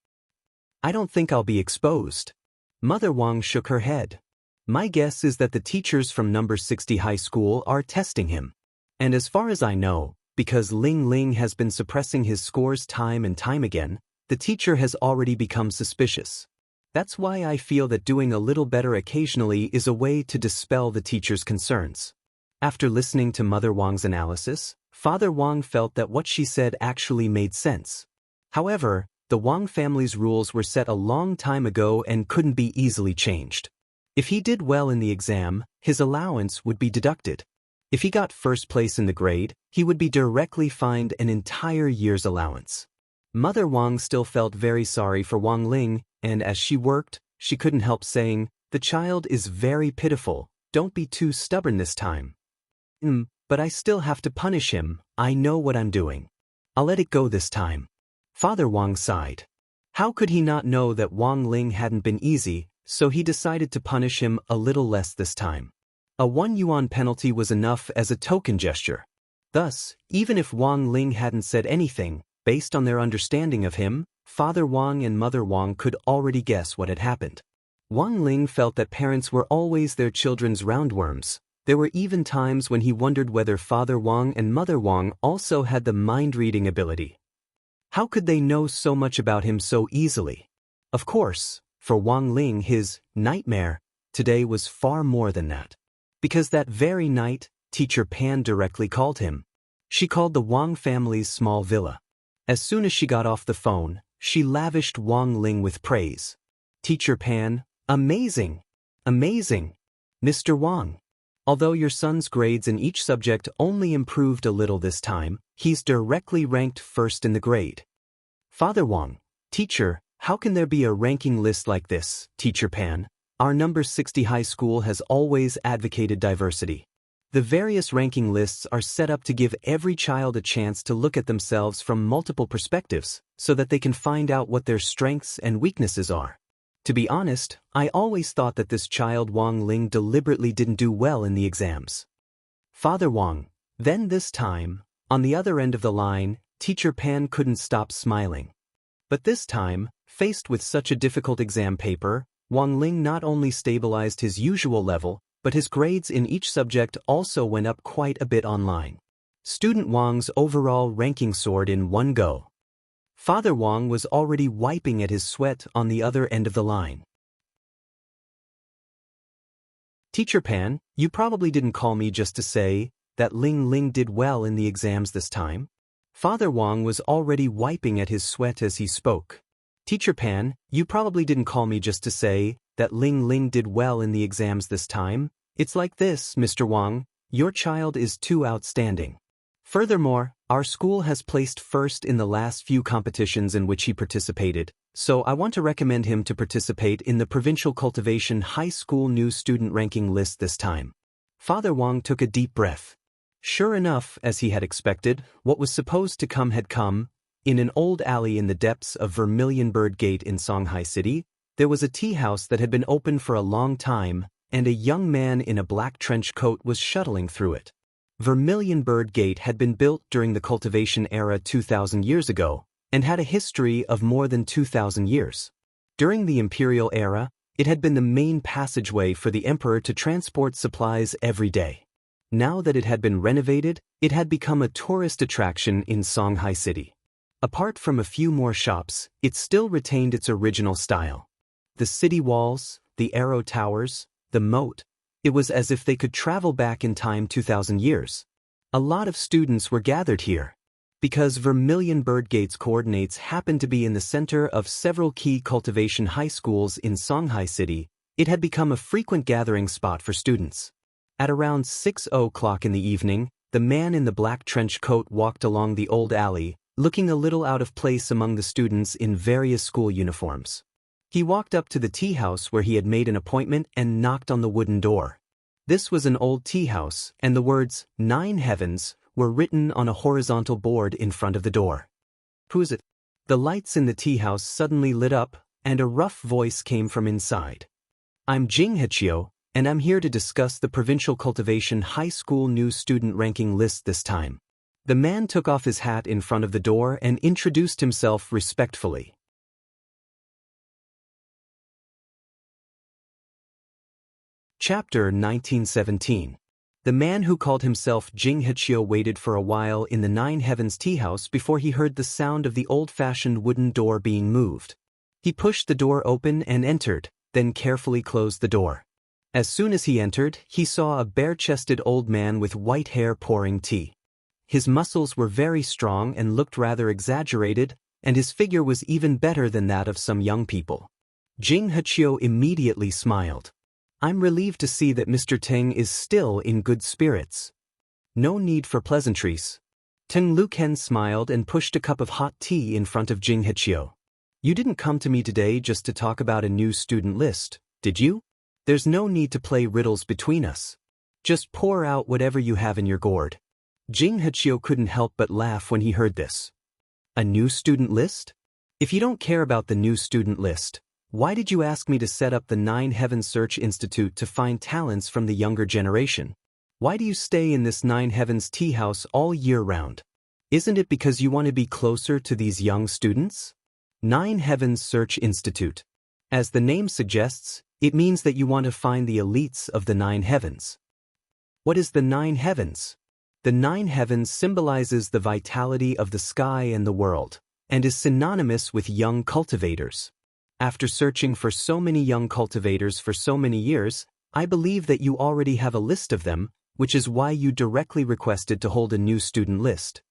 I don't think I'll be exposed. Mother Wang shook her head. My guess is that the teachers from number 60 high school are testing him. And as far as I know, because Ling Ling has been suppressing his scores time and time again, the teacher has already become suspicious. That's why I feel that doing a little better occasionally is a way to dispel the teacher's concerns. After listening to Mother Wang's analysis, Father Wang felt that what she said actually made sense. However, the Wang family's rules were set a long time ago and couldn't be easily changed. If he did well in the exam, his allowance would be deducted. If he got first place in the grade, he would be directly fined an entire year's allowance. Mother Wang still felt very sorry for Wang Ling, and as she worked, she couldn't help saying, "The child is very pitiful, don't be too stubborn this time." But I still have to punish him, I know what I'm doing. I'll let it go this time. Father Wang sighed. How could he not know that Wang Ling hadn't been easy, so he decided to punish him a little less this time. A 1 yuan penalty was enough as a token gesture. Thus, even if Wang Ling hadn't said anything, Based on their understanding of him, Father Wang and Mother Wang could already guess what had happened. Wang Ling felt that parents were always their children's roundworms. There were even times when he wondered whether Father Wang and Mother Wang also had the mind-reading ability. How could they know so much about him so easily? Of course, for Wang Ling, his nightmare today was far more than that. Because that very night, Teacher Pan directly called him. She called the Wang family's small villa. As soon as she got off the phone, she lavished Wang Ling with praise. Teacher Pan, amazing! Amazing! Mr. Wang. Although your son's grades in each subject only improved a little this time, he's directly ranked first in the grade. Father Wang, teacher, how can there be a ranking list like this, Teacher Pan? Our number 60 high school has always advocated diversity. The various ranking lists are set up to give every child a chance to look at themselves from multiple perspectives, so that they can find out what their strengths and weaknesses are. To be honest, I always thought that this child Wang Ling deliberately didn't do well in the exams. Father Wang. Then this time, on the other end of the line, Teacher Pan couldn't stop smiling. But this time, faced with such a difficult exam paper, Wang Ling not only stabilized his usual level, but his grades in each subject also went up quite a bit online. Student Wang's overall ranking soared in one go. Father Wang was already wiping at his sweat on the other end of the line. Teacher Pan, you probably didn't call me just to say that Ling Ling did well in the exams this time. Father Wang was already wiping at his sweat as he spoke. Teacher Pan, you probably didn't call me just to say that Ling Ling did well in the exams this time. It's like this, Mr. Wang, your child is too outstanding. Furthermore, our school has placed first in the last few competitions in which he participated, so I want to recommend him to participate in the Provincial Cultivation High School New Student Ranking List this time. Father Wang took a deep breath. Sure enough, as he had expected, what was supposed to come had come. In an old alley in the depths of Vermilion Bird Gate in Songhai City, there was a tea house that had been open for a long time, and a young man in a black trench coat was shuttling through it. Vermilion Bird Gate had been built during the cultivation era 2,000 years ago, and had a history of more than 2,000 years. During the imperial era, it had been the main passageway for the emperor to transport supplies every day. Now that it had been renovated, it had become a tourist attraction in Songhai City. Apart from a few more shops, it still retained its original style. The city walls, the arrow towers, the moat, it was as if they could travel back in time 2,000 years. A lot of students were gathered here. Because Vermilion Bird Gate's coordinates happened to be in the center of several key cultivation high schools in Songhai City, it had become a frequent gathering spot for students. At around 6:00 in the evening, the man in the black trench coat walked along the old alley, looking a little out of place among the students in various school uniforms. He walked up to the tea house where he had made an appointment and knocked on the wooden door. This was an old tea house, and the words, 9 Heavens, were written on a horizontal board in front of the door. Who is it? The lights in the tea house suddenly lit up, and a rough voice came from inside. I'm Jing Hechio, and I'm here to discuss the Provincial Cultivation High School New Student Ranking List this time. The man took off his hat in front of the door and introduced himself respectfully. Chapter 1917. The man who called himself Jing Hechio waited for a while in the 9 Heavens tea house before he heard the sound of the old-fashioned wooden door being moved. He pushed the door open and entered, then carefully closed the door. As soon as he entered, he saw a bare-chested old man with white hair pouring tea. His muscles were very strong and looked rather exaggerated, and his figure was even better than that of some young people. Jing Hechio immediately smiled. I'm relieved to see that Mr. Teng is still in good spirits. No need for pleasantries. Teng Luken smiled and pushed a cup of hot tea in front of Jing Hechio. You didn't come to me today just to talk about a new student list, did you? There's no need to play riddles between us. Just pour out whatever you have in your gourd. Jing Hechio couldn't help but laugh when he heard this. A new student list? If you don't care about the new student list, why did you ask me to set up the 9 Heavens Search Institute to find talents from the younger generation? Why do you stay in this 9 Heavens tea house all year round? Isn't it because you want to be closer to these young students? Nine Heavens Search Institute. As the name suggests, it means that you want to find the elites of the nine heavens. What is the nine heavens? The nine heavens symbolizes the vitality of the sky and the world, and is synonymous with young cultivators. After searching for so many young cultivators for so many years, I believe that you already have a list of them, which is why you directly requested to hold a new student list.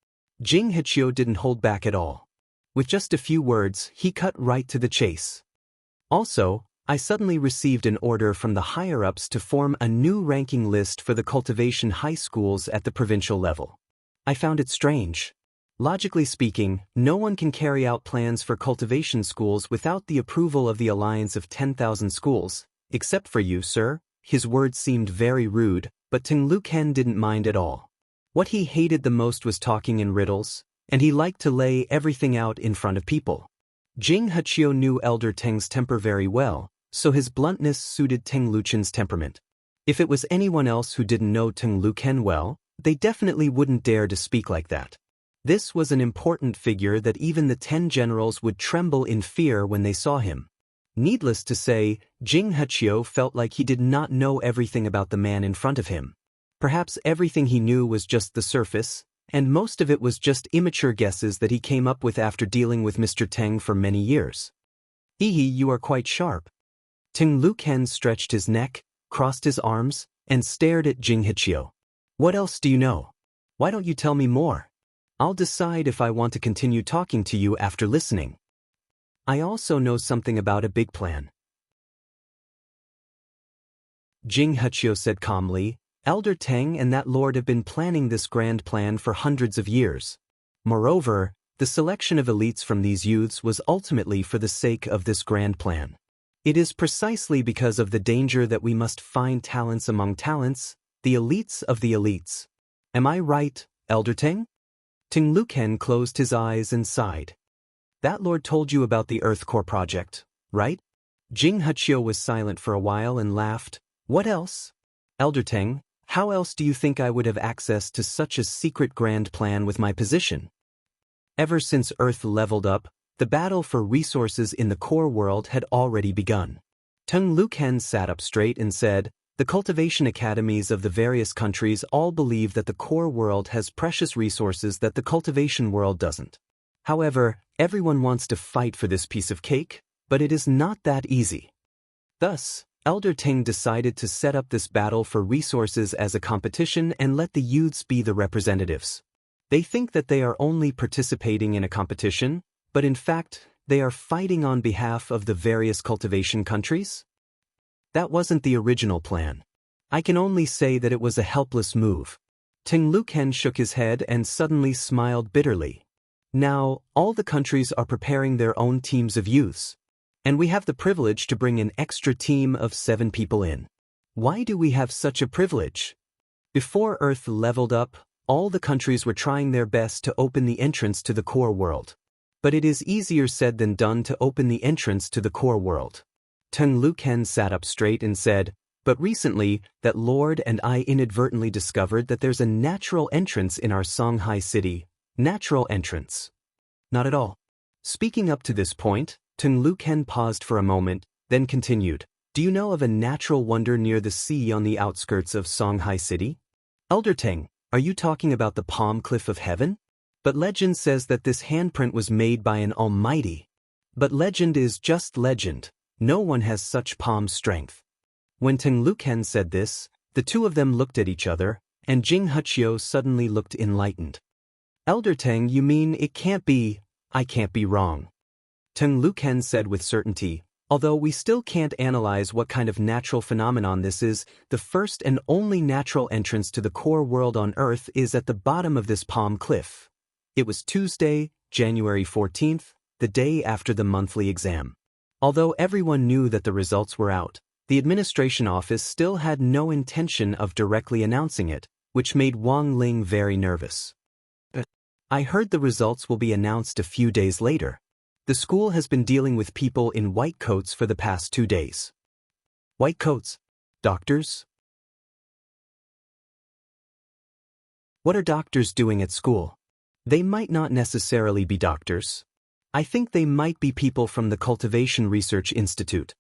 Jing Hichio didn't hold back at all. With just a few words, he cut right to the chase. Also, I suddenly received an order from the higher-ups to form a new ranking list for the cultivation high schools at the provincial level. I found it strange. Logically speaking, no one can carry out plans for cultivation schools without the approval of the Alliance of 10,000 Schools, except for you, sir. His words seemed very rude, but Ting Luken didn't mind at all. What he hated the most was talking in riddles, and he liked to lay everything out in front of people. Jing Hichio knew Elder Teng's temper very well, so his bluntness suited Ting Luchen's temperament. If it was anyone else who didn't know Ting Luken well, they definitely wouldn't dare to speak like that. This was an important figure that even the 10 generals would tremble in fear when they saw him. Needless to say, Jing Hichio felt like he did not know everything about the man in front of him. Perhaps everything he knew was just the surface, and most of it was just immature guesses that he came up with after dealing with Mr. Teng for many years. You are quite sharp. Ting Luken stretched his neck, crossed his arms, and stared at Jing Hichio. What else do you know? Why don't you tell me more? I'll decide if I want to continue talking to you after listening. I also know something about a big plan. Jing Hichio said calmly, Elder Teng and that lord have been planning this grand plan for hundreds of years. Moreover, the selection of elites from these youths was ultimately for the sake of this grand plan. It is precisely because of the danger that we must find talents among talents, the elites of the elites. Am I right, Elder Teng? Ting Luken closed his eyes and sighed. That lord told you about the Earth Core project, right? Jing Hichio was silent for a while and laughed. What else? Elder Teng, how else do you think I would have access to such a secret grand plan with my position? Ever since Earth leveled up, the battle for resources in the core world had already begun. Ting Luken sat up straight and said, the cultivation academies of the various countries all believe that the core world has precious resources that the cultivation world doesn't. However, everyone wants to fight for this piece of cake, but it is not that easy. Thus, Elder Teng decided to set up this battle for resources as a competition and let the youths be the representatives. They think that they are only participating in a competition, but in fact, they are fighting on behalf of the various cultivation countries. That wasn't the original plan. I can only say that it was a helpless move. Ting Luken shook his head and suddenly smiled bitterly. Now, all the countries are preparing their own teams of youths. And we have the privilege to bring an extra team of 7 people in. Why do we have such a privilege? Before Earth leveled up, all the countries were trying their best to open the entrance to the core world. But it is easier said than done to open the entrance to the core world. Ting Luken sat up straight and said, but recently, that lord and I inadvertently discovered that there's a natural entrance in our Songhai city. Natural entrance. Not at all. Speaking up to this point, Ting Luken paused for a moment, then continued, do you know of a natural wonder near the sea on the outskirts of Songhai city? Elder Teng, are you talking about the Palm Cliff of Heaven? But legend says that this handprint was made by an almighty. But legend is just legend. No one has such palm strength. When Ting Luken said this, the two of them looked at each other, and Jing Hichio suddenly looked enlightened. Elder Teng, you mean it can't be, I can't be wrong. Ting Luken said with certainty, although we still can't analyze what kind of natural phenomenon this is, the first and only natural entrance to the core world on Earth is at the bottom of this palm cliff. It was Tuesday, January 14th, the day after the monthly exam. Although everyone knew that the results were out, the administration office still had no intention of directly announcing it, which made Wang Ling very nervous. I heard the results will be announced a few days later. The school has been dealing with people in white coats for the past 2 days. White coats? Doctors? What are doctors doing at school? They might not necessarily be doctors. I think they might be people from the Cultivation Research Institute.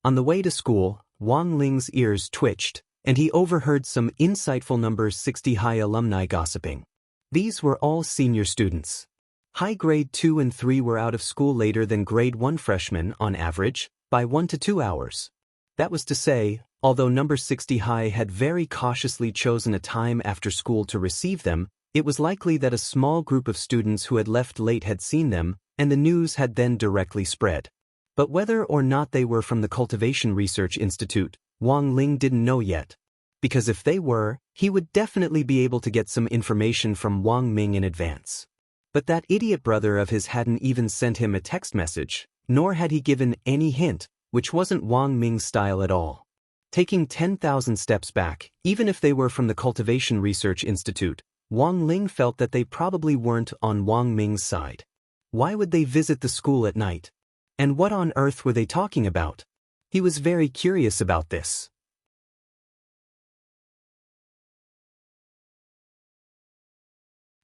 On the way to school, Wang Ling's ears twitched, and he overheard some insightful number 60 high alumni gossiping. These were all senior students. High grade 2 and 3 were out of school later than grade 1 freshmen on average, by 1 to 2 hours. That was to say, although number 60 high had very cautiously chosen a time after school to receive them, it was likely that a small group of students who had left late had seen them, and the news had then directly spread. But whether or not they were from the Cultivation Research Institute, Wang Ling didn't know yet. Because if they were, he would definitely be able to get some information from Wang Ming in advance. But that idiot brother of his hadn't even sent him a text message, nor had he given any hint, which wasn't Wang Ming's style at all. Taking 10,000 steps back, even if they were from the Cultivation Research Institute, Wang Ling felt that they probably weren't on Wang Ming's side. Why would they visit the school at night? And what on earth were they talking about? He was very curious about this.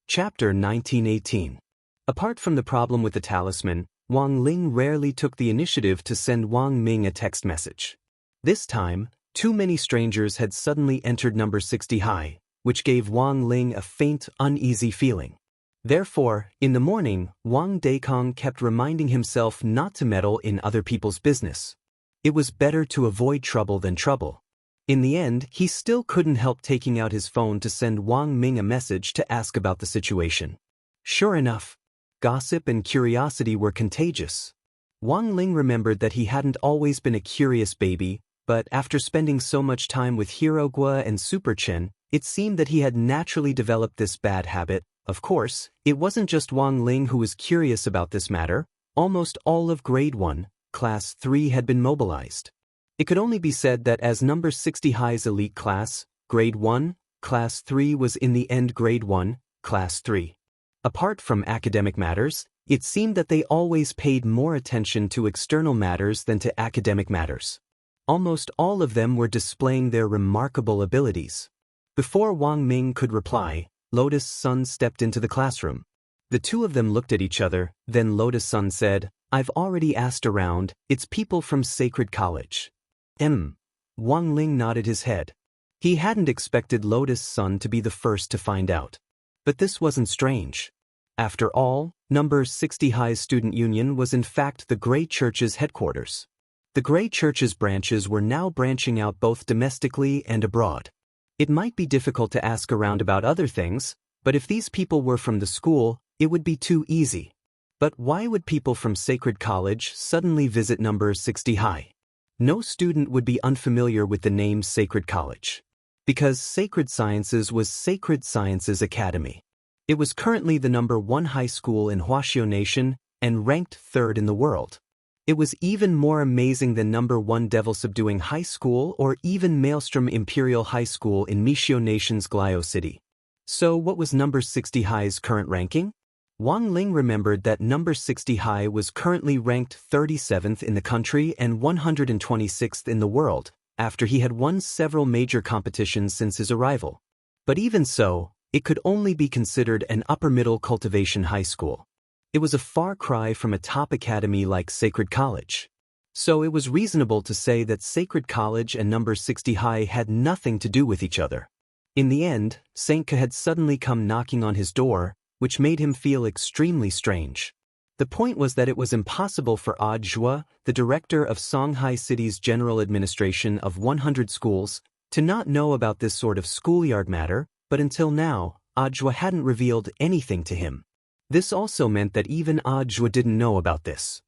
Chapter 1918. Apart from the problem with the talisman, Wang Ling rarely took the initiative to send Wang Ming a text message. This time, too many strangers had suddenly entered number 60 high, which gave Wang Ling a faint, uneasy feeling. Therefore, in the morning, Wang Dekong kept reminding himself not to meddle in other people's business. It was better to avoid trouble than trouble. In the end, he still couldn't help taking out his phone to send Wang Ming a message to ask about the situation. Sure enough, gossip and curiosity were contagious. Wang Ling remembered that he hadn't always been a curious baby, but after spending so much time with Hirogua and Super Chen, it seemed that he had naturally developed this bad habit. Of course, it wasn't just Wang Ling who was curious about this matter. Almost all of grade 1, class 3 had been mobilized. It could only be said that as number 60 high's elite class, grade 1, class 3 was in the end grade 1, class 3. Apart from academic matters, it seemed that they always paid more attention to external matters than to academic matters. Almost all of them were displaying their remarkable abilities. Before Wang Ming could reply, Lotus Sun stepped into the classroom. The two of them looked at each other, then Lotus Sun said, "I've already asked around, it's people from Sacred College." Wang Ling nodded his head. He hadn't expected Lotus Sun to be the first to find out. But this wasn't strange. After all, number 60 High's student union was in fact the Grey Church's headquarters. The Grey Church's branches were now branching out both domestically and abroad. It might be difficult to ask around about other things, but if these people were from the school, it would be too easy. But why would people from Sacred College suddenly visit number 60 High? No student would be unfamiliar with the name Sacred College. Because Sacred Sciences was Sacred Sciences Academy. It was currently the number 1 high school in Huaxiao Nation and ranked 3rd in the world. It was even more amazing than number 1 Devil Subduing High School or even Maelstrom Imperial High School in Mixiao Nation's Glio City. So what was number 60 High's current ranking? Wang Ling remembered that number 60 High was currently ranked 37th in the country and 126th in the world, after he had won several major competitions since his arrival. But even so, it could only be considered an upper-middle cultivation high school. It was a far cry from a top academy like Sacred College. So it was reasonable to say that Sacred College and number 60 High had nothing to do with each other. In the end, Saint-Ka had suddenly come knocking on his door, which made him feel extremely strange. The point was that it was impossible for Jua, the director of Songhai City's General Administration of 100 schools, to not know about this sort of schoolyard matter, but until now, Jua hadn't revealed anything to him. This also meant that even Jua didn't know about this.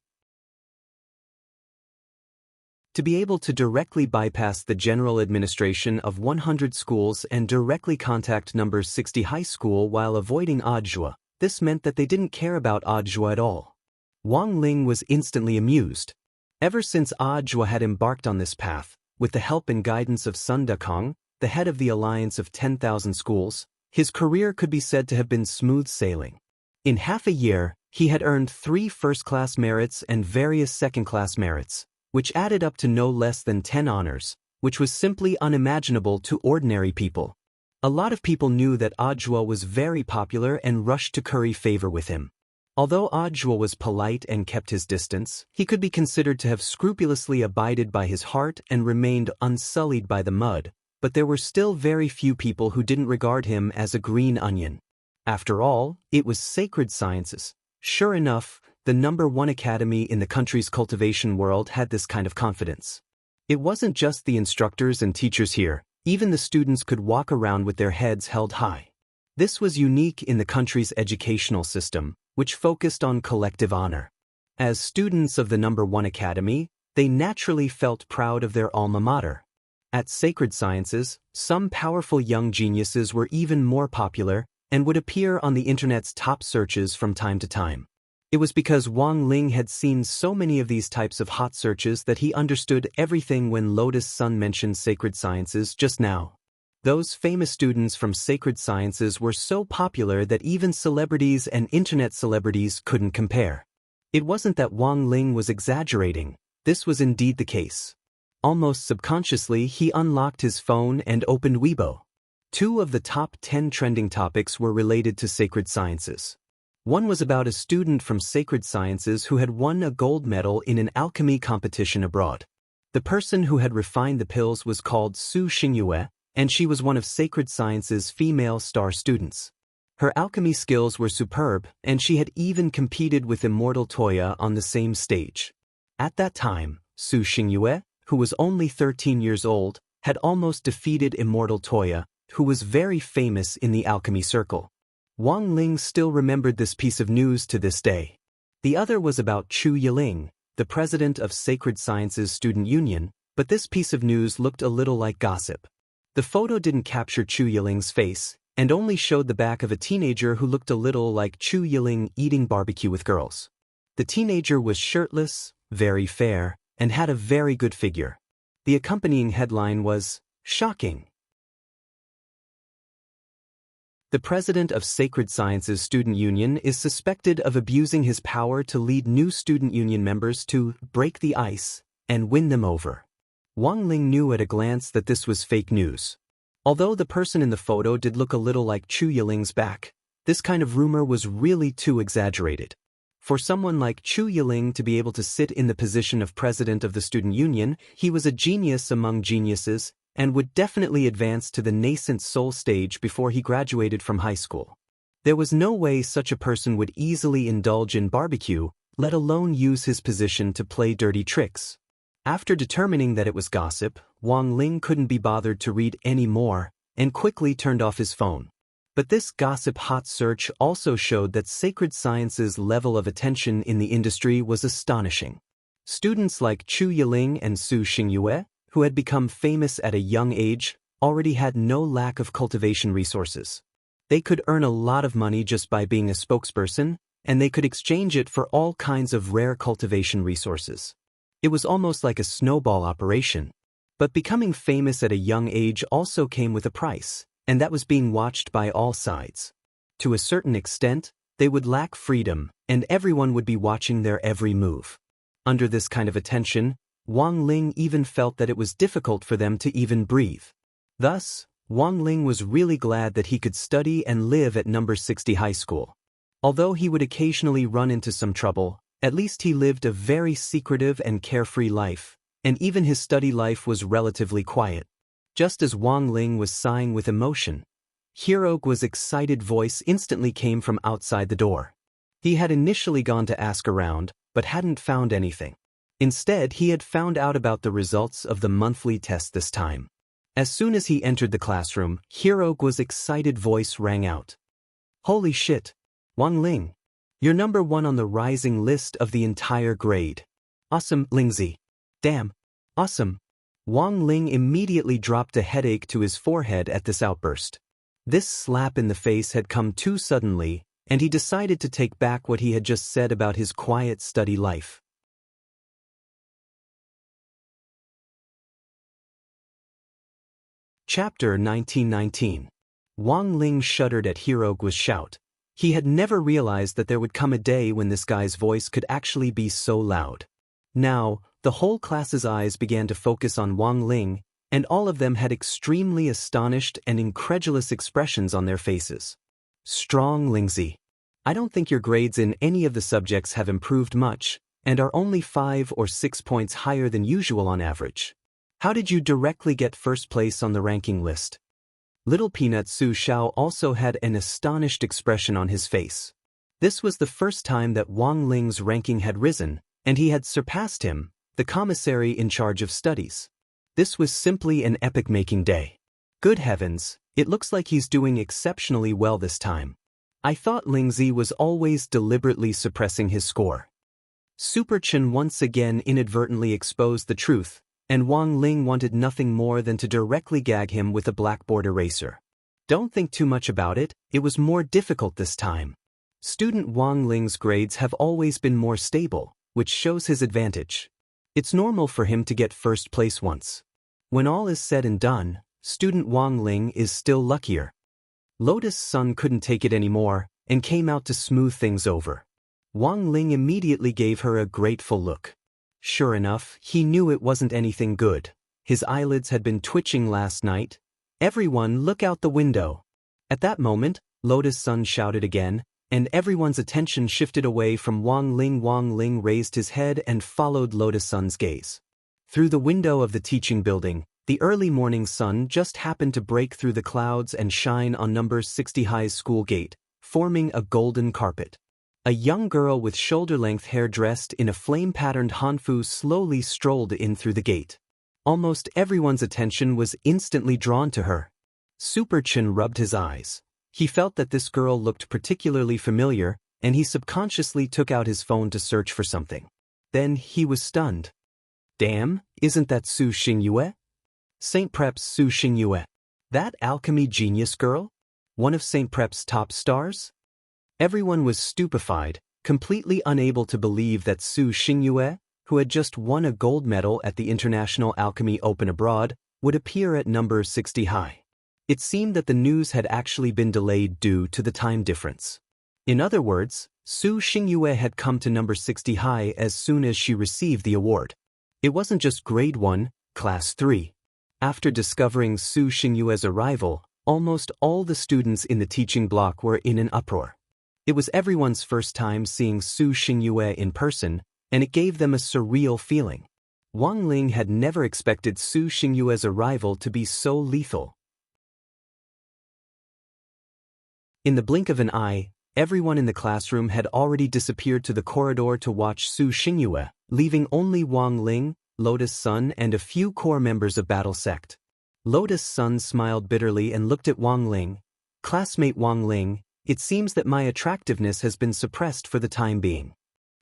To be able to directly bypass the general administration of 100 schools and directly contact number 60 high school while avoiding Jua, this meant that they didn't care about Jua at all. Wang Ling was instantly amused. Ever since Jua had embarked on this path, with the help and guidance of Sun Dekong, the head of the Alliance of 10,000 Schools, his career could be said to have been smooth sailing. In half a year, he had earned 3 first-class merits and various second-class merits, which added up to no less than 10 honors, which was simply unimaginable to ordinary people. A lot of people knew that Audiobook was very popular and rushed to curry favor with him. Although Audiobook was polite and kept his distance, he could be considered to have scrupulously abided by his heart and remained unsullied by the mud, but there were still very few people who didn't regard him as a green onion. After all, it was sacred sciences. Sure enough, the #1 academy in the country's cultivation world had this kind of confidence. It wasn't just the instructors and teachers here, even the students could walk around with their heads held high. This was unique in the country's educational system, which focused on collective honor. As students of the #1 academy, they naturally felt proud of their alma mater. At Sacred Sciences, some powerful young geniuses were even more popular and would appear on the internet's top searches from time to time. It was because Wang Ling had seen so many of these types of hot searches that he understood everything when Lotus Sun mentioned Sacred Sciences just now. Those famous students from Sacred Sciences were so popular that even celebrities and internet celebrities couldn't compare. It wasn't that Wang Ling was exaggerating, this was indeed the case. Almost subconsciously, he unlocked his phone and opened Weibo. 2 of the top 10 trending topics were related to Sacred Sciences. One was about a student from Sacred Sciences who had won a gold medal in an alchemy competition abroad. The person who had refined the pills was called Su Xingyue, and she was one of Sacred Sciences' female star students. Her alchemy skills were superb, and she had even competed with Immortal Toya on the same stage. At that time, Su Xingyue, who was only 13 years old, had almost defeated Immortal Toya, who was very famous in the alchemy circle. Wang Ling still remembered this piece of news to this day. The other was about Chu Yiling, the president of Sacred Sciences Student Union, but this piece of news looked a little like gossip. The photo didn't capture Chu Yiling's face, and only showed the back of a teenager who looked a little like Chu Yiling eating barbecue with girls. The teenager was shirtless, very fair, and had a very good figure. The accompanying headline was, "Shocking." The president of Sacred Sciences Student Union is suspected of abusing his power to lead new student union members to break the ice and win them over. Wang Ling knew at a glance that this was fake news. Although the person in the photo did look a little like Chu Yiling's back, this kind of rumor was really too exaggerated. For someone like Chu Yiling to be able to sit in the position of president of the student union, he was a genius among geniuses, and would definitely advance to the nascent soul stage before he graduated from high school. There was no way such a person would easily indulge in barbecue, let alone use his position to play dirty tricks. After determining that it was gossip, Wang Ling couldn't be bothered to read any more, and quickly turned off his phone. But this gossip hot search also showed that Sacred Sciences' level of attention in the industry was astonishing. Students like Chu Yiling and Su Xingyue, who had become famous at a young age, already had no lack of cultivation resources. They could earn a lot of money just by being a spokesperson, and they could exchange it for all kinds of rare cultivation resources. It was almost like a snowball operation. But becoming famous at a young age also came with a price, and that was being watched by all sides. To a certain extent, they would lack freedom, and everyone would be watching their every move. Under this kind of attention, Wang Ling even felt that it was difficult for them to even breathe. Thus, Wang Ling was really glad that he could study and live at number 60 high school. Although he would occasionally run into some trouble, at least he lived a very secretive and carefree life, and even his study life was relatively quiet. Just as Wang Ling was sighing with emotion, Hirogu's excited voice instantly came from outside the door. He had initially gone to ask around, but hadn't found anything. Instead, he had found out about the results of the monthly test this time. As soon as he entered the classroom, Hirogu's excited voice rang out. "Holy shit! Wang Ling! You're number 1 on the rising list of the entire grade. Awesome, Lingzi. Damn. Awesome." Wang Ling immediately dropped a headache to his forehead at this outburst. This slap in the face had come too suddenly, and he decided to take back what he had just said about his quiet study life. Chapter 1919. Wang Ling shuddered at Hirogu's shout. He had never realized that there would come a day when this guy's voice could actually be so loud. Now, the whole class's eyes began to focus on Wang Ling, and all of them had extremely astonished and incredulous expressions on their faces. Strong Lingzi. I don't think your grades in any of the subjects have improved much, and are only 5 or 6 points higher than usual on average. How did you directly get first place on the ranking list? Little Peanut Su Xiao also had an astonished expression on his face. This was the first time that Wang Ling's ranking had risen, and he had surpassed him, the commissary in charge of studies. This was simply an epic-making day. Good heavens, it looks like he's doing exceptionally well this time. I thought Lingzi was always deliberately suppressing his score. Super Chen once again inadvertently exposed the truth, and Wang Ling wanted nothing more than to directly gag him with a blackboard eraser. Don't think too much about it, it was more difficult this time. Student Wang Ling's grades have always been more stable, which shows his advantage. It's normal for him to get first place once. When all is said and done, student Wang Ling is still luckier. Lotus Sun couldn't take it anymore, and came out to smooth things over. Wang Ling immediately gave her a grateful look. Sure enough, he knew it wasn't anything good. His eyelids had been twitching last night. Everyone look out the window. At that moment, Lotus Sun shouted again, and everyone's attention shifted away from Wang Ling. Wang Ling raised his head and followed Lotus Sun's gaze. Through the window of the teaching building, the early morning sun just happened to break through the clouds and shine on number 60 High's school gate, forming a golden carpet. A young girl with shoulder-length hair dressed in a flame-patterned hanfu slowly strolled in through the gate. Almost everyone's attention was instantly drawn to her. Super Chen rubbed his eyes. He felt that this girl looked particularly familiar, and he subconsciously took out his phone to search for something. Then he was stunned. Damn, isn't that Su Xingyue? St. Prep's Su Xingyue. That alchemy genius girl? One of St. Prep's top stars? Everyone was stupefied, completely unable to believe that Su Xingyue, who had just won a gold medal at the International Alchemy Open Abroad, would appear at number 60 High. It seemed that the news had actually been delayed due to the time difference. In other words, Su Xingyue had come to number 60 High as soon as she received the award. It wasn't just grade 1, class 3. After discovering Su Xingyue's arrival, almost all the students in the teaching block were in an uproar. It was everyone's first time seeing Su Xingyue in person, and it gave them a surreal feeling. Wang Ling had never expected Su Xingyue's arrival to be so lethal. In the blink of an eye, everyone in the classroom had already disappeared to the corridor to watch Su Xingyue, leaving only Wang Ling, Lotus Sun, and a few core members of Battle Sect. Lotus Sun smiled bitterly and looked at Wang Ling. Classmate Wang Ling, it seems that my attractiveness has been suppressed for the time being.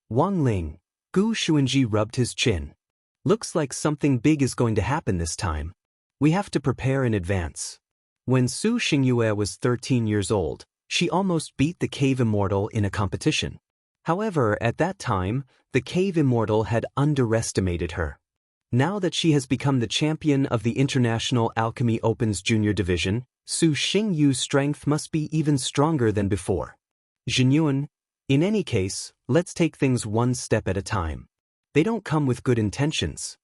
Wang Ling. Gu Xuanji rubbed his chin. Looks like something big is going to happen this time. We have to prepare in advance. When Su Xingyue was 13 years old, she almost beat the Cave Immortal in a competition. However, at that time, the Cave Immortal had underestimated her. Now that she has become the champion of the International Alchemy Open's junior division, Su Xingyu's strength must be even stronger than before. Jinyun, in any case, let's take things one step at a time. They don't come with good intentions.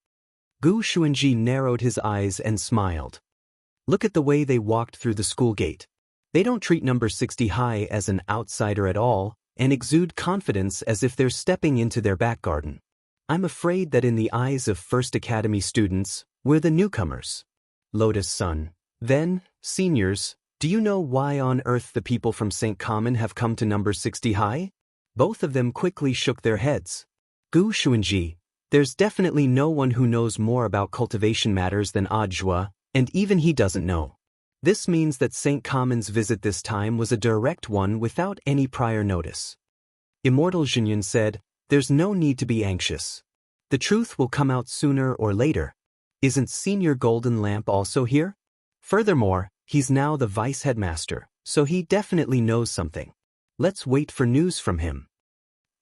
Gu Xuanji narrowed his eyes and smiled. Look at the way they walked through the school gate. They don't treat number 60 High as an outsider at all, and exude confidence as if they're stepping into their back garden. I'm afraid that in the eyes of First Academy students, we're the newcomers. Lotus Sun. Then, seniors, do you know why on earth the people from St. Common have come to number 60 High? Both of them quickly shook their heads. Gu Xuanji, there's definitely no one who knows more about cultivation matters than Ajua, and even he doesn't know. This means that St. Common's visit this time was a direct one without any prior notice. Immortal Jinyun said, there's no need to be anxious. The truth will come out sooner or later. Isn't Senior Golden Lamp also here? Furthermore, he's now the vice headmaster, so he definitely knows something. Let's wait for news from him.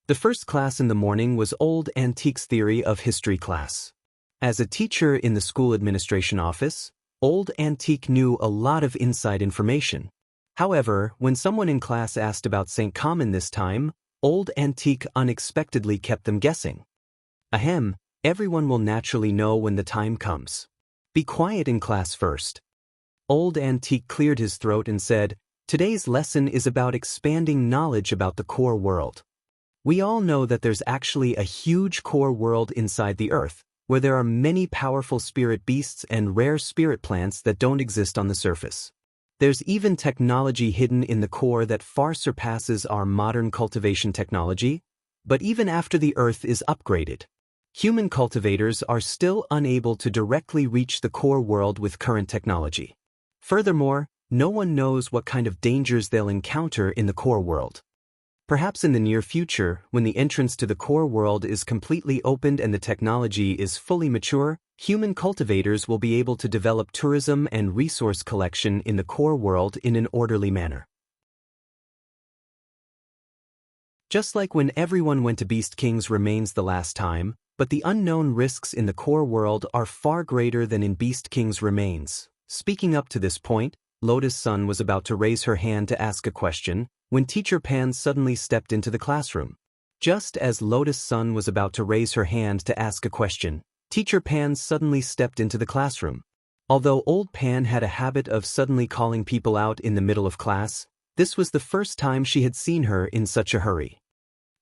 The first class in the morning was Old Antiques Theory of History class. As a teacher in the school administration office, Old Antique knew a lot of inside information. However, when someone in class asked about St. Common this time, Old Antique unexpectedly kept them guessing. Ahem, everyone will naturally know when the time comes. Be quiet in class first. Old Antique cleared his throat and said, "Today's lesson is about expanding knowledge about the core world. We all know that there's actually a huge core world inside the earth, where there are many powerful spirit beasts and rare spirit plants that don't exist on the surface. There's even technology hidden in the core that far surpasses our modern cultivation technology, but even after the earth is upgraded, human cultivators are still unable to directly reach the core world with current technology. Furthermore, no one knows what kind of dangers they'll encounter in the core world. Perhaps in the near future, when the entrance to the core world is completely opened and the technology is fully mature, human cultivators will be able to develop tourism and resource collection in the core world in an orderly manner. Just like when everyone went to Beast King's remains the last time, but the unknown risks in the core world are far greater than in Beast King's remains. Speaking up to this point, Lotus Sun was about to raise her hand to ask a question, when Teacher Pan suddenly stepped into the classroom. Just as Lotus Sun was about to raise her hand to ask a question, Teacher Pan suddenly stepped into the classroom. Although Old Pan had a habit of suddenly calling people out in the middle of class, this was the first time she had seen her in such a hurry.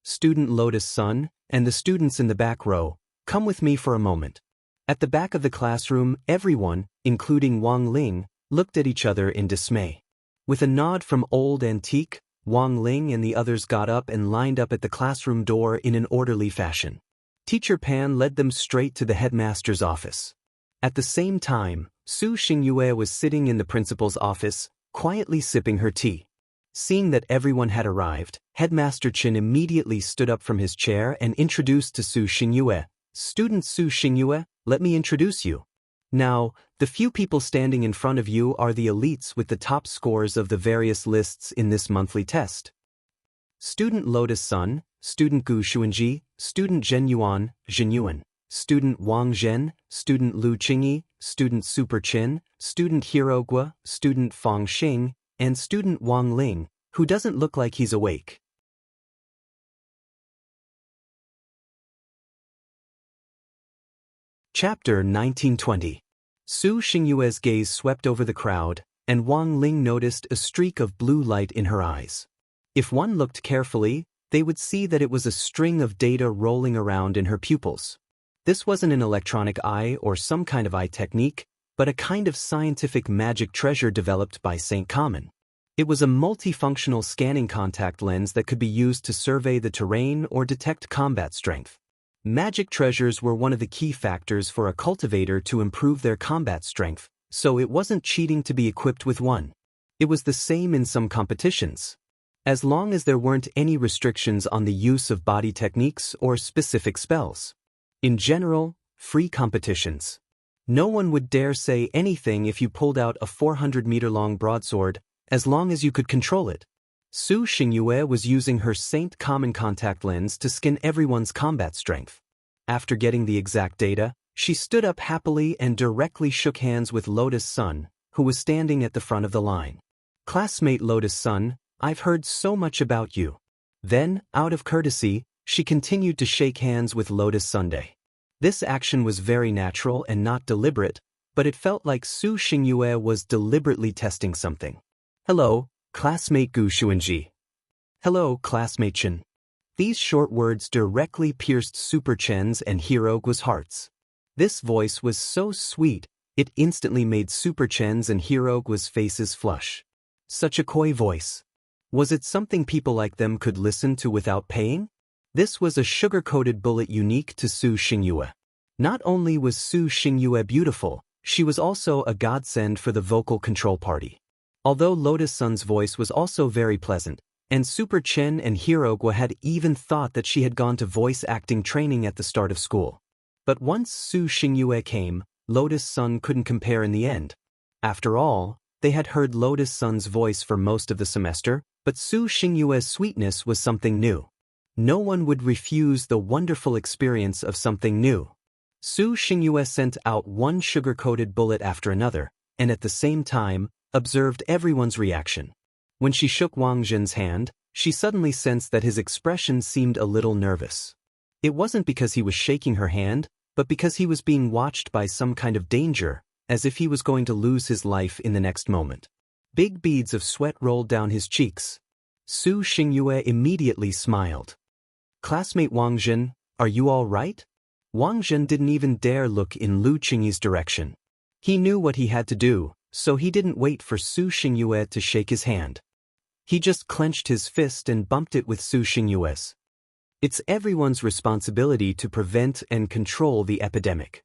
"Student Lotus Sun, and the students in the back row, come with me for a moment." At the back of the classroom, everyone, including Wang Ling, looked at each other in dismay. With a nod from Old Antique, Wang Ling and the others got up and lined up at the classroom door in an orderly fashion. Teacher Pan led them straight to the headmaster's office. At the same time, Su Xingyue was sitting in the principal's office, quietly sipping her tea. Seeing that everyone had arrived, Headmaster Chen immediately stood up from his chair and introduced to Su Xingyue, "Student Su Xingyue, let me introduce you. Now, the few people standing in front of you are the elites with the top scores of the various lists in this monthly test. Student Lotus Sun, Student Gu Xuanji, Student Zhen Yuan, Zhen Yuan, Student Wang Zhen, Student Lu Qingyi, Student Super Chin, Student Hero Gua, Student Fang Xing, and Student Wang Ling, who doesn't look like he's awake." Chapter 1920. Su Xingyue's gaze swept over the crowd, and Wang Ling noticed a streak of blue light in her eyes. If one looked carefully, they would see that it was a string of data rolling around in her pupils. This wasn't an electronic eye or some kind of eye technique, but a kind of scientific magic treasure developed by Saint Common. It was a multifunctional scanning contact lens that could be used to survey the terrain or detect combat strength. Magic treasures were one of the key factors for a cultivator to improve their combat strength, so it wasn't cheating to be equipped with one. It was the same in some competitions. As long as there weren't any restrictions on the use of body techniques or specific spells. In general, free competitions. No one would dare say anything if you pulled out a 400-meter-long broadsword, as long as you could control it. Su Xingyue was using her Saint Common contact lens to scan everyone's combat strength. After getting the exact data, she stood up happily and directly shook hands with Lotus Sun, who was standing at the front of the line. "Classmate Lotus Sun, I've heard so much about you." Then, out of courtesy, she continued to shake hands with Lotus Sunday. This action was very natural and not deliberate, but it felt like Su Xingyue was deliberately testing something. "Hello, Classmate Gu Xuanji." "Hello, Classmate Chen." These short words directly pierced Super Chen's and Hero Gua's hearts. This voice was so sweet, it instantly made Super Chen's and Hero Gua's faces flush. Such a coy voice. Was it something people like them could listen to without paying? This was a sugar-coated bullet unique to Su Xingyue. Not only was Su Xingyue beautiful, she was also a godsend for the vocal control party. Although Lotus Sun's voice was also very pleasant, and Super Chen and Hero Gua had even thought that she had gone to voice acting training at the start of school. But once Su Xingyue came, Lotus Sun couldn't compare in the end. After all, they had heard Lotus Sun's voice for most of the semester, but Su Xingyue's sweetness was something new. No one would refuse the wonderful experience of something new. Su Xingyue sent out one sugar-coated bullet after another, and at the same time, observed everyone's reaction. When she shook Wang Zhen's hand, she suddenly sensed that his expression seemed a little nervous. It wasn't because he was shaking her hand, but because he was being watched by some kind of danger, as if he was going to lose his life in the next moment. Big beads of sweat rolled down his cheeks. Su Xingyue immediately smiled. "Classmate Wang Zhen, are you all right?" Wang Zhen didn't even dare look in Lu Qingyi's direction. He knew what he had to do, so he didn't wait for Su Xingyue to shake his hand. He just clenched his fist and bumped it with Su Xingyue's. It's everyone's responsibility to prevent and control the epidemic.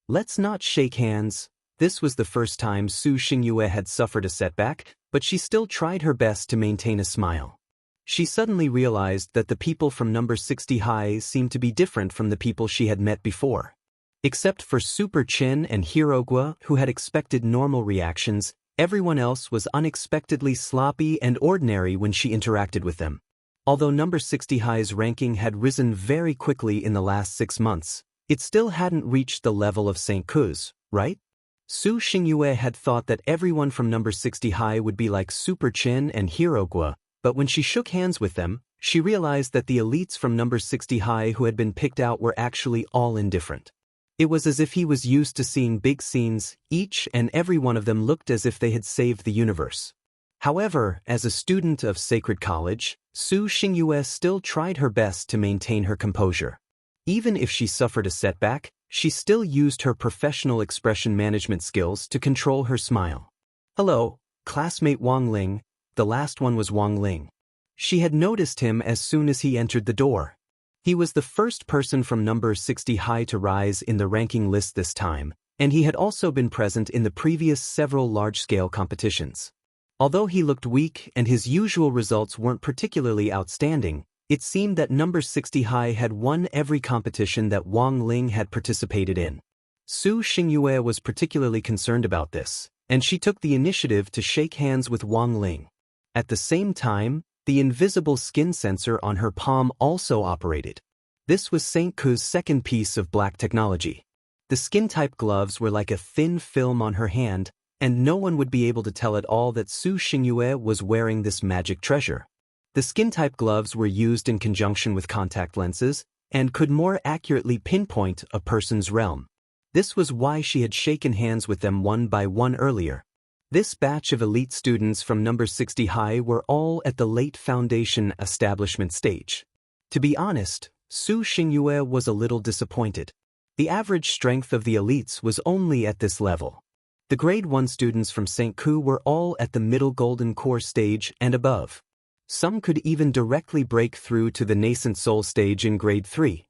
Let's not shake hands. This was the first time Su Xingyue had suffered a setback, but she still tried her best to maintain a smile. She suddenly realized that the people from number 60 high seemed to be different from the people she had met before. Except for Super Chen and Hirogwa, who had expected normal reactions, everyone else was unexpectedly sloppy and ordinary when she interacted with them. Although number 60 high's ranking had risen very quickly in the last 6 months, it still hadn't reached the level of St. Ku's, right? Su Xingyue had thought that everyone from number 60 high would be like Super Chen and Hirogwa, but when she shook hands with them, she realized that the elites from number 60 high who had been picked out were actually all indifferent. It was as if he was used to seeing big scenes. Each and every one of them looked as if they had saved the universe. However, as a student of Sacred College, Su Xingyue still tried her best to maintain her composure. Even if she suffered a setback, she still used her professional expression management skills to control her smile. "Hello, classmate Wang Ling." The last one was Wang Ling. She had noticed him as soon as he entered the door. He was the first person from number 60 high to rise in the ranking list this time, and he had also been present in the previous several large-scale competitions. Although he looked weak and his usual results weren't particularly outstanding, it seemed that number 60 high had won every competition that Wang Ling had participated in. Su Xingyue was particularly concerned about this, and she took the initiative to shake hands with Wang Ling. At the same time, the invisible skin sensor on her palm also operated. This was St. Ku's second piece of black technology. The skin-type gloves were like a thin film on her hand, and no one would be able to tell at all that Su Xingyue was wearing this magic treasure. The skin-type gloves were used in conjunction with contact lenses, and could more accurately pinpoint a person's realm. This was why she had shaken hands with them one by one earlier. This batch of elite students from number 60 high were all at the late foundation establishment stage. To be honest, Su Xingyue was a little disappointed. The average strength of the elites was only at this level. The grade 1 students from St. Ku were all at the middle golden core stage and above. Some could even directly break through to the nascent soul stage in grade 3.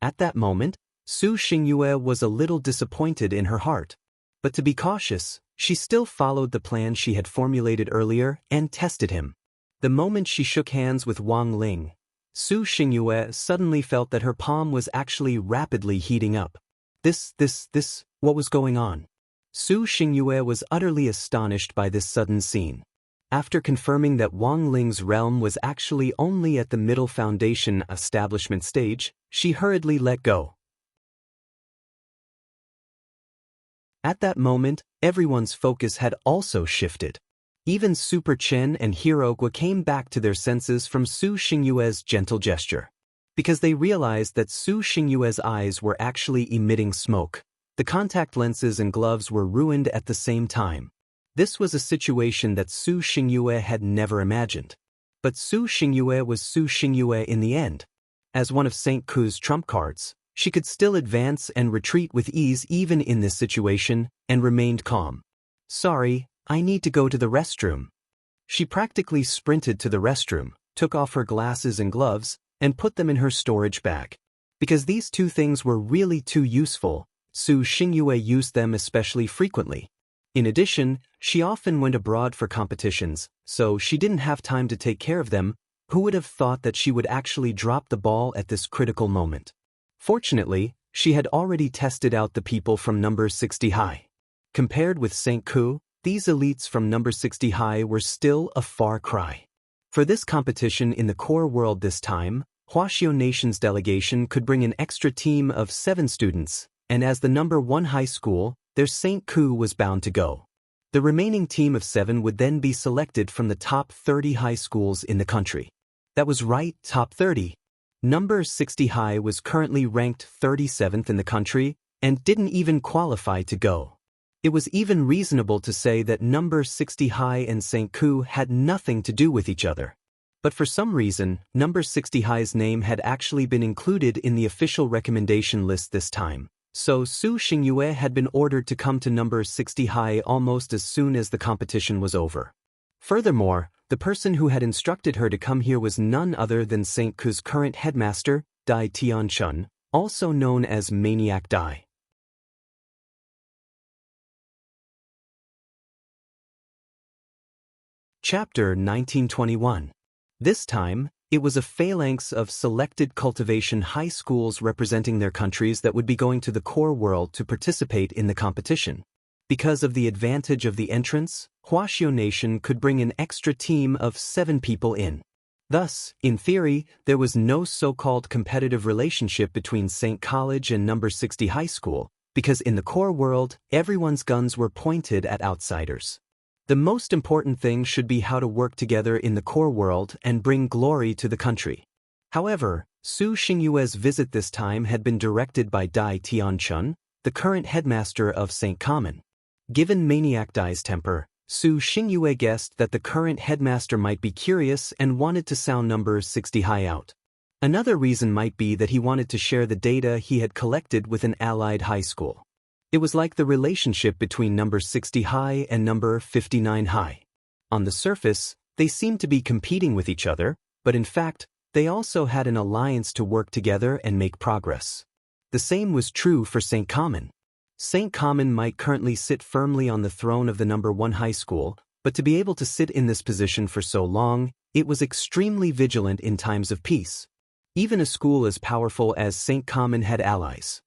At that moment, Su Xingyue was a little disappointed in her heart. But to be cautious, she still followed the plan she had formulated earlier and tested him. The moment she shook hands with Wang Ling, Su Xingyue suddenly felt that her palm was actually rapidly heating up. What was going on? Su Xingyue was utterly astonished by this sudden scene. After confirming that Wang Ling's realm was actually only at the middle foundation establishment stage, she hurriedly let go. At that moment, everyone's focus had also shifted. Even Super Chen and Hirogwa came back to their senses from Su Xingyue's gentle gesture. Because they realized that Su Xingyue's eyes were actually emitting smoke. The contact lenses and gloves were ruined at the same time. This was a situation that Su Xingyue had never imagined. But Su Xingyue was Su Xingyue in the end. As one of St. Ku's trump cards, she could still advance and retreat with ease even in this situation, and remained calm. "Sorry, I need to go to the restroom." She practically sprinted to the restroom, took off her glasses and gloves, and put them in her storage bag. Because these two things were really too useful, Su Xingyue used them especially frequently. In addition, she often went abroad for competitions, so she didn't have time to take care of them. Who would have thought that she would actually drop the ball at this critical moment? Fortunately, she had already tested out the people from number 60 high. Compared with St. Ku, these elites from number 60 high were still a far cry. For this competition in the core world this time, Huaxiao Nation's delegation could bring an extra team of 7 students, and as the number 1 high school, their St. Ku was bound to go. The remaining team of 7 would then be selected from the top 30 high schools in the country. That was right, top 30. Number 60 high was currently ranked 37th in the country, and didn't even qualify to go. It was even reasonable to say that number 60 High and St. Ku had nothing to do with each other. But for some reason, number 60 High's name had actually been included in the official recommendation list this time. So Su Xingyue had been ordered to come to number 60 High almost as soon as the competition was over. Furthermore, the person who had instructed her to come here was none other than St. Ku's current headmaster, Dai Tianchun, also known as Maniac Dai. Chapter 1921. This time, it was a phalanx of selected cultivation high schools representing their countries that would be going to the core world to participate in the competition. Because of the advantage of the entrance, Huaxiao Nation could bring an extra team of 7 people in. Thus, in theory, there was no so-called competitive relationship between St. College and number 60 High School, because in the core world, everyone's guns were pointed at outsiders. The most important thing should be how to work together in the core world and bring glory to the country. However, Su Xingyue's visit this time had been directed by Dai Tianchun, the current headmaster of St. Common. Given Maniac Dai's temper, Su Xingyue guessed that the current headmaster might be curious and wanted to sound number 60 High out. Another reason might be that he wanted to share the data he had collected with an allied high school. It was like the relationship between number 60 High and number 59 High. On the surface, they seemed to be competing with each other, but in fact, they also had an alliance to work together and make progress. The same was true for St. Common. St. Common might currently sit firmly on the throne of the number 1 high school, but to be able to sit in this position for so long, it was extremely vigilant in times of peace. Even a school as powerful as St. Common had allies.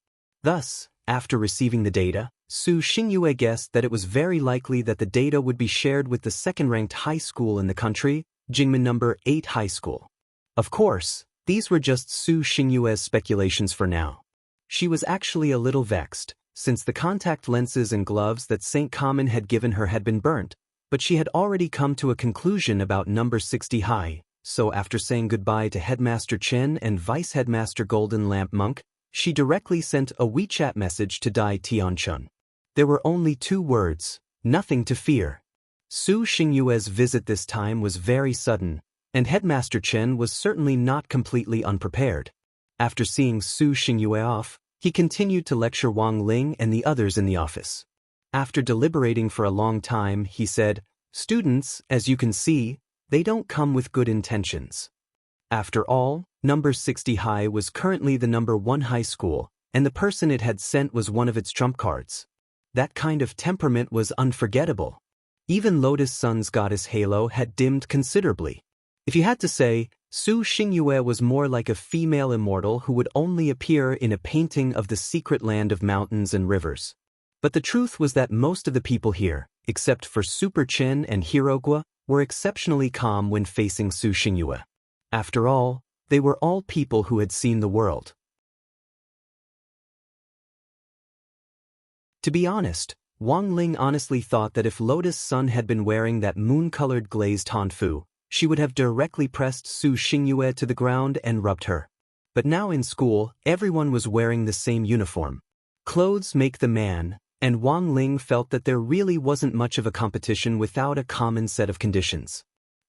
Thus, after receiving the data, Su Xingyue guessed that it was very likely that the data would be shared with the second-ranked high school in the country, Jingmen number 8 High School. Of course, these were just Su Xingyue's speculations for now. She was actually a little vexed, since the contact lenses and gloves that St. Common had given her had been burnt, but she had already come to a conclusion about number 60 High, so after saying goodbye to Headmaster Chen and Vice Headmaster Golden Lamp Monk, she directly sent a WeChat message to Dai Tianchun. There were only 2 words, nothing to fear. Su Xingyue's visit this time was very sudden, and Headmaster Chen was certainly not completely unprepared. After seeing Su Xingyue off, he continued to lecture Wang Ling and the others in the office. After deliberating for a long time, he said, "Students, as you can see, they don't come with good intentions. After all, number 60 High was currently the number 1 high school, and the person it had sent was one of its trump cards. That kind of temperament was unforgettable. Even Lotus Sun's goddess halo had dimmed considerably. If you had to say, Su Xingyue was more like a female immortal who would only appear in a painting of the secret land of mountains and rivers. But the truth was that most of the people here, except for Super Chen and Hirogwa, were exceptionally calm when facing Su Xingyue. After all, they were all people who had seen the world. To be honest, Wang Ling honestly thought that if Lotus Sun had been wearing that moon-colored glazed hanfu, she would have directly pressed Su Xingyue to the ground and rubbed her. But now in school, everyone was wearing the same uniform. Clothes make the man, and Wang Ling felt that there really wasn't much of a competition without a common set of conditions.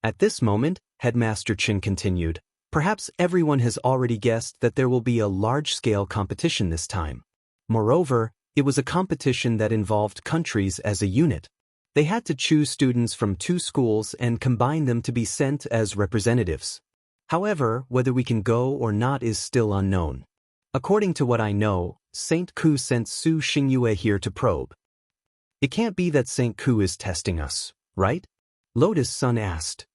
At this moment, Headmaster Chen continued, perhaps everyone has already guessed that there will be a large-scale competition this time. Moreover, it was a competition that involved countries as a unit. They had to choose students from 2 schools and combine them to be sent as representatives. However, whether we can go or not is still unknown. According to what I know, St. Ku sent Su Xingyue here to probe. It can't be that St. Ku is testing us, right? Lotus Sun asked.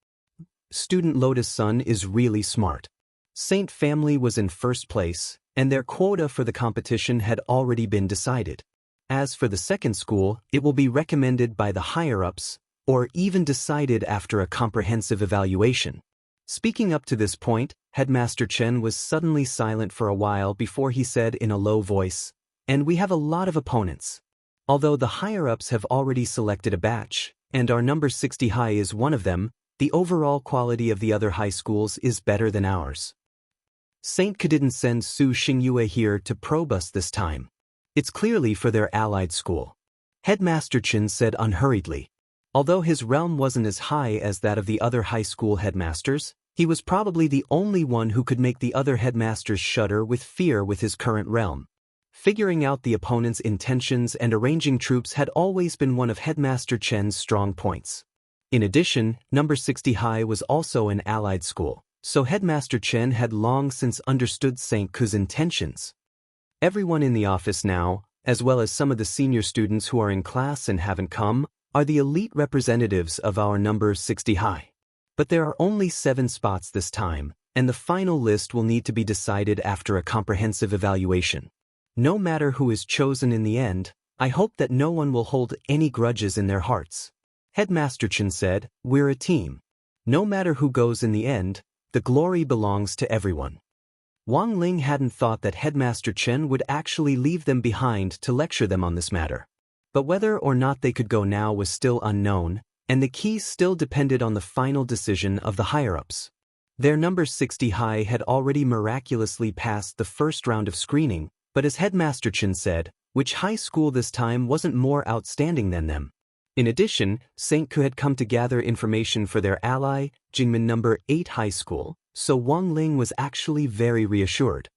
Student Lotus Sun is really smart. Saint family was in first place, and their quota for the competition had already been decided. As for the second school, it will be recommended by the higher-ups, or even decided after a comprehensive evaluation. Speaking up to this point, Headmaster Chen was suddenly silent for a while before he said in a low voice, "And we have a lot of opponents. Although the higher-ups have already selected a batch, and our number 60 High is one of them, the overall quality of the other high schools is better than ours. Saint Ku didn't send Su Xingyue here to probe us this time. It's clearly for their allied school. Headmaster Chen said unhurriedly. Although his realm wasn't as high as that of the other high school headmasters, he was probably the only one who could make the other headmasters shudder with fear with his current realm. Figuring out the opponent's intentions and arranging troops had always been one of Headmaster Chen's strong points. In addition, number 60 High was also an allied school, so Headmaster Chen had long since understood St. Ku's intentions. Everyone in the office now, as well as some of the senior students who are in class and haven't come, are the elite representatives of our number 60 High. But there are only 7 spots this time, and the final list will need to be decided after a comprehensive evaluation. No matter who is chosen in the end, I hope that no one will hold any grudges in their hearts. Headmaster Chen said, "We're a team. No matter who goes in the end, the glory belongs to everyone." Wang Ling hadn't thought that Headmaster Chen would actually leave them behind to lecture them on this matter. But whether or not they could go now was still unknown, and the key still depended on the final decision of the higher-ups. Their number 60 High had already miraculously passed the first round of screening, but as Headmaster Chen said, which high school this time wasn't more outstanding than them. In addition, St. Ku had come to gather information for their ally, Jingmen number 8 High School, so Wang Ling was actually very reassured.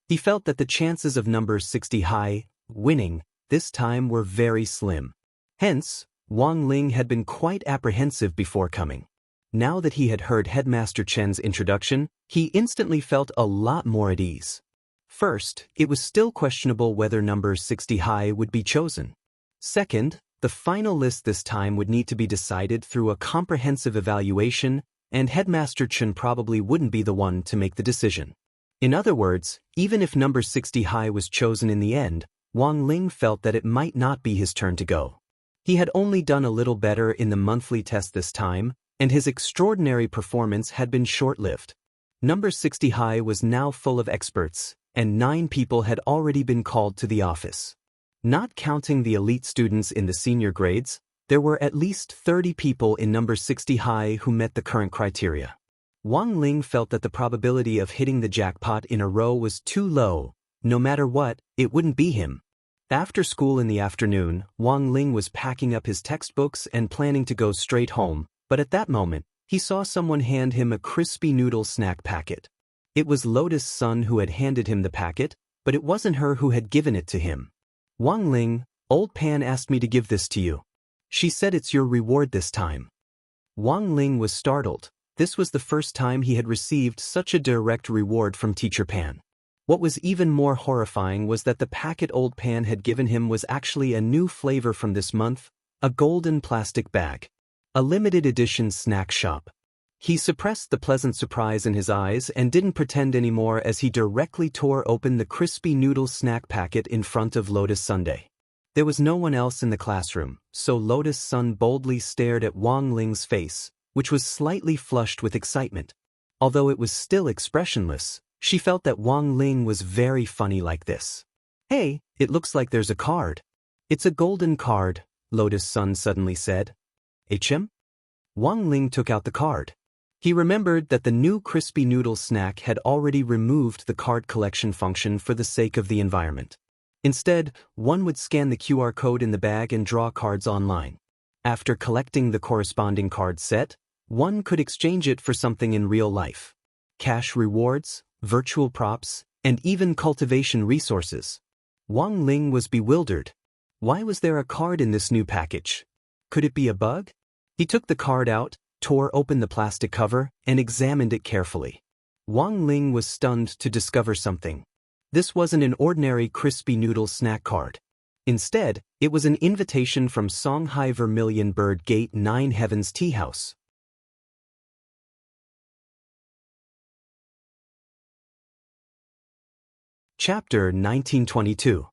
He felt that the chances of number 60 High winning this time were very slim. Hence, Wang Ling had been quite apprehensive before coming. Now that he had heard Headmaster Chen's introduction, he instantly felt a lot more at ease. First, it was still questionable whether number 60 High would be chosen. Second, the final list this time would need to be decided through a comprehensive evaluation, and Headmaster Chen probably wouldn't be the one to make the decision. In other words, even if number 60 High was chosen in the end, Wang Ling felt that it might not be his turn to go. He had only done a little better in the monthly test this time, and his extraordinary performance had been short-lived. Number 60 High was now full of experts, and 9 people had already been called to the office. Not counting the elite students in the senior grades, there were at least 30 people in number 60 High who met the current criteria. Wang Ling felt that the probability of hitting the jackpot in a row was too low. No matter what, it wouldn't be him. After school in the afternoon, Wang Ling was packing up his textbooks and planning to go straight home, but at that moment, he saw someone hand him a crispy noodle snack packet. It was Lotus Sun who had handed him the packet, but it wasn't her who had given it to him. "Wang Ling, old Pan asked me to give this to you. She said it's your reward this time." Wang Ling was startled. This was the first time he had received such a direct reward from Teacher Pan. What was even more horrifying was that the packet old Pan had given him was actually a new flavor from this month, a golden plastic bag. A limited edition snack shop. He suppressed the pleasant surprise in his eyes and didn't pretend anymore as he directly tore open the crispy noodle snack packet in front of Lotus Sunday. There was no one else in the classroom, so Lotus Sun boldly stared at Wang Ling's face, which was slightly flushed with excitement. Although it was still expressionless, she felt that Wang Ling was very funny like this. "Hey, it looks like there's a card." "It's a golden card," Lotus Sun suddenly said. "HM?" Wang Ling took out the card. He remembered that the new crispy noodle snack had already removed the card collection function for the sake of the environment. Instead, one would scan the QR code in the bag and draw cards online. After collecting the corresponding card set, one could exchange it for something in real life. Cash rewards, virtual props, and even cultivation resources. Wang Ling was bewildered. Why was there a card in this new package? Could it be a bug? He took the card out, tore open the plastic cover, and examined it carefully. Wang Ling was stunned to discover something. This wasn't an ordinary crispy noodle snack card. Instead, it was an invitation from Songhai Vermilion Bird Gate 9 Heavens Tea House. Chapter 1922.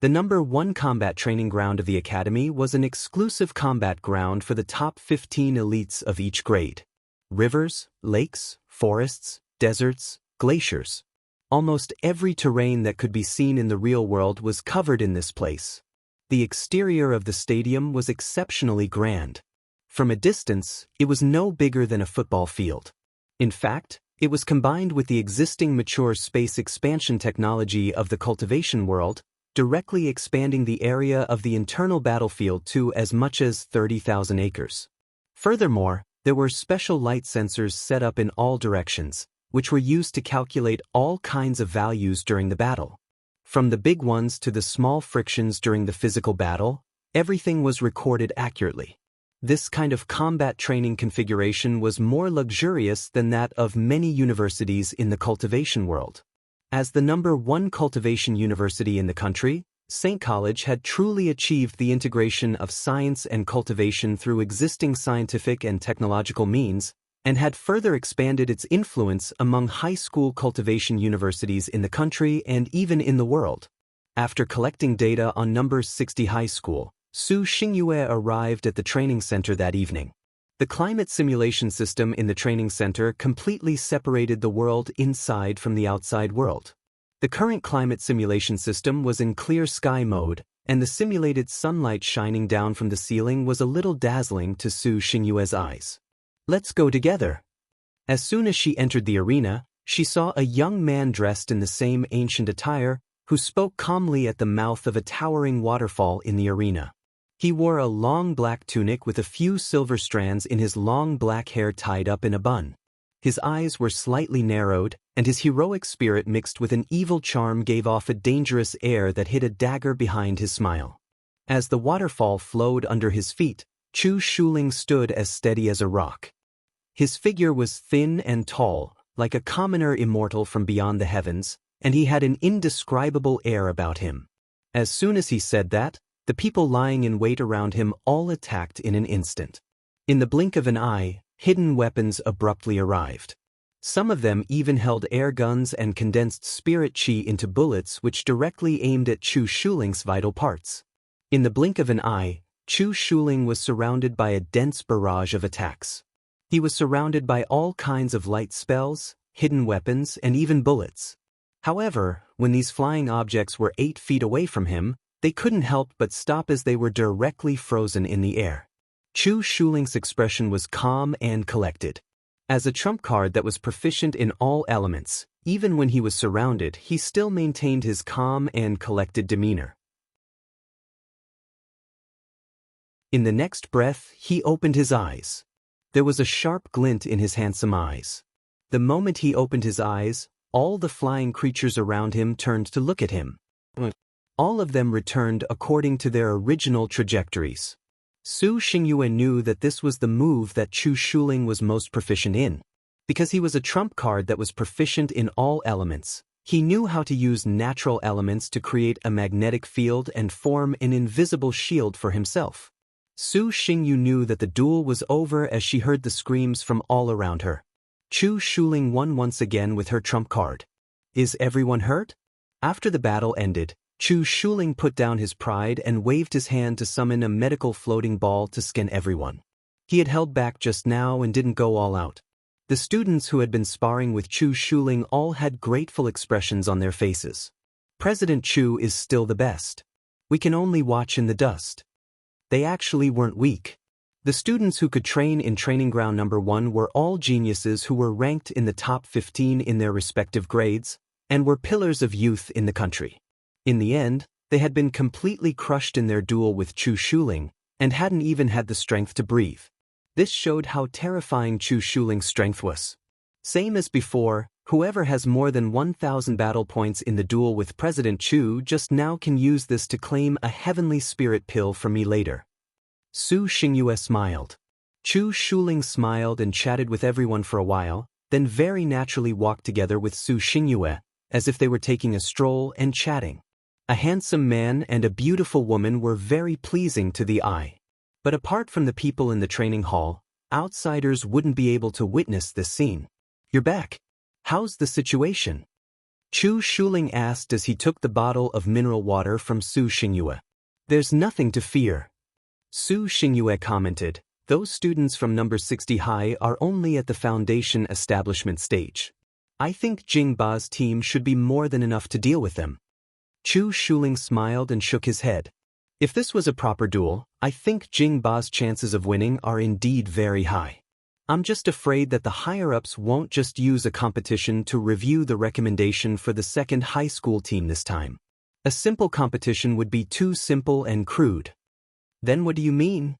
The number 1 combat training ground of the academy was an exclusive combat ground for the top 15 elites of each grade. Rivers, lakes, forests, deserts, glaciers. Almost every terrain that could be seen in the real world was covered in this place. The exterior of the stadium was exceptionally grand. From a distance, it was no bigger than a football field. In fact, It was combined with the existing mature space expansion technology of the cultivation world, directly expanding the area of the internal battlefield to as much as 30,000 acres. Furthermore, there were special light sensors set up in all directions, which were used to calculate all kinds of values during the battle. From the big ones to the small frictions during the physical battle, everything was recorded accurately. This kind of combat training configuration was more luxurious than that of many universities in the cultivation world. As the #1 cultivation university in the country, St. College had truly achieved the integration of science and cultivation through existing scientific and technological means, and had further expanded its influence among high school cultivation universities in the country and even in the world. After collecting data on number 60 High School, Su Xingyue arrived at the training center that evening. The climate simulation system in the training center completely separated the world inside from the outside world. The current climate simulation system was in clear sky mode, and the simulated sunlight shining down from the ceiling was a little dazzling to Su Xingyue's eyes. "Let's go together." As soon as she entered the arena, she saw a young man dressed in the same ancient attire, who spoke calmly at the mouth of a towering waterfall in the arena. He wore a long black tunic with a few silver strands in his long black hair tied up in a bun. His eyes were slightly narrowed, and his heroic spirit mixed with an evil charm gave off a dangerous air that hid a dagger behind his smile. As the waterfall flowed under his feet, Chu Shuling stood as steady as a rock. His figure was thin and tall, like a commoner immortal from beyond the heavens, and he had an indescribable air about him. As soon as he said that, the people lying in wait around him all attacked in an instant. In the blink of an eye, hidden weapons abruptly arrived. Some of them even held air guns and condensed spirit chi into bullets which directly aimed at Chu Shuling's vital parts. In the blink of an eye, Chu Shuling was surrounded by a dense barrage of attacks. He was surrounded by all kinds of light spells, hidden weapons, and even bullets. However, when these flying objects were 8 feet away from him, they couldn't help but stop as they were directly frozen in the air. Chu Shuling's expression was calm and collected. As a trump card that was proficient in all elements, even when he was surrounded, he still maintained his calm and collected demeanor. In the next breath, he opened his eyes. There was a sharp glint in his handsome eyes. The moment he opened his eyes, all the flying creatures around him turned to look at him. All of them returned according to their original trajectories. Su Xingyue knew that this was the move that Chu Shuling was most proficient in. Because he was a trump card that was proficient in all elements, he knew how to use natural elements to create a magnetic field and form an invisible shield for himself. Su Xingyu knew that the duel was over as she heard the screams from all around her. Chu Shuling won once again with her trump card. Is everyone hurt? After the battle ended, Chu Shuling put down his pride and waved his hand to summon a medical floating ball to scan everyone. He had held back just now and didn't go all out. The students who had been sparring with Chu Shuling all had grateful expressions on their faces. President Chu is still the best. We can only watch in the dust. They actually weren't weak. The students who could train in training ground #1 were all geniuses who were ranked in the top 15 in their respective grades, and were pillars of youth in the country. In the end, they had been completely crushed in their duel with Chu Shuling, and hadn't even had the strength to breathe. This showed how terrifying Chu Shuling's strength was. Same as before, whoever has more than 1,000 battle points in the duel with President Chu just now can use this to claim a heavenly spirit pill for me later. Su Xingyue smiled. Chu Shuling smiled and chatted with everyone for a while, then very naturally walked together with Su Xingyue, as if they were taking a stroll and chatting. A handsome man and a beautiful woman were very pleasing to the eye. But apart from the people in the training hall, outsiders wouldn't be able to witness this scene. You're back. How's the situation? Chu Shuling asked as he took the bottle of mineral water from Su Xingyue. There's nothing to fear. Su Xingyue commented, those students from number 60 high are only at the foundation establishment stage. I think Jing Ba's team should be more than enough to deal with them. Chu Shuling smiled and shook his head. If this was a proper duel, I think Jing Ba's chances of winning are indeed very high. I'm just afraid that the higher-ups won't just use a competition to review the recommendation for the second high school team this time. A simple competition would be too simple and crude. Then what do you mean?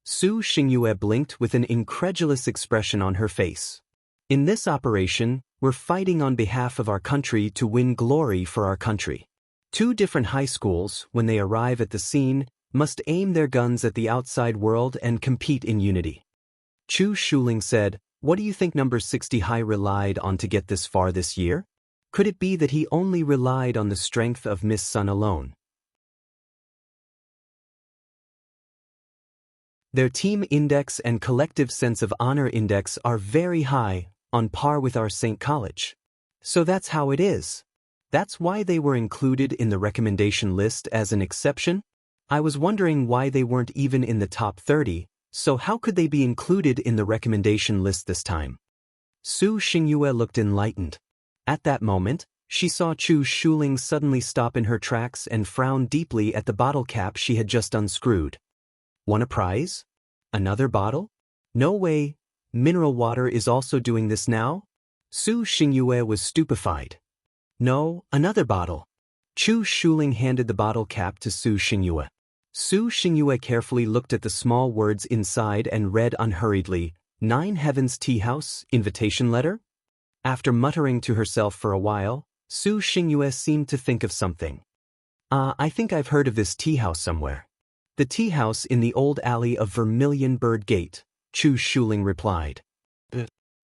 Su Xingyue blinked with an incredulous expression on her face. In this operation, we're fighting on behalf of our country to win glory for our country. 2 different high schools, when they arrive at the scene, must aim their guns at the outside world and compete in unity. Chu Shuling said, "What do you think number 60 high relied on to get this far this year? Could it be that he only relied on the strength of Miss Sun alone?" Their team index and collective sense of honor index are very high, on par with our St. College. So that's how it is. That's why they were included in the recommendation list as an exception? I was wondering why they weren't even in the top 30, so how could they be included in the recommendation list this time? Su Xingyue looked enlightened. At that moment, she saw Chu Shuling suddenly stop in her tracks and frown deeply at the bottle cap she had just unscrewed. Won a prize? Another bottle? No way. Mineral water is also doing this now? Su Xingyue was stupefied. No, another bottle. Chu Shuling handed the bottle cap to Su Xingyue. Su Xingyue carefully looked at the small words inside and read unhurriedly, 9 Heavens Tea House, invitation letter? After muttering to herself for a while, Su Xingyue seemed to think of something. I think I've heard of this tea house somewhere. The tea house in the old alley of Vermilion Bird Gate, Chu Shuling replied.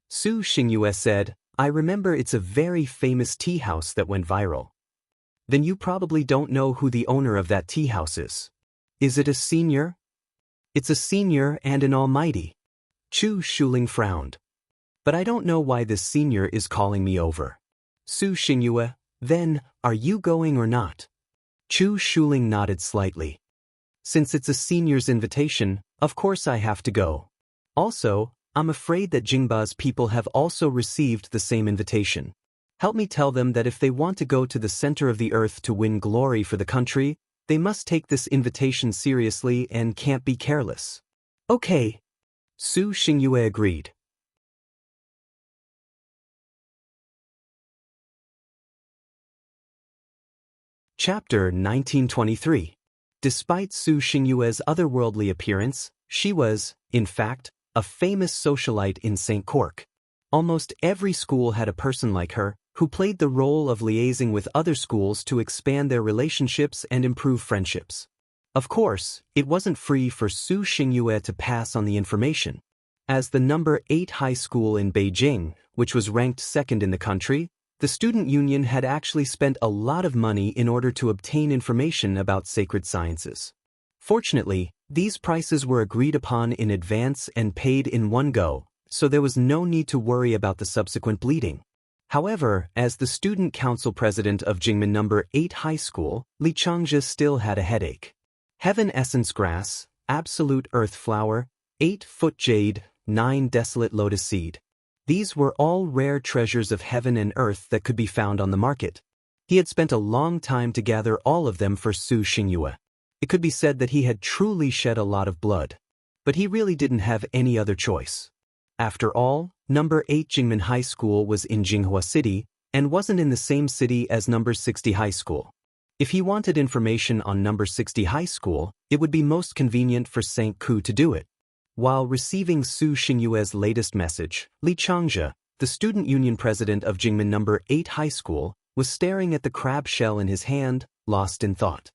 Su Xingyue said, I remember it's a very famous tea house that went viral. Then you probably don't know who the owner of that tea house is. Is it a senior? It's a senior and an almighty. Chu Shuling frowned. But I don't know why this senior is calling me over. Su Xingyue, then, are you going or not? Chu Shuling nodded slightly. Since it's a senior's invitation, of course I have to go. Also, I'm afraid that Jingba's people have also received the same invitation. Help me tell them that if they want to go to the center of the earth to win glory for the country, they must take this invitation seriously and can't be careless. Okay. Su Xingyue agreed. Chapter 1923. Despite Su Xingyue's otherworldly appearance, she was, in fact, a famous socialite in St. Cork. Almost every school had a person like her, who played the role of liaising with other schools to expand their relationships and improve friendships. Of course, it wasn't free for Su Xingyue to pass on the information. As the number 8 high school in Beijing, which was ranked second in the country, the student union had actually spent a lot of money in order to obtain information about sacred sciences. Fortunately, these prices were agreed upon in advance and paid in one go, so there was no need to worry about the subsequent bleeding. However, as the student council president of Jingmen No. 8 High School, Li Changzhe still had a headache. Heaven essence grass, absolute earth flower, 8-foot jade, 9 desolate lotus seed. These were all rare treasures of heaven and earth that could be found on the market. He had spent a long time to gather all of them for Su Xingyue. It could be said that he had truly shed a lot of blood. But he really didn't have any other choice. After all, number 8 Jingmen High School was in Jinghua City and wasn't in the same city as number 60 High School. If he wanted information on number 60 High School, it would be most convenient for St. Ku to do it. While receiving Su Xingyue's latest message, Li Changzhe, the student union president of Jingmen No. 8 High School, was staring at the crab shell in his hand, lost in thought.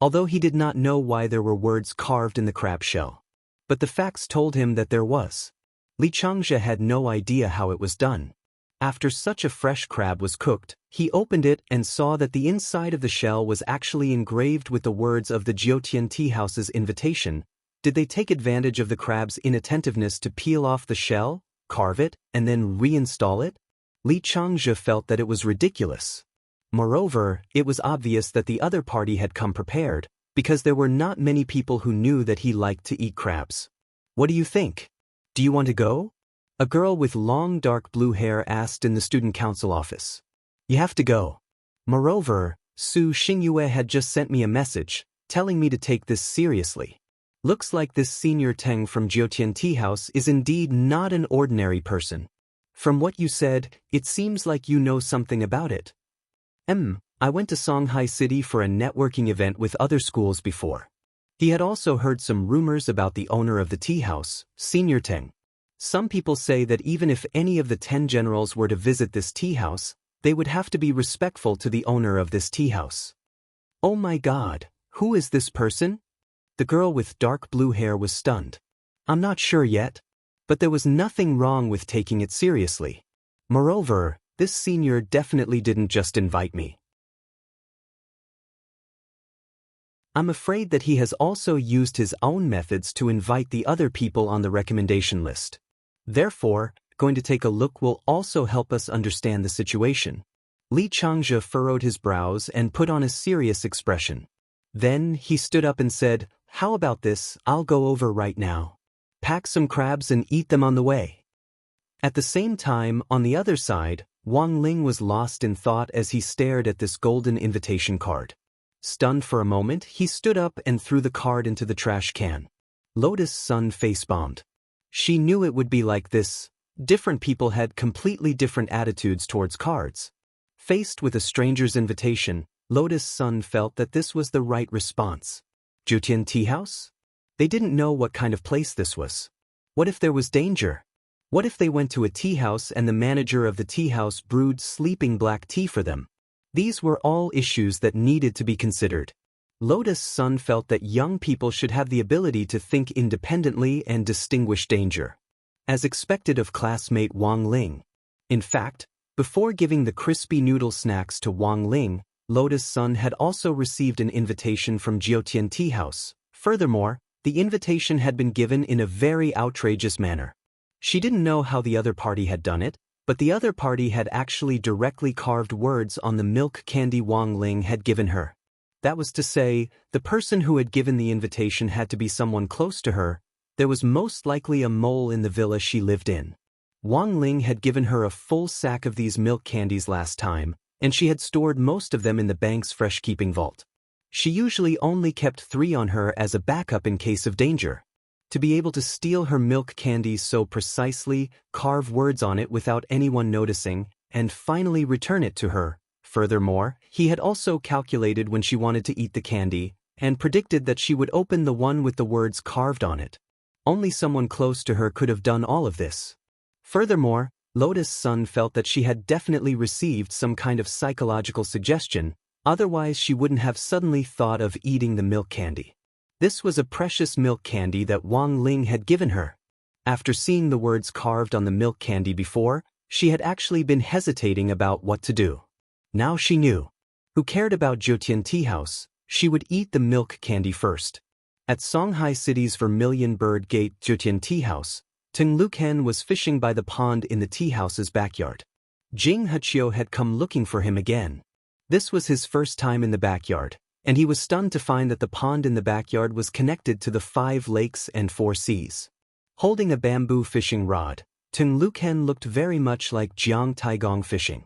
Although he did not know why there were words carved in the crab shell. But the facts told him that there was. Li Changzhe had no idea how it was done. After such a fresh crab was cooked, he opened it and saw that the inside of the shell was actually engraved with the words of the Jiutian Tea House's invitation. Did they take advantage of the crab's inattentiveness to peel off the shell, carve it, and then reinstall it? Li Changzhe felt that it was ridiculous. Moreover, it was obvious that the other party had come prepared, because there were not many people who knew that he liked to eat crabs. What do you think? Do you want to go? A girl with long dark blue hair asked in the student council office. You have to go. Moreover, Su Xingyue had just sent me a message, telling me to take this seriously. Looks like this senior Teng from Jiutian Tea House is indeed not an ordinary person. From what you said, it seems like you know something about it. I went to Songhai City for a networking event with other schools before. He had also heard some rumors about the owner of the tea house, Senior Teng. Some people say that even if any of the 10 generals were to visit this tea house, they would have to be respectful to the owner of this tea house. Oh my God, who is this person? The girl with dark blue hair was stunned. I'm not sure yet, but there was nothing wrong with taking it seriously. Moreover, this senior definitely didn't just invite me. I'm afraid that he has also used his own methods to invite the other people on the recommendation list. Therefore, going to take a look will also help us understand the situation. Li Changzhe furrowed his brows and put on a serious expression. Then he stood up and said, "How about this? I'll go over right now. Pack some crabs and eat them on the way." At the same time, on the other side, Wang Ling was lost in thought as he stared at this golden invitation card. Stunned for a moment, he stood up and threw the card into the trash can. Lotus Sun face-bombed. She knew it would be like this. Different people had completely different attitudes towards cards. Faced with a stranger's invitation, Lotus Sun felt that this was the right response. Jiutian Tea House? They didn't know what kind of place this was. What if there was danger? What if they went to a tea house and the manager of the tea house brewed sleeping black tea for them? These were all issues that needed to be considered. Lotus Sun felt that young people should have the ability to think independently and distinguish danger. As expected of classmate Wang Ling. In fact, before giving the crispy noodle snacks to Wang Ling, Lotus Sun had also received an invitation from Jiutian Tea House. Furthermore, the invitation had been given in a very outrageous manner. She didn't know how the other party had done it, but the other party had actually directly carved words on the milk candy Wang Ling had given her. That was to say, the person who had given the invitation had to be someone close to her. There was most likely a mole in the villa she lived in. Wang Ling had given her a full sack of these milk candies last time, and she had stored most of them in the bank's fresh-keeping vault. She usually only kept 3 on her as a backup in case of danger. To be able to steal her milk candies so precisely, carve words on it without anyone noticing, and finally return it to her. Furthermore, he had also calculated when she wanted to eat the candy, and predicted that she would open the one with the words carved on it. Only someone close to her could have done all of this. Furthermore, Lotus Sun felt that she had definitely received some kind of psychological suggestion, otherwise she wouldn't have suddenly thought of eating the milk candy. This was a precious milk candy that Wang Ling had given her. After seeing the words carved on the milk candy before, she had actually been hesitating about what to do. Now she knew. Who cared about Jiutian Tea House? She would eat the milk candy first. At Songhai City's Vermilion Bird Gate Jiutian Tea House, Teng Luken was fishing by the pond in the tea house's backyard. Jing Hechio had come looking for him again. This was his first time in the backyard, and he was stunned to find that the pond in the backyard was connected to the 5 lakes and 4 seas. Holding a bamboo fishing rod, Teng Luken looked very much like Jiang Taigong fishing.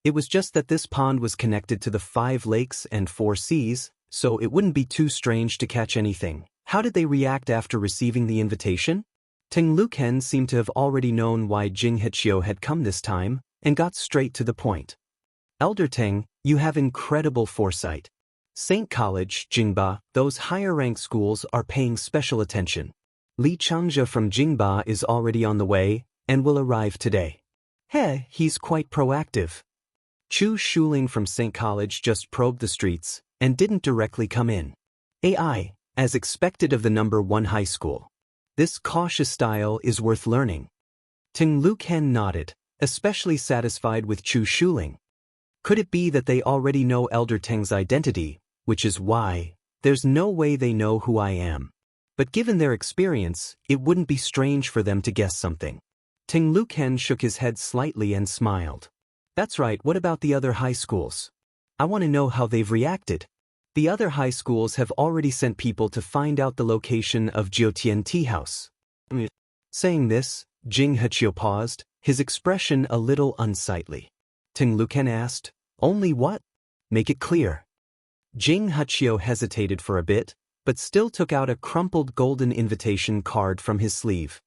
It was just that this pond was connected to the 5 lakes and 4 seas, so it wouldn't be too strange to catch anything. How did they react after receiving the invitation? Teng Luken seemed to have already known why Jing Hechio had come this time, and got straight to the point. Elder Teng, you have incredible foresight. St. College, Jingba, those higher-ranked schools are paying special attention. Li Changzhe from Jingba is already on the way, and will arrive today. Heh, he's quite proactive. Chu Shuling from St. College just probed the streets, and didn't directly come in. AI, as expected of the number 1 high school. This cautious style is worth learning. Teng Luken nodded, especially satisfied with Chu Shuling. Could it be that they already know Elder Teng's identity, which is why there's no way they know who I am? But given their experience, it wouldn't be strange for them to guess something. Teng Luken shook his head slightly and smiled. That's right, what about the other high schools? I want to know how they've reacted. The other high schools have already sent people to find out the location of Jiutian Tea House. Saying this, Jing Hechio paused, his expression a little unsightly. Teng Luken asked, only what? Make it clear. Jing Hachio hesitated for a bit, but still took out a crumpled golden invitation card from his sleeve.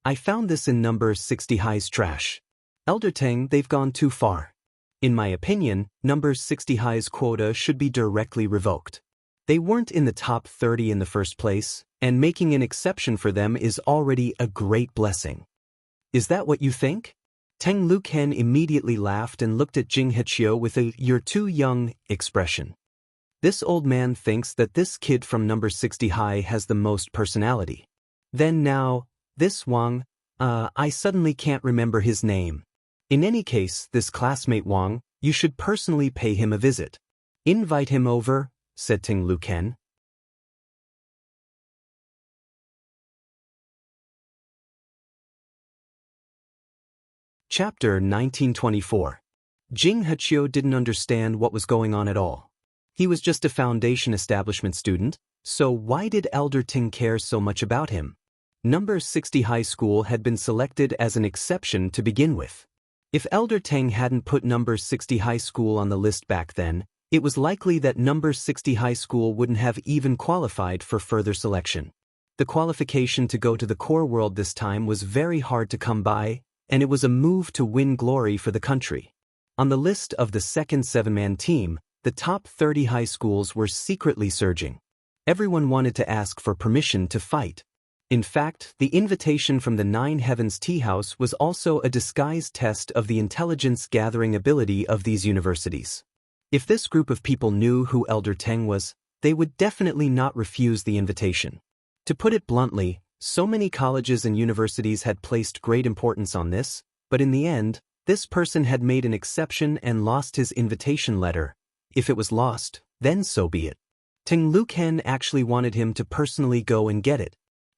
I found this in number 60 High's trash. Elder Teng, they've gone too far. In my opinion, number 60 High's quota should be directly revoked. They weren't in the top 30 in the first place, and making an exception for them is already a great blessing. Is that what you think? Teng Luken immediately laughed and looked at Jing Hachio with a "you're too young" expression. This old man thinks that this kid from number 60 High has the most personality. Then now, this Wang, I suddenly can't remember his name. In any case, this classmate Wang, you should personally pay him a visit. Invite him over, said Teng Luken. Chapter 1924. Jing Hachio didn't understand what was going on at all. He was just a foundation establishment student, so why did Elder Teng care so much about him? Number 60 High School had been selected as an exception to begin with. If Elder Teng hadn't put number 60 High School on the list back then, it was likely that number 60 High School wouldn't have even qualified for further selection. The qualification to go to the core world this time was very hard to come by, and it was a move to win glory for the country. On the list of the second 7-man team, the top 30 high schools were secretly surging. Everyone wanted to ask for permission to fight. In fact, the invitation from the Nine Heavens Tea House was also a disguised test of the intelligence-gathering ability of these universities. If this group of people knew who Elder Teng was, they would definitely not refuse the invitation. To put it bluntly, so many colleges and universities had placed great importance on this, but in the end, this person had made an exception and lost his invitation letter. If it was lost, then so be it. Teng Luken actually wanted him to personally go and get it.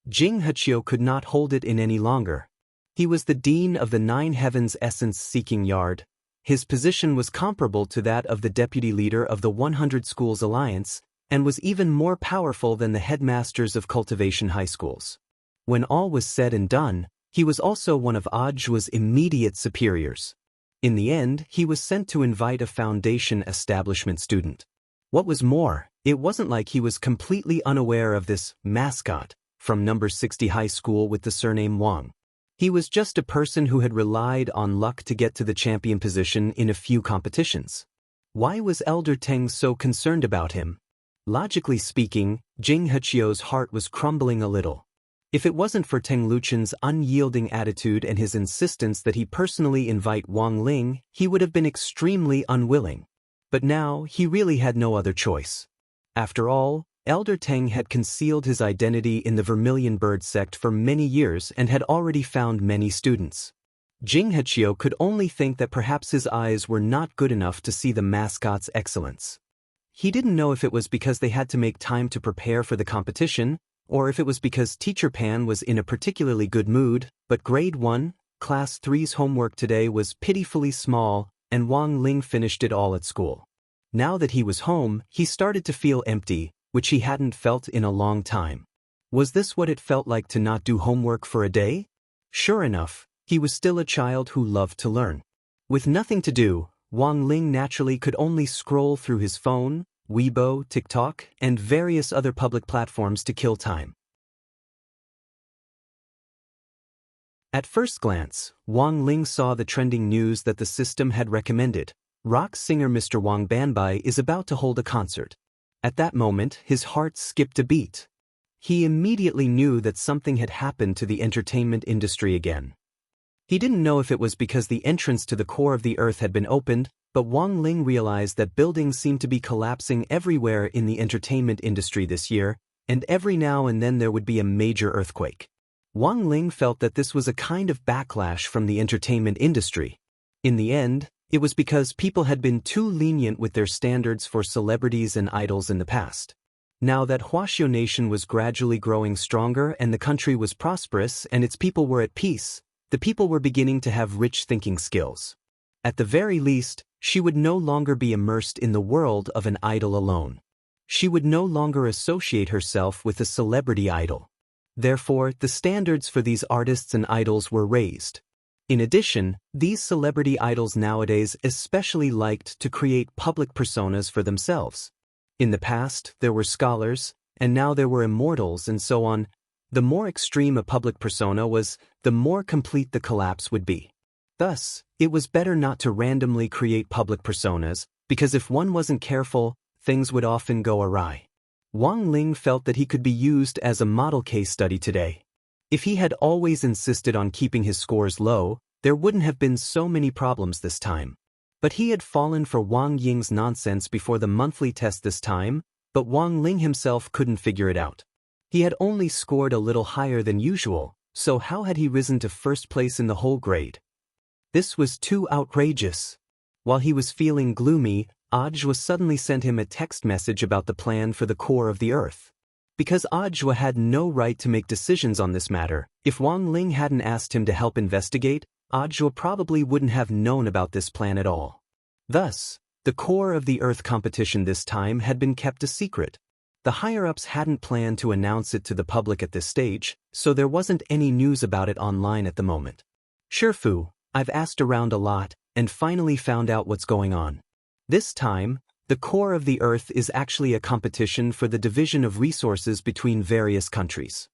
Jing Hachio could not hold it in any longer. He was the dean of the Nine Heavens Essence-Seeking Yard. His position was comparable to that of the deputy leader of the 100 Schools Alliance, and was even more powerful than the headmasters of cultivation high schools. When all was said and done, he was also one of Ajua's immediate superiors. In the end, he was sent to invite a foundation establishment student. What was more, it wasn't like he was completely unaware of this mascot from number 60 High School with the surname Wang. He was just a person who had relied on luck to get to the champion position in a few competitions. Why was Elder Teng so concerned about him? Logically speaking, Jing Hachio's heart was crumbling a little. If it wasn't for Teng Luchen's unyielding attitude and his insistence that he personally invite Wang Ling, he would have been extremely unwilling. But now, he really had no other choice. After all, Elder Teng had concealed his identity in the Vermilion Bird sect for many years and had already found many students. Jing Hachio could only think that perhaps his eyes were not good enough to see the mascot's excellence. He didn't know if it was because they had to make time to prepare for the competition, or if it was because Teacher Pan was in a particularly good mood, but Grade 1, Class 3's homework today was pitifully small, and Wang Ling finished it all at school. Now that he was home, he started to feel empty, which he hadn't felt in a long time. Was this what it felt like to not do homework for a day? Sure enough, he was still a child who loved to learn. With nothing to do, Wang Ling naturally could only scroll through his phone, Weibo, TikTok, and various other public platforms to kill time. At first glance, Wang Ling saw the trending news that the system had recommended. Rock singer Mr. Wang Banbai is about to hold a concert. At that moment, his heart skipped a beat. He immediately knew that something had happened to the entertainment industry again. He didn't know if it was because the entrance to the core of the earth had been opened, but Wang Ling realized that buildings seemed to be collapsing everywhere in the entertainment industry this year, and every now and then there would be a major earthquake. Wang Ling felt that this was a kind of backlash from the entertainment industry. In the end, it was because people had been too lenient with their standards for celebrities and idols in the past. Now that Huaxiao Nation was gradually growing stronger and the country was prosperous and its people were at peace, the people were beginning to have rich thinking skills. At the very least, she would no longer be immersed in the world of an idol alone. She would no longer associate herself with a celebrity idol. Therefore, the standards for these artists and idols were raised. In addition, these celebrity idols nowadays especially liked to create public personas for themselves. In the past, there were scholars, and now there were immortals and so on. The more extreme a public persona was, the more complete the collapse would be. Thus, it was better not to randomly create public personas, because if one wasn't careful, things would often go awry. Wang Ling felt that he could be used as a model case study today. If he had always insisted on keeping his scores low, there wouldn't have been so many problems this time. But he had fallen for Wang Ying's nonsense before the monthly test this time, but Wang Ling himself couldn't figure it out. He had only scored a little higher than usual, so how had he risen to first place in the whole grade? This was too outrageous. While he was feeling gloomy, Ajwa suddenly sent him a text message about the plan for the core of the Earth. Because Ajwa had no right to make decisions on this matter, if Wang Ling hadn't asked him to help investigate, Ajwa probably wouldn't have known about this plan at all. Thus, the core of the Earth competition this time had been kept a secret. The higher-ups hadn't planned to announce it to the public at this stage, so there wasn't any news about it online at the moment. Shifu, I've asked around a lot, and finally found out what's going on. This time, the core of the Earth is actually a competition for the division of resources between various countries.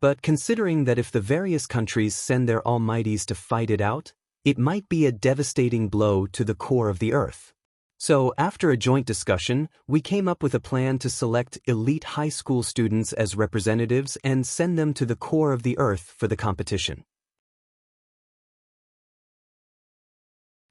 But considering that if the various countries send their almighties to fight it out, it might be a devastating blow to the core of the Earth. So, after a joint discussion, we came up with a plan to select elite high school students as representatives and send them to the core of the Earth for the competition.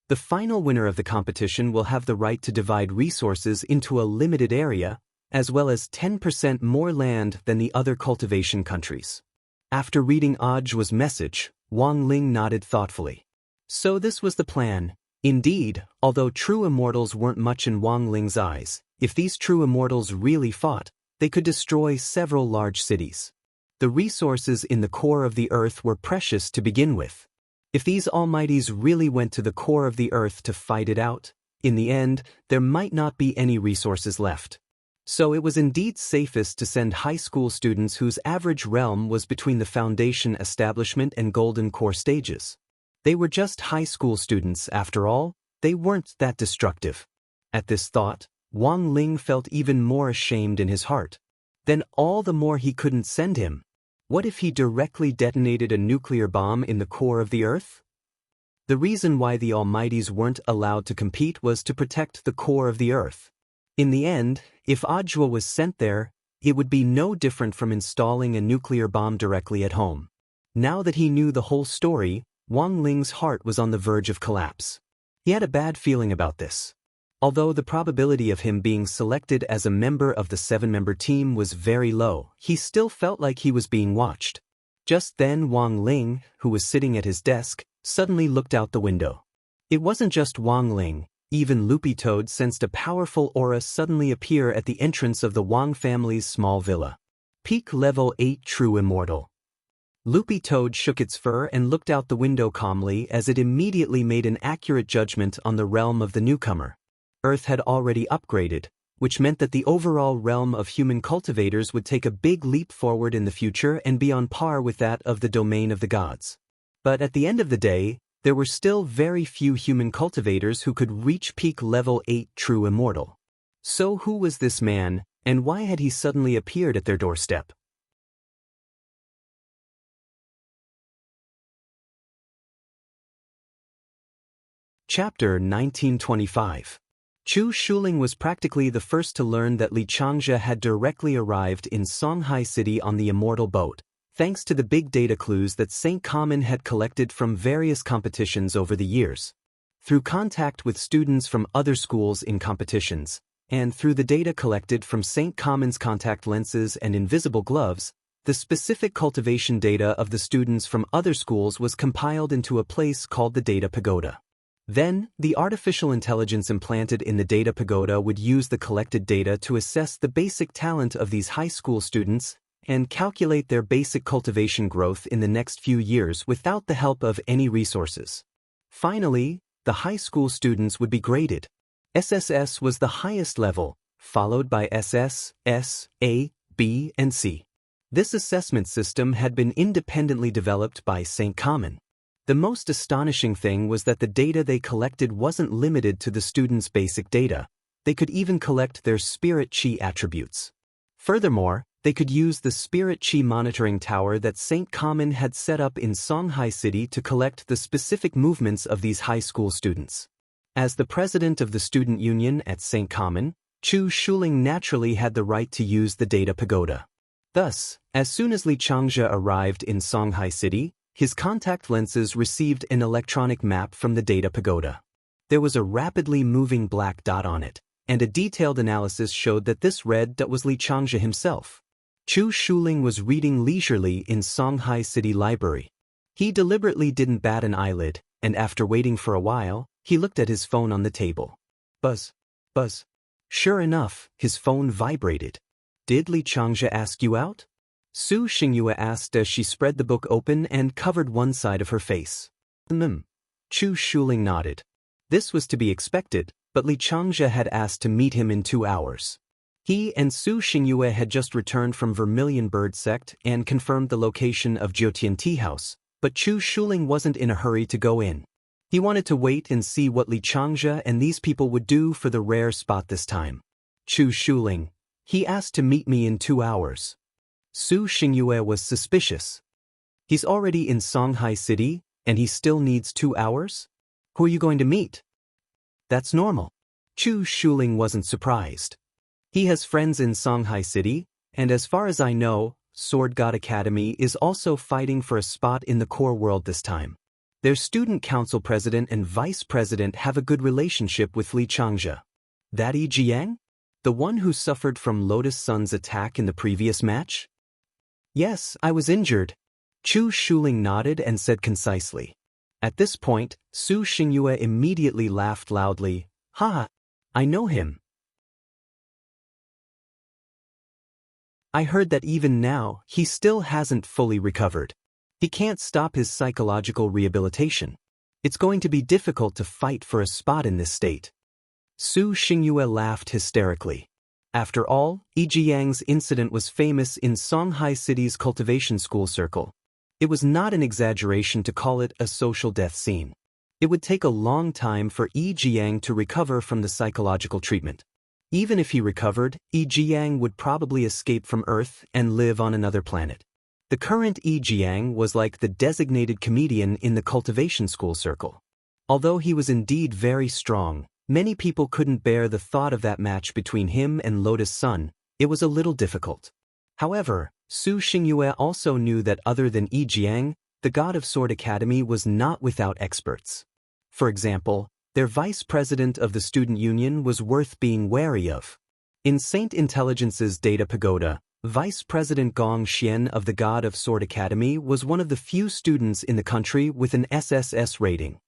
The final winner of the competition will have the right to divide resources into a limited area, as well as 10% more land than the other cultivation countries. After reading Ajwa's message, Wang Ling nodded thoughtfully. So this was the plan. Indeed, although true immortals weren't much in Wang Ling's eyes, if these true immortals really fought, they could destroy several large cities. The resources in the core of the Earth were precious to begin with. If these almighties really went to the core of the Earth to fight it out, in the end, there might not be any resources left. So it was indeed safest to send high school students whose average realm was between the Foundation Establishment and Golden Core stages. They were just high school students, after all, they weren't that destructive. At this thought, Wang Ling felt even more ashamed in his heart. Then all the more he couldn't send him. What if he directly detonated a nuclear bomb in the core of the Earth? The reason why the Almighties weren't allowed to compete was to protect the core of the Earth. In the end, if Ajwa was sent there, it would be no different from installing a nuclear bomb directly at home. Now that he knew the whole story, Wang Ling's heart was on the verge of collapse. He had a bad feeling about this. Although the probability of him being selected as a member of the 7-member team was very low, he still felt like he was being watched. Just then Wang Ling, who was sitting at his desk, suddenly looked out the window. It wasn't just Wang Ling, even Loopy Toad sensed a powerful aura suddenly appear at the entrance of the Wang family's small villa. Peak level 8 true immortal. Loopy Toad shook its fur and looked out the window calmly as it immediately made an accurate judgment on the realm of the newcomer. Earth had already upgraded, which meant that the overall realm of human cultivators would take a big leap forward in the future and be on par with that of the domain of the gods. But at the end of the day, there were still very few human cultivators who could reach peak level 8 true immortal. So who was this man, and why had he suddenly appeared at their doorstep? Chapter 1925. Chu Shuling was practically the first to learn that Li Changzhe had directly arrived in Songhai City on the Immortal boat, thanks to the big data clues that St. Common had collected from various competitions over the years. Through contact with students from other schools in competitions, and through the data collected from St. Common's contact lenses and invisible gloves, the specific cultivation data of the students from other schools was compiled into a place called the Data Pagoda. Then, the artificial intelligence implanted in the Data Pagoda would use the collected data to assess the basic talent of these high school students and calculate their basic cultivation growth in the next few years without the help of any resources. Finally, the high school students would be graded. SSS was the highest level, followed by SS, S, A, B, and C. This assessment system had been independently developed by St. Common. The most astonishing thing was that the data they collected wasn't limited to the students' basic data, They could even collect their spirit chi attributes. Furthermore, they could use the spirit chi monitoring tower that St. Common had set up in Songhai City to collect the specific movements of these high school students. As the president of the student union at St. Common, Chu Shuling naturally had the right to use the data pagoda. Thus, as soon as Li Changzhe arrived in Songhai City, his contact lenses received an electronic map from the data pagoda. There was a rapidly moving black dot on it, and a detailed analysis showed that this red dot was Li Changzhe himself. Chu Shuling was reading leisurely in Songhai City Library. He deliberately didn't bat an eyelid, and after waiting for a while, he looked at his phone on the table. Buzz. Buzz. Sure enough, his phone vibrated. Did Li Changzhe ask you out? Su Xingyue asked as she spread the book open and covered one side of her face. Chu Shuling nodded. This was to be expected, but Li Changzhe had asked to meet him in 2 hours. He and Su Xingyue had just returned from Vermilion Bird Sect and confirmed the location of Jiutian Tea House, but Chu Shuling wasn't in a hurry to go in. He wanted to wait and see what Li Changzhe and these people would do for the rare spot this time. Chu Shuling. He asked to meet me in 2 hours. Su Xingyue was suspicious. He's already in Songhai City, and he still needs 2 hours? Who are you going to meet? That's normal. Chu Shuling wasn't surprised. He has friends in Songhai City, and as far as I know, Sword God Academy is also fighting for a spot in the core world this time. Their student council president and vice president have a good relationship with Li Changzhe. That Yi Jiang? The one who suffered from Lotus Sun's attack in the previous match? Yes, I was injured. Chu Shuling nodded and said concisely. At this point, Su Xingyue immediately laughed loudly. Ha! I know him. I heard that even now, he still hasn't fully recovered. He can't stop his psychological rehabilitation. It's going to be difficult to fight for a spot in this state. Su Xingyue laughed hysterically. After all, Yi Jiang's incident was famous in Songhai City's cultivation school circle. It was not an exaggeration to call it a social death scene. It would take a long time for Yi Jiang to recover from the psychological treatment. Even if he recovered, Yi Jiang would probably escape from Earth and live on another planet. The current Yi Jiang was like the designated comedian in the cultivation school circle. Although he was indeed very strong, many people couldn't bear the thought of that match between him and Lotus Sun. It was a little difficult. However, Su Xingyue also knew that other than Yi Jiang, the God of Sword Academy was not without experts. For example, their vice president of the student union was worth being wary of. In Saint Intelligence's data pagoda, Vice President Gong Xian of the God of Sword Academy was one of the few students in the country with an SSS rating.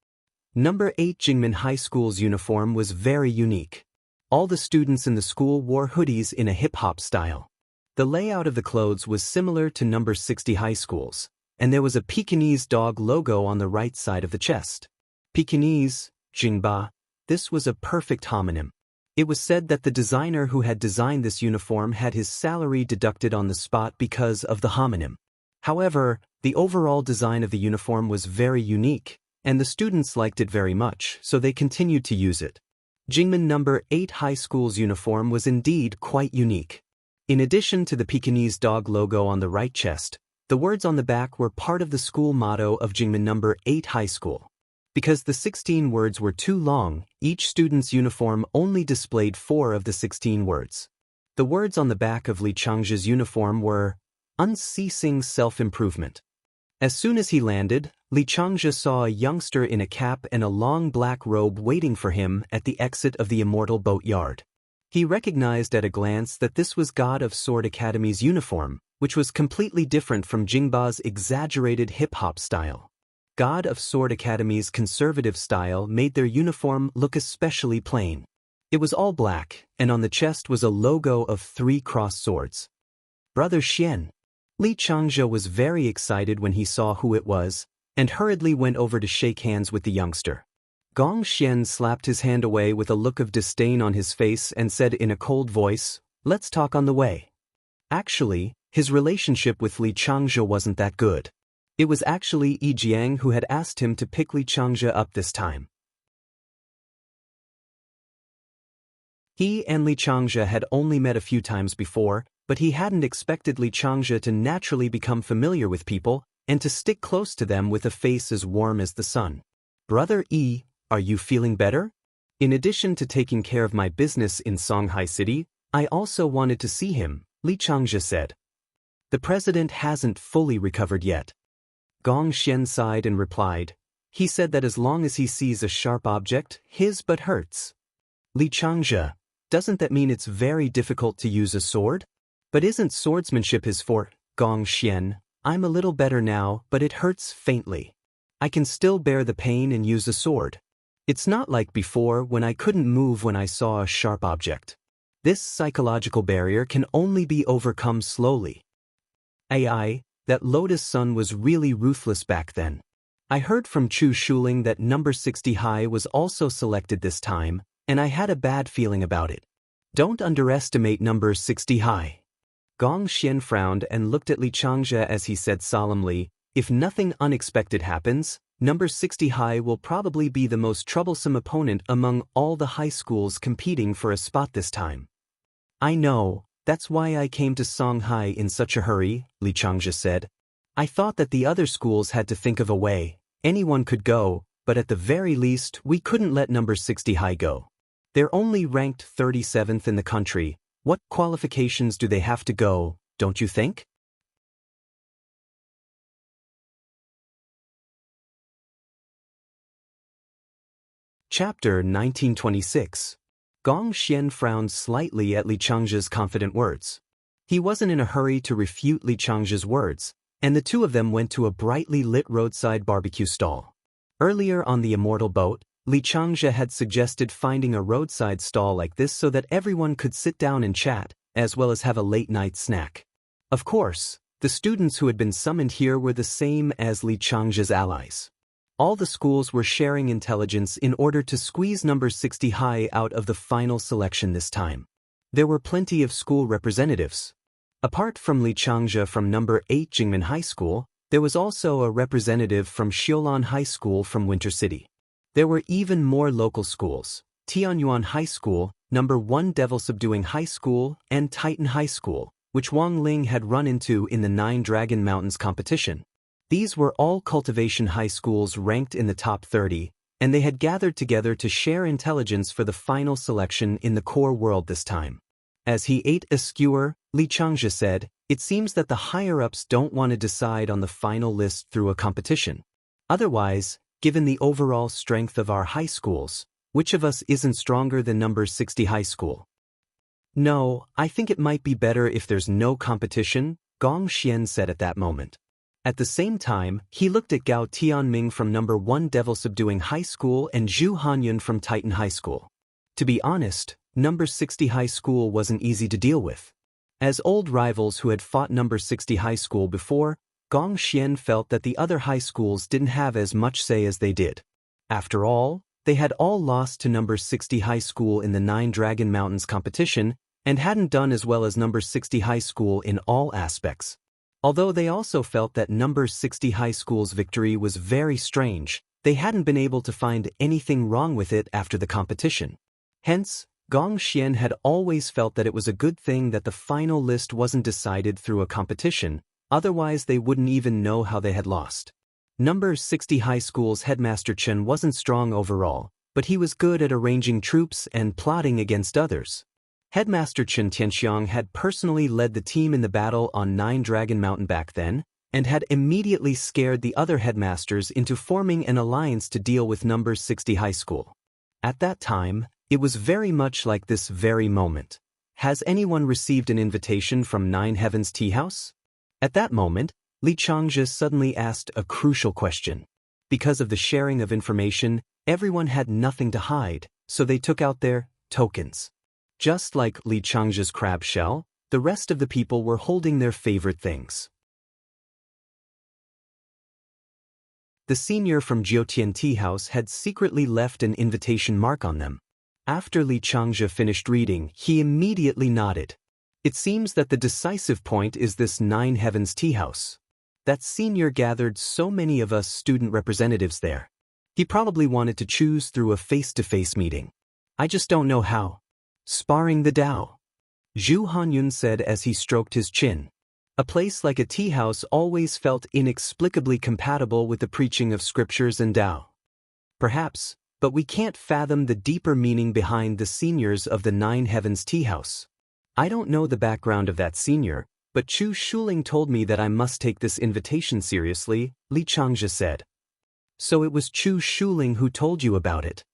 Number 8 Jingmen High School's uniform was very unique. All the students in the school wore hoodies in a hip-hop style. The layout of the clothes was similar to number 60 high schools, and there was a Pekingese dog logo on the right side of the chest. Pekingese, Jingba, this was a perfect homonym. It was said that the designer who had designed this uniform had his salary deducted on the spot because of the homonym. However, the overall design of the uniform was very unique, and the students liked it very much, so they continued to use it. Jingmen number 8 High School's uniform was indeed quite unique. In addition to the Pekingese dog logo on the right chest, the words on the back were part of the school motto of Jingmen number 8 High School. Because the 16 words were too long, each student's uniform only displayed 4 of the 16 words. The words on the back of Li Changzhe's uniform were, unceasing self-improvement. As soon as he landed, Li Changzhe saw a youngster in a cap and a long black robe waiting for him at the exit of the Immortal boat yard. He recognized at a glance that this was God of Sword Academy's uniform, which was completely different from Jingba's exaggerated hip-hop style. God of Sword Academy's conservative style made their uniform look especially plain. It was all black, and on the chest was a logo of 3 crossed swords. Brother Xian. Li Changzhe was very excited when he saw who it was, and hurriedly went over to shake hands with the youngster. Gong Xian slapped his hand away with a look of disdain on his face and said in a cold voice, "Let's talk on the way." Actually, his relationship with Li Changzhe wasn't that good. It was actually Yi Jiang who had asked him to pick Li Changzhe up this time. He and Li Changjia had only met a few times before, but he hadn't expected Li Changjia to naturally become familiar with people and to stick close to them with a face as warm as the sun. Brother Yi, are you feeling better? In addition to taking care of my business in Songhai City, I also wanted to see him, Li Changjia said. The president hasn't fully recovered yet. Gong Xian sighed and replied. He said that as long as he sees a sharp object, his butt hurts. Li Changjia, doesn't that mean it's very difficult to use a sword? But isn't swordsmanship his forte? Gong Xian, I'm a little better now, but it hurts faintly. I can still bear the pain and use a sword. It's not like before when I couldn't move when I saw a sharp object. This psychological barrier can only be overcome slowly. AI, that Lotus Sun was really ruthless back then. I heard from Chu Shuling that number 60 high was also selected this time, and I had a bad feeling about it. Don't underestimate number 60 high. Gong Xian frowned and looked at Li Changjia as he said solemnly, if nothing unexpected happens, number 60 high will probably be the most troublesome opponent among all the high schools competing for a spot this time. I know, that's why I came to Songhai in such a hurry, Li Changjia said. I thought that the other schools had to think of a way. Anyone could go, but at the very least we couldn't let number 60 high go. They're only ranked 37th in the country. What qualifications do they have to go, don't you think? Chapter 1926. Gong Xian frowned slightly at Li Changjia's confident words. He wasn't in a hurry to refute Li Changjia's words, and the two of them went to a brightly lit roadside barbecue stall. Earlier on the Immortal boat, Li Changjia had suggested finding a roadside stall like this so that everyone could sit down and chat, as well as have a late-night snack. Of course, the students who had been summoned here were the same as Li Changjia's allies. All the schools were sharing intelligence in order to squeeze number 60 high out of the final selection this time. There were plenty of school representatives. Apart from Li Changjia from number 8 Jingmen High School, there was also a representative from Xiulan High School from Winter City. There were even more local schools, Tianyuan High School, number 1 Devil Subduing High School, and Titan High School, which Wang Ling had run into in the 9 Dragon Mountains competition. These were all cultivation high schools ranked in the top 30, and they had gathered together to share intelligence for the final selection in the core world this time. As he ate a skewer, Li Changjia said, it seems that the higher-ups don't want to decide on the final list through a competition. Otherwise, given the overall strength of our high schools, which of us isn't stronger than number 60 high school? No, I think it might be better if there's no competition, Gong Xian said at that moment. At the same time, he looked at Gao Tianming from number 1 Devil Subduing High School and Zhu Hanyun from Titan High School. To be honest, number 60 High School wasn't easy to deal with. As old rivals who had fought number 60 High School before, Gong Xian felt that the other high schools didn't have as much say as they did. After all, they had all lost to number 60 High School in the 9 Dragon Mountains competition and hadn't done as well as number 60 High School in all aspects. Although they also felt that number 60 High School's victory was very strange, they hadn't been able to find anything wrong with it after the competition. Hence, Gong Xian had always felt that it was a good thing that the final list wasn't decided through a competition, otherwise they wouldn't even know how they had lost. Number 60 High School's headmaster Chen wasn't strong overall, but he was good at arranging troops and plotting against others. Headmaster Chen Tianxiang had personally led the team in the battle on 9 Dragon Mountain back then, and had immediately scared the other headmasters into forming an alliance to deal with number 60 High School. At that time, it was very much like this very moment. Has anyone received an invitation from 9 Heavens Tea House? At that moment, Li Changjia suddenly asked a crucial question. Because of the sharing of information, everyone had nothing to hide, so they took out their tokens. Just like Li Changjia's crab shell, the rest of the people were holding their favorite things. The senior from Jiutian Tea House had secretly left an invitation mark on them. After Li Changjia finished reading, he immediately nodded. It seems that the decisive point is this 9 Heavens Tea House. That senior gathered so many of us student representatives there. He probably wanted to choose through a face-to-face meeting. I just don't know how. Sparring the Tao, Zhu Hanyun said as he stroked his chin. A place like a tea house always felt inexplicably compatible with the preaching of scriptures and Tao. Perhaps, but we can't fathom the deeper meaning behind the seniors of the Nine Heavens Tea House. I don't know the background of that senior, but Chu Shuling told me that I must take this invitation seriously, Li Changzhe said. So it was Chu Shuling who told you about it.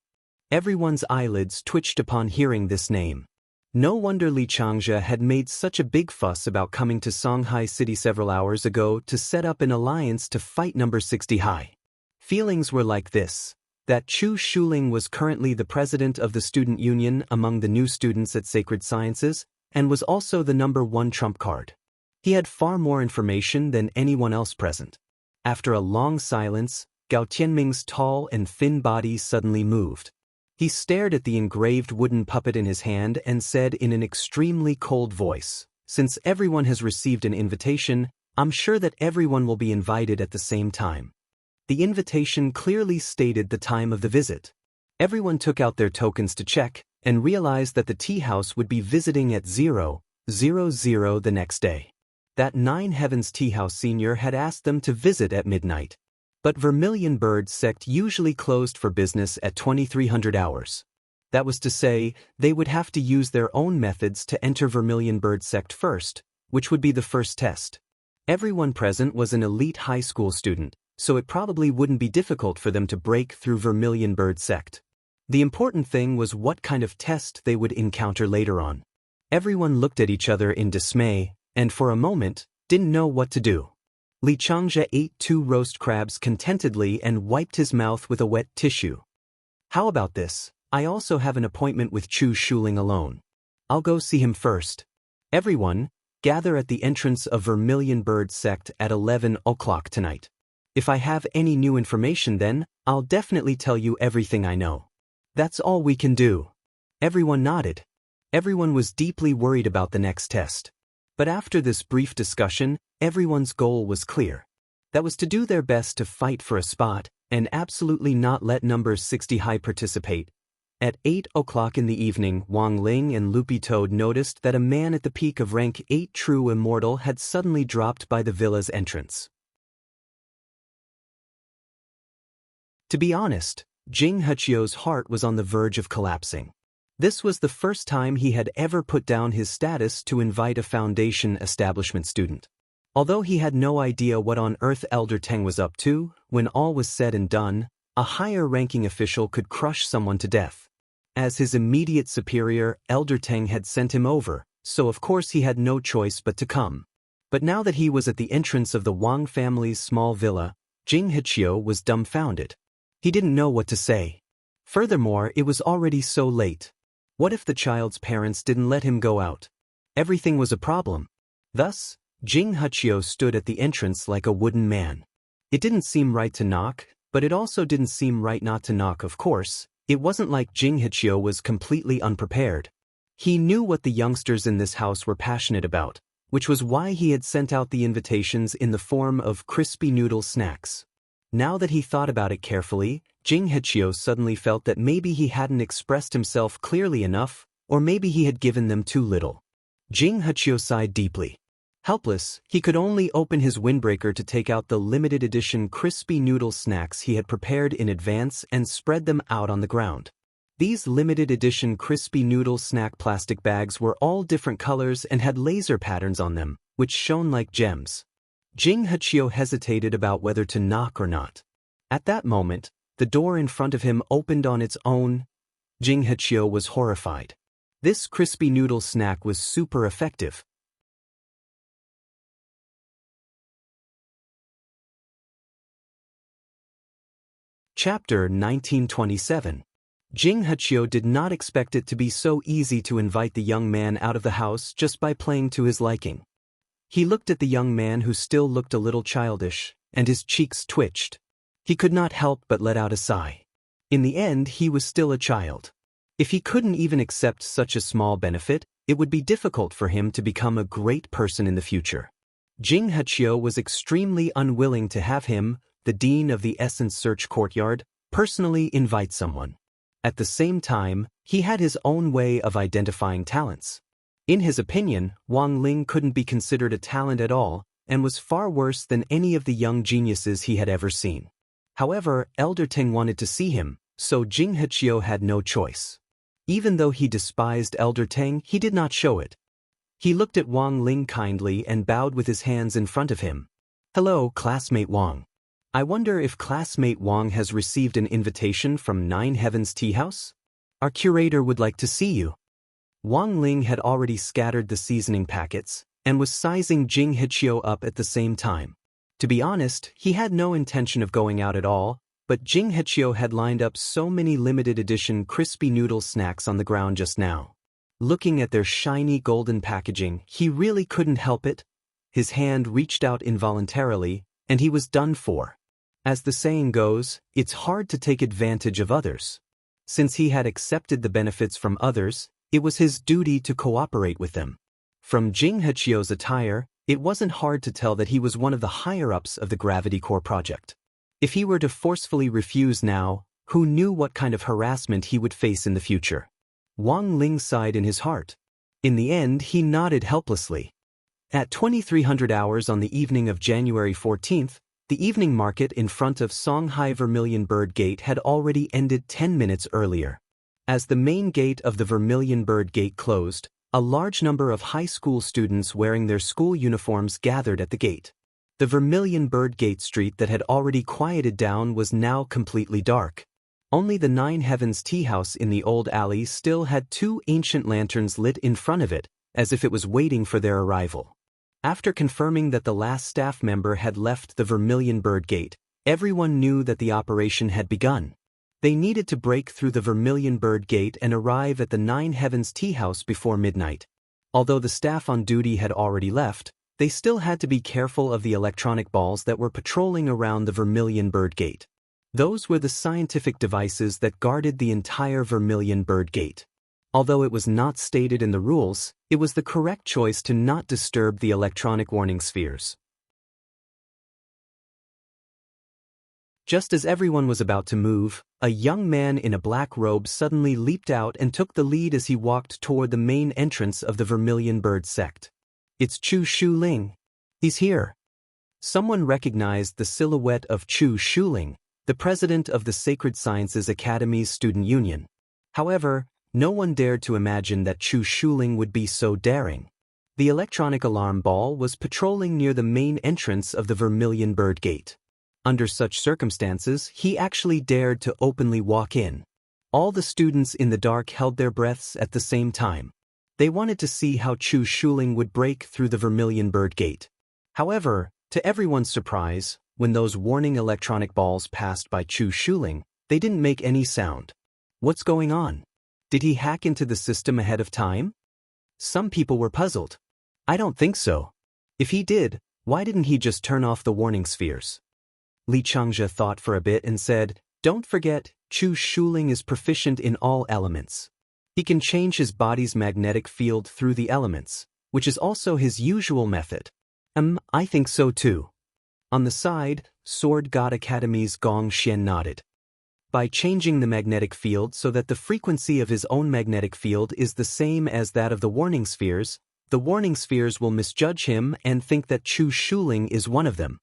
Everyone's eyelids twitched upon hearing this name. No wonder Li Changzhe had made such a big fuss about coming to Shanghai City several hours ago to set up an alliance to fight number 60 high. Feelings were like this, that Chu Shuling was currently the president of the student union among the new students at Sacred Sciences, and was also the number one trump card. He had far more information than anyone else present. After a long silence, Gao Tianming's tall and thin body suddenly moved. He stared at the engraved wooden puppet in his hand and said in an extremely cold voice, "Since everyone has received an invitation, I'm sure that everyone will be invited at the same time." The invitation clearly stated the time of the visit. Everyone took out their tokens to check, and realized that the tea house would be visiting at 00:00 the next day. That Nine Heavens Tea House senior had asked them to visit at midnight. But Vermilion Bird sect usually closed for business at 2300 hours. That was to say, they would have to use their own methods to enter Vermilion Bird sect first, which would be the first test. Everyone present was an elite high school student, so it probably wouldn't be difficult for them to break through Vermilion Bird sect. The important thing was what kind of test they would encounter later on. Everyone looked at each other in dismay, and for a moment, didn't know what to do. Li Changzhe ate 2 roast crabs contentedly and wiped his mouth with a wet tissue. How about this? I also have an appointment with Chu Shuling alone. I'll go see him first. Everyone, gather at the entrance of Vermilion Bird sect at 11 o'clock tonight. If I have any new information then, I'll definitely tell you everything I know. That's all we can do. Everyone nodded. Everyone was deeply worried about the next test. But after this brief discussion, everyone's goal was clear. That was to do their best to fight for a spot, and absolutely not let number 60 high participate. At 8 o'clock in the evening, Wang Ling and Loopy Toad noticed that a man at the peak of rank 8 true Immortal had suddenly dropped by the villa's entrance. To be honest, Jing Hechio's heart was on the verge of collapsing. This was the first time he had ever put down his status to invite a Foundation establishment student. Although he had no idea what on earth Elder Teng was up to, when all was said and done, a higher-ranking official could crush someone to death. As his immediate superior, Elder Teng had sent him over, so of course he had no choice but to come. But now that he was at the entrance of the Wang family's small villa, Jing Hechio was dumbfounded. He didn't know what to say. Furthermore, it was already so late. What if the child's parents didn't let him go out? Everything was a problem. Thus, Jing Hechio stood at the entrance like a wooden man. It didn't seem right to knock, but it also didn't seem right not to knock, of course. It wasn't like Jing Hechio was completely unprepared. He knew what the youngsters in this house were passionate about, which was why he had sent out the invitations in the form of crispy noodle snacks. Now that he thought about it carefully, Jing Hechio suddenly felt that maybe he hadn't expressed himself clearly enough, or maybe he had given them too little. Jing Hechio sighed deeply. Helpless, he could only open his windbreaker to take out the limited edition crispy noodle snacks he had prepared in advance and spread them out on the ground. These limited edition crispy noodle snack plastic bags were all different colors and had laser patterns on them, which shone like gems. Jing Hechio hesitated about whether to knock or not. At that moment, the door in front of him opened on its own. Jing Hechio was horrified. This crispy noodle snack was super effective. Chapter 1927. Jing Hechio did not expect it to be so easy to invite the young man out of the house just by playing to his liking. He looked at the young man who still looked a little childish, and his cheeks twitched. He could not help but let out a sigh. In the end, he was still a child. If he couldn't even accept such a small benefit, it would be difficult for him to become a great person in the future. Jing Hechio was extremely unwilling to have him, the dean of the Essence Search Courtyard, personally invite someone. At the same time, he had his own way of identifying talents. In his opinion, Wang Ling couldn't be considered a talent at all, and was far worse than any of the young geniuses he had ever seen. However, Elder Teng wanted to see him, so Jing Hechio had no choice. Even though he despised Elder Teng, he did not show it. He looked at Wang Ling kindly and bowed with his hands in front of him. "Hello, classmate Wang. I wonder if classmate Wang has received an invitation from Nine Heavens Tea House? Our curator would like to see you." Wang Ling had already scattered the seasoning packets, and was sizing Jing Hechio up at the same time. To be honest, he had no intention of going out at all, but Jing Hechio had lined up so many limited edition crispy noodle snacks on the ground just now. Looking at their shiny golden packaging, he really couldn't help it. His hand reached out involuntarily, and he was done for. As the saying goes, it's hard to take advantage of others. Since he had accepted the benefits from others, it was his duty to cooperate with them. From Jing Hechio's attire, it wasn't hard to tell that he was one of the higher-ups of the Gravity Core project. If he were to forcefully refuse now, who knew what kind of harassment he would face in the future? Wang Ling sighed in his heart. In the end, he nodded helplessly. At 2300 hours on the evening of January 14th, the evening market in front of Songhai Vermilion Bird Gate had already ended 10 minutes earlier. As the main gate of the Vermilion Bird Gate closed, a large number of high school students wearing their school uniforms gathered at the gate. The Vermilion Bird Gate street that had already quieted down was now completely dark. Only the Nine Heavens Tea House in the old alley still had two ancient lanterns lit in front of it, as if it was waiting for their arrival. After confirming that the last staff member had left the Vermilion Bird Gate, everyone knew that the operation had begun. They needed to break through the Vermilion Bird Gate and arrive at the Nine Heavens Tea House before midnight. Although the staff on duty had already left, they still had to be careful of the electronic balls that were patrolling around the Vermilion Bird Gate. Those were the scientific devices that guarded the entire Vermilion Bird Gate. Although it was not stated in the rules, it was the correct choice to not disturb the electronic warning spheres. Just as everyone was about to move, a young man in a black robe suddenly leaped out and took the lead as he walked toward the main entrance of the Vermilion Bird sect. "It's Chu Shuling. He's here." Someone recognized the silhouette of Chu Shuling, the president of the Sacred Sciences Academy's student union. However, no one dared to imagine that Chu Shuling would be so daring. The electronic alarm ball was patrolling near the main entrance of the Vermilion Bird Gate. Under such circumstances, he actually dared to openly walk in. All the students in the dark held their breaths at the same time. They wanted to see how Chu Shuling would break through the Vermilion Bird Gate. However, to everyone's surprise, when those warning electronic balls passed by Chu Shuling, they didn't make any sound. What's going on? Did he hack into the system ahead of time? Some people were puzzled. I don't think so. If he did, why didn't he just turn off the warning spheres? Li Changzhe thought for a bit and said, "Don't forget, Chu Shuling is proficient in all elements. He can change his body's magnetic field through the elements, which is also his usual method." I think so too. On the side, Sword God Academy's Gong Xian nodded. By changing the magnetic field so that the frequency of his own magnetic field is the same as that of the warning spheres will misjudge him and think that Chu Shuling is one of them.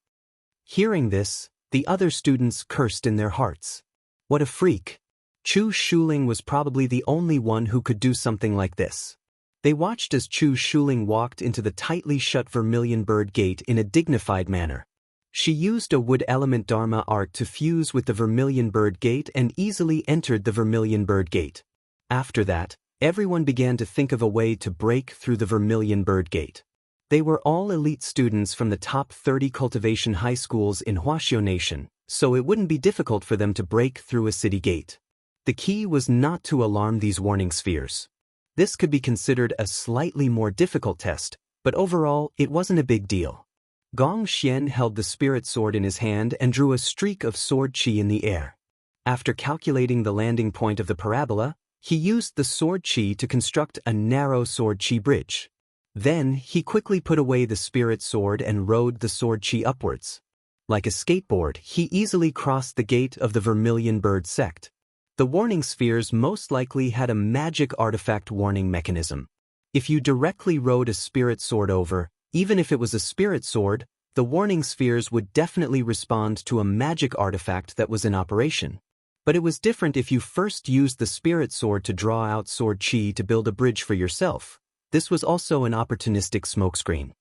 Hearing this, the other students cursed in their hearts. What a freak. Chu Shuling was probably the only one who could do something like this. They watched as Chu Shuling walked into the tightly shut Vermilion Bird Gate in a dignified manner. She used a wood element Dharma art to fuse with the Vermilion Bird Gate and easily entered the Vermilion Bird Gate. After that, everyone began to think of a way to break through the Vermilion Bird Gate. They were all elite students from the top 30 cultivation high schools in Huaxiao Nation, so it wouldn't be difficult for them to break through a city gate. The key was not to alarm these warning spheres. This could be considered a slightly more difficult test, but overall, it wasn't a big deal. Gong Xian held the spirit sword in his hand and drew a streak of sword qi in the air. After calculating the landing point of the parabola, he used the sword qi to construct a narrow sword qi bridge. Then, he quickly put away the spirit sword and rode the sword qi upwards. Like a skateboard, he easily crossed the gate of the Vermilion Bird sect. The warning spheres most likely had a magic artifact warning mechanism. If you directly rode a spirit sword over, even if it was a spirit sword, the warning spheres would definitely respond to a magic artifact that was in operation. But it was different if you first used the spirit sword to draw out sword chi to build a bridge for yourself. This was also an opportunistic smokescreen.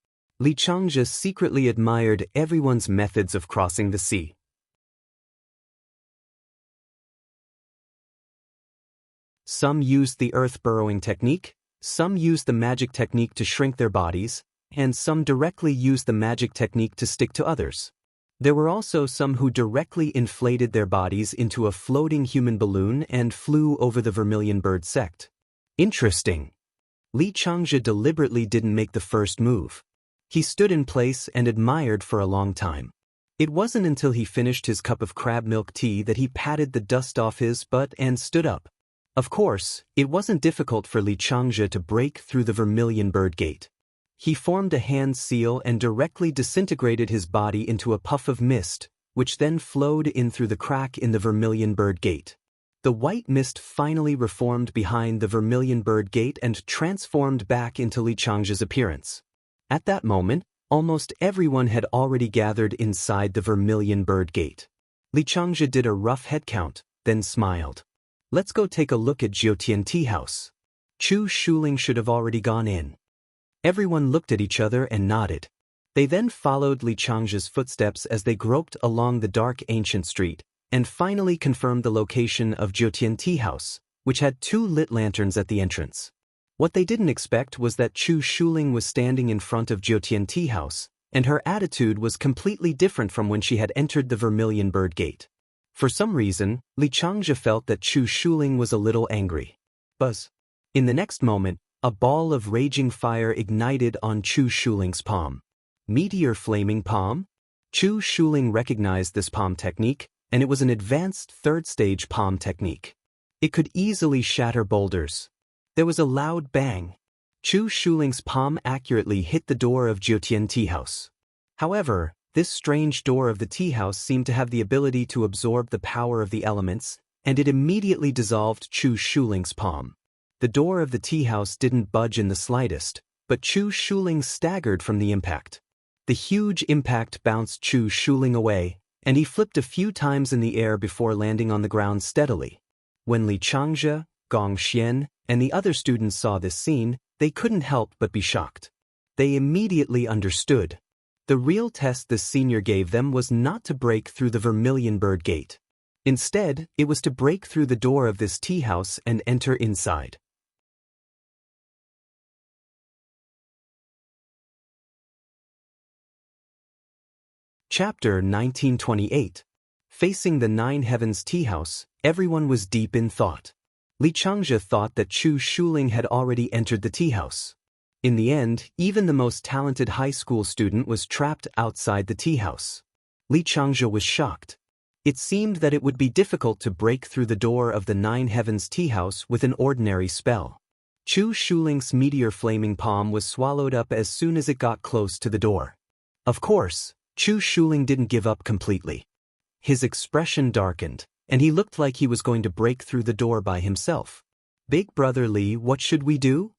Li Changzhe secretly admired everyone's methods of crossing the sea. Some used the earth-burrowing technique, some used the magic technique to shrink their bodies, and some directly used the magic technique to stick to others. There were also some who directly inflated their bodies into a floating human balloon and flew over the Vermilion Bird sect. Interesting. Li Changzhe deliberately didn't make the first move. He stood in place and admired for a long time. It wasn't until he finished his cup of crab milk tea that he patted the dust off his butt and stood up. Of course, it wasn't difficult for Li Changzhe to break through the Vermilion Bird gate. He formed a hand seal and directly disintegrated his body into a puff of mist, which then flowed in through the crack in the Vermilion Bird gate. The white mist finally reformed behind the Vermilion Bird gate and transformed back into Li Changzhe's appearance. At that moment, almost everyone had already gathered inside the Vermilion Bird gate. Li Changzhe did a rough head count, then smiled. Let's go take a look at Jiutian Tea House. Chu Shuling should have already gone in. Everyone looked at each other and nodded. They then followed Li Changzhe's footsteps as they groped along the dark ancient street, and finally confirmed the location of Jiutian Tea House, which had 2 lit lanterns at the entrance. What they didn't expect was that Chu Shuling was standing in front of Jiutian Tea House, and her attitude was completely different from when she had entered the Vermilion Bird gate. For some reason, Li Changzhe felt that Chu Shuling was a little angry. Buzz. In the next moment, a ball of raging fire ignited on Chu Shuling's palm. Meteor flaming palm? Chu Shuling recognized this palm technique, and it was an advanced third-stage palm technique. It could easily shatter boulders. There was a loud bang. Chu Shuling's palm accurately hit the door of Jiutian Tea House. However, this strange door of the tea house seemed to have the ability to absorb the power of the elements, and it immediately dissolved Chu Shuling's palm. The door of the tea house didn't budge in the slightest, but Chu Shuling staggered from the impact. The huge impact bounced Chu Shuling away, and he flipped a few times in the air before landing on the ground steadily. When Li Changzhe, Gong Xian, and the other students saw this scene, they couldn't help but be shocked. They immediately understood. The real test this senior gave them was not to break through the Vermilion Bird gate. Instead, it was to break through the door of this tea house and enter inside. Chapter 1928. Facing the Nine Heavens Tea House, everyone was deep in thought. Li Changzhe thought that Chu Shuling had already entered the tea house. In the end, even the most talented high school student was trapped outside the tea house. Li Changzhe was shocked. It seemed that it would be difficult to break through the door of the Nine Heavens Tea House with an ordinary spell. Chu Shuling's meteor flaming palm was swallowed up as soon as it got close to the door. Of course, Chu Shuling didn't give up completely. His expression darkened, and he looked like he was going to break through the door by himself. "Big brother Li, what should we do?"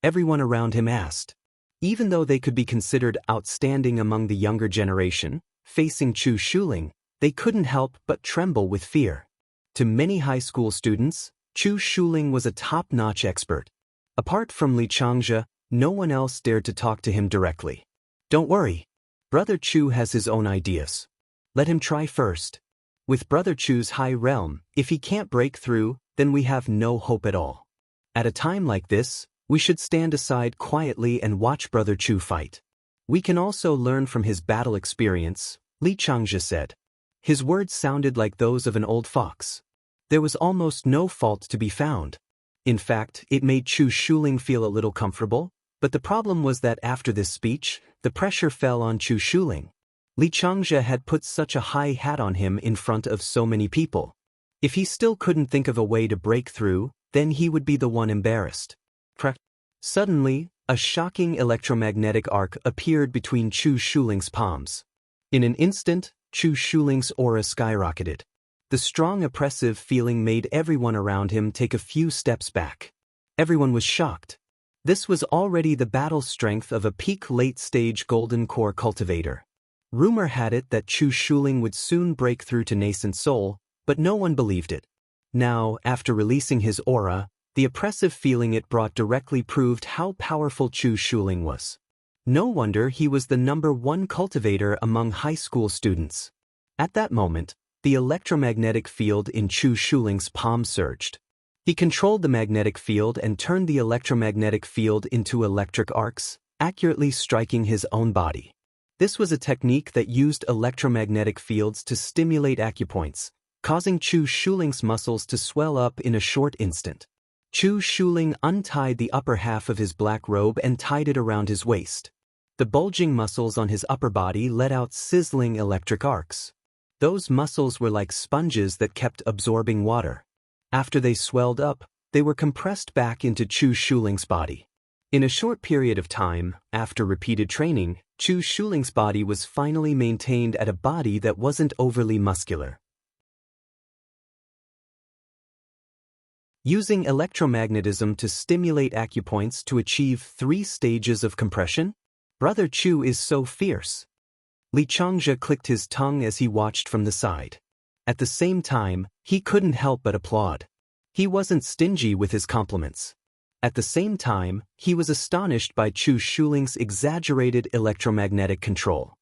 Everyone around him asked. Even though they could be considered outstanding among the younger generation, facing Chu Shuling, they couldn't help but tremble with fear. To many high school students, Chu Shuling was a top-notch expert. Apart from Li Changzhe, no one else dared to talk to him directly. "Don't worry. Brother Chu has his own ideas. Let him try first. With Brother Chu's high realm, if he can't break through, then we have no hope at all. At a time like this, we should stand aside quietly and watch Brother Chu fight. We can also learn from his battle experience," Li Changzhe said. His words sounded like those of an old fox. There was almost no fault to be found. In fact, it made Chu Shuling feel a little comfortable, but the problem was that after this speech, the pressure fell on Chu Shuling. Li Changzhe had put such a high hat on him in front of so many people. If he still couldn't think of a way to break through, then he would be the one embarrassed. Suddenly, a shocking electromagnetic arc appeared between Chu Shuling's palms. In an instant, Chu Shuling's aura skyrocketed. The strong oppressive feeling made everyone around him take a few steps back. Everyone was shocked. This was already the battle strength of a peak late-stage golden core cultivator. Rumor had it that Chu Shuling would soon break through to nascent soul, but no one believed it. Now, after releasing his aura, the oppressive feeling it brought directly proved how powerful Chu Shuling was. No wonder he was the #1 cultivator among high school students. At that moment, the electromagnetic field in Chu Shuling's palm surged. He controlled the magnetic field and turned the electromagnetic field into electric arcs, accurately striking his own body. This was a technique that used electromagnetic fields to stimulate acupoints, causing Chu Shuling's muscles to swell up in a short instant. Chu Shuling untied the upper half of his black robe and tied it around his waist. The bulging muscles on his upper body let out sizzling electric arcs. Those muscles were like sponges that kept absorbing water. After they swelled up, they were compressed back into Chu Shuling's body. In a short period of time, after repeated training, Chu Shuling's body was finally maintained at a body that wasn't overly muscular. Using electromagnetism to stimulate acupoints to achieve 3 stages of compression? Brother Chu is so fierce. Li Changzhe clicked his tongue as he watched from the side. At the same time, he couldn't help but applaud. He wasn't stingy with his compliments. At the same time, he was astonished by Chu Shuling's exaggerated electromagnetic control.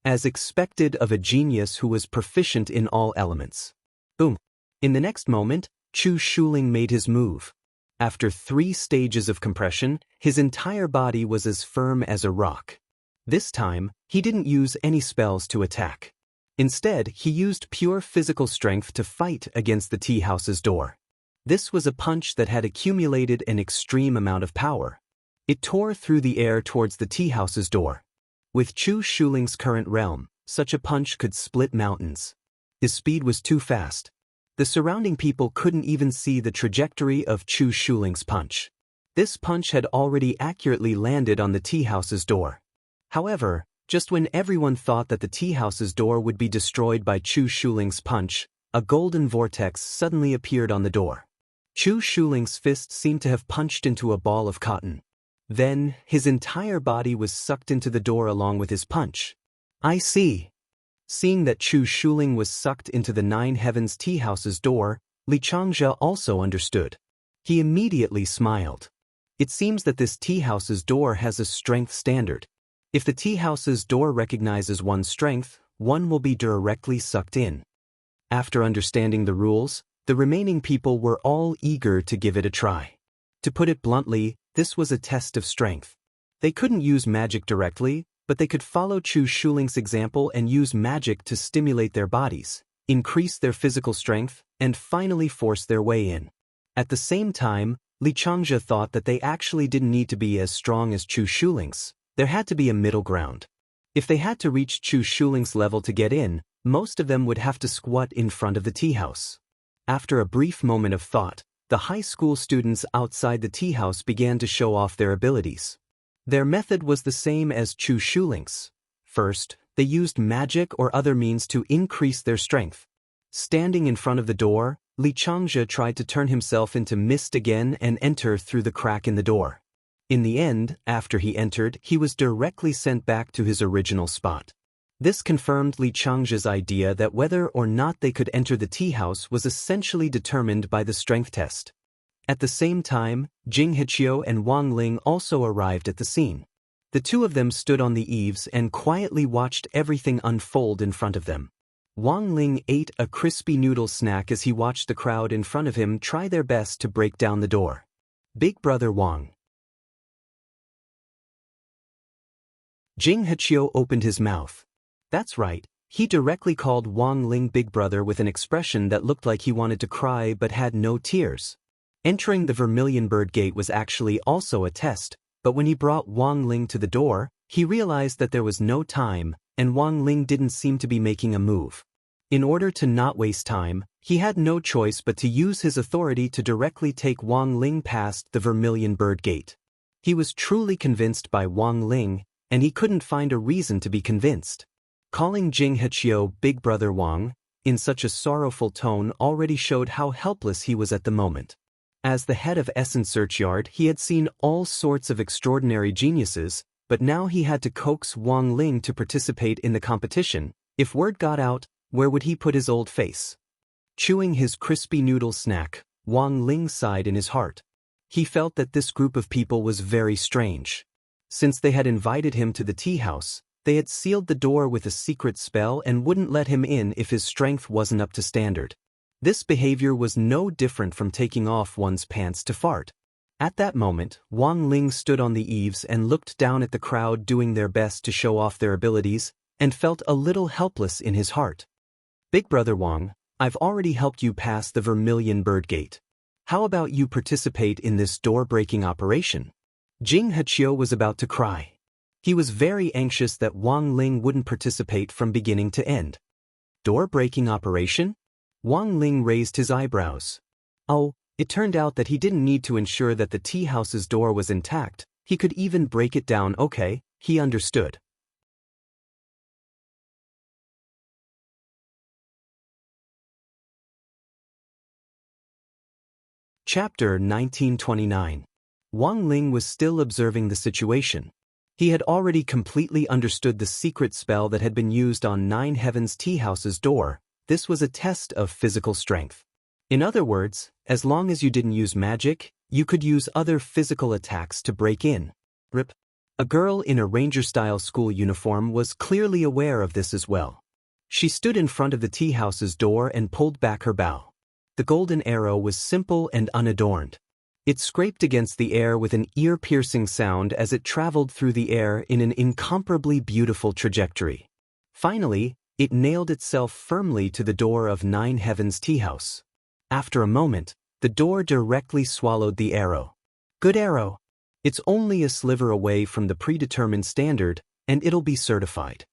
As expected of a genius who was proficient in all elements. Boom! In the next moment, Chu Shuling made his move. After 3 stages of compression, his entire body was as firm as a rock. This time, he didn't use any spells to attack. Instead, he used pure physical strength to fight against the tea house's door. This was a punch that had accumulated an extreme amount of power. It tore through the air towards the tea house's door. With Chu Shuling's current realm, such a punch could split mountains. His speed was too fast. The surrounding people couldn't even see the trajectory of Chu Shuling's punch. This punch had already accurately landed on the tea house's door. However, just when everyone thought that the tea house's door would be destroyed by Chu Shuling's punch, a golden vortex suddenly appeared on the door. Chu Shuling's fist seemed to have punched into a ball of cotton. Then, his entire body was sucked into the door along with his punch. I see. Seeing that Chu Shuling was sucked into the 9 Heavens tea house's door, Li Changzhe also understood. He immediately smiled. It seems that this tea house's door has a strength standard. If the tea house's door recognizes one's strength, one will be directly sucked in. After understanding the rules, the remaining people were all eager to give it a try. To put it bluntly, this was a test of strength. They couldn't use magic directly, but they could follow Chu Shuling's example and use magic to stimulate their bodies, increase their physical strength, and finally force their way in. At the same time, Li Changzhe thought that they actually didn't need to be as strong as Chu Shuling's. There had to be a middle ground. If they had to reach Chu Shuling's level to get in, most of them would have to squat in front of the tea house. After a brief moment of thought, the high school students outside the tea house began to show off their abilities. Their method was the same as Chu Shuling's. First, they used magic or other means to increase their strength. Standing in front of the door, Li Changzhe tried to turn himself into mist again and enter through the crack in the door. In the end, after he entered, he was directly sent back to his original spot. This confirmed Li Changzhe's idea that whether or not they could enter the tea house was essentially determined by the strength test. At the same time, Jing Heqiu and Wang Ling also arrived at the scene. The two of them stood on the eaves and quietly watched everything unfold in front of them. Wang Ling ate a crispy noodle snack as he watched the crowd in front of him try their best to break down the door. Big brother Wang. Jing Heqiu opened his mouth. That's right, he directly called Wang Ling big brother with an expression that looked like he wanted to cry but had no tears. Entering the Vermilion Bird Gate was actually also a test, but when he brought Wang Ling to the door, he realized that there was no time, and Wang Ling didn't seem to be making a move. In order to not waste time, he had no choice but to use his authority to directly take Wang Ling past the Vermilion Bird Gate. He was truly convinced by Wang Ling, and he couldn't find a reason to be convinced. Calling Jing Heqiu Big Brother Wang, in such a sorrowful tone already showed how helpless he was at the moment. As the head of Essen Searchyard, he had seen all sorts of extraordinary geniuses, but now he had to coax Wang Ling to participate in the competition. If word got out, where would he put his old face? Chewing his crispy noodle snack, Wang Ling sighed in his heart. He felt that this group of people was very strange. Since they had invited him to the tea house, they had sealed the door with a secret spell and wouldn't let him in if his strength wasn't up to standard. This behavior was no different from taking off one's pants to fart. At that moment, Wang Ling stood on the eaves and looked down at the crowd doing their best to show off their abilities, and felt a little helpless in his heart. Big Brother Wang, I've already helped you pass the Vermilion Bird Gate. How about you participate in this door-breaking operation? Jing Hechio was about to cry. He was very anxious that Wang Ling wouldn't participate from beginning to end. Door-breaking operation? Wang Ling raised his eyebrows. Oh, it turned out that he didn't need to ensure that the tea house's door was intact, he could even break it down. Okay, he understood. Chapter 1929. Wang Ling was still observing the situation. He had already completely understood the secret spell that had been used on Nine Heavens Tea House's door. This was a test of physical strength. In other words, as long as you didn't use magic, you could use other physical attacks to break in. Rip. A girl in a ranger-style school uniform was clearly aware of this as well. She stood in front of the tea house's door and pulled back her bow. The golden arrow was simple and unadorned. It scraped against the air with an ear-piercing sound as it traveled through the air in an incomparably beautiful trajectory. Finally, it nailed itself firmly to the door of Nine Heavens Tea House. After a moment, the door directly swallowed the arrow. Good arrow. It's only a sliver away from the predetermined standard, and it'll be certified.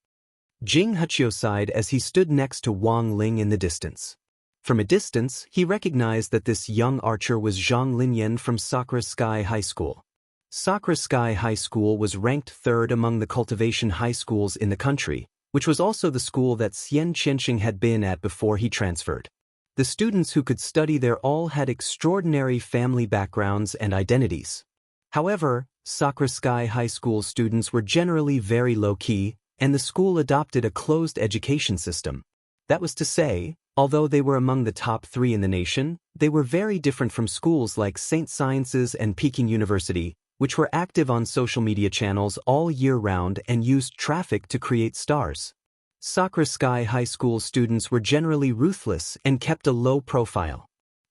Jing Hechio sighed as he stood next to Wang Ling in the distance. From a distance, he recognized that this young archer was Zhang Linyan from Sakura Sky High School. Sakura Sky High School was ranked third among the cultivation high schools in the country, which was also the school that Xian Qianxing had been at before he transferred. The students who could study there all had extraordinary family backgrounds and identities. However, Sakura Sky High School students were generally very low-key, and the school adopted a closed education system. That was to say, although they were among the top 3 in the nation, they were very different from schools like St. Sciences and Peking University, which were active on social media channels all year round and used traffic to create stars. Sakura Sky High School students were generally ruthless and kept a low profile.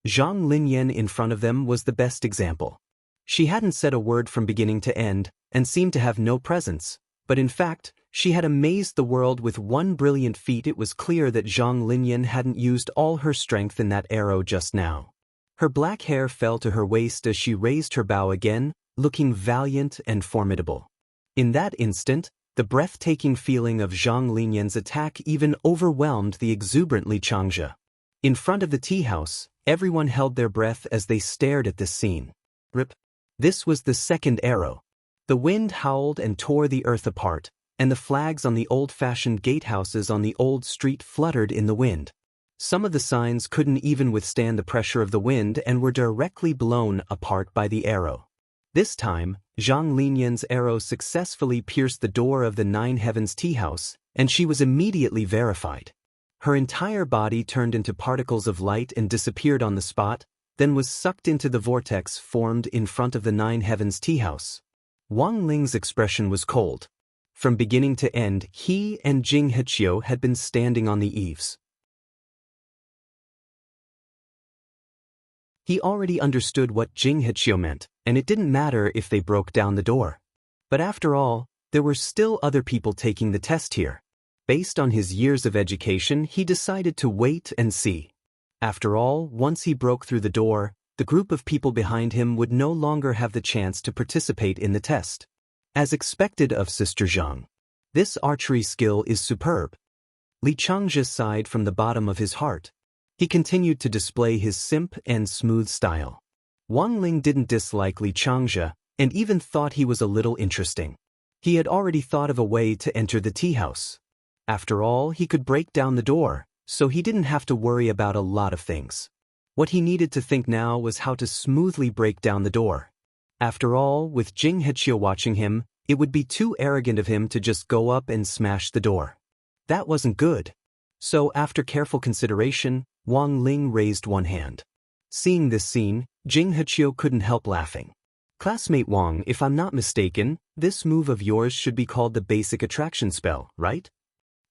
Zhang Linyan in front of them was the best example. She hadn't said a word from beginning to end, and seemed to have no presence, but in fact, she had amazed the world with one brilliant feat. It was clear that Zhang Linyan hadn't used all her strength in that arrow just now. Her black hair fell to her waist as she raised her bow again, looking valiant and formidable. In that instant, the breathtaking feeling of Zhang Linyan's attack even overwhelmed the exuberant Li Changzhe. In front of the tea house, everyone held their breath as they stared at this scene. Rip. This was the second arrow. The wind howled and tore the earth apart, and the flags on the old-fashioned gatehouses on the old street fluttered in the wind. Some of the signs couldn't even withstand the pressure of the wind and were directly blown apart by the arrow. This time, Zhang Linyan's arrow successfully pierced the door of the Nine Heavens Tea House, and she was immediately verified. Her entire body turned into particles of light and disappeared on the spot, then was sucked into the vortex formed in front of the Nine Heavens Tea House. Wang Ling's expression was cold. From beginning to end, he and Jing Hechio had been standing on the eaves. He already understood what Jing Hechio meant, and it didn't matter if they broke down the door. But after all, there were still other people taking the test here. Based on his years of education, he decided to wait and see. After all, once he broke through the door, the group of people behind him would no longer have the chance to participate in the test. As expected of Sister Zhang, this archery skill is superb. Li Changzhe sighed from the bottom of his heart. He continued to display his simple and smooth style. Wang Ling didn't dislike Li Changzhe, and even thought he was a little interesting. He had already thought of a way to enter the tea house. After all, he could break down the door, so he didn't have to worry about a lot of things. What he needed to think now was how to smoothly break down the door. After all, with Jing Hechio watching him, it would be too arrogant of him to just go up and smash the door. That wasn't good. So after careful consideration, Wang Ling raised one hand. Seeing this scene, Jing Hechio couldn't help laughing. Classmate Wang, if I'm not mistaken, this move of yours should be called the basic attraction spell, right?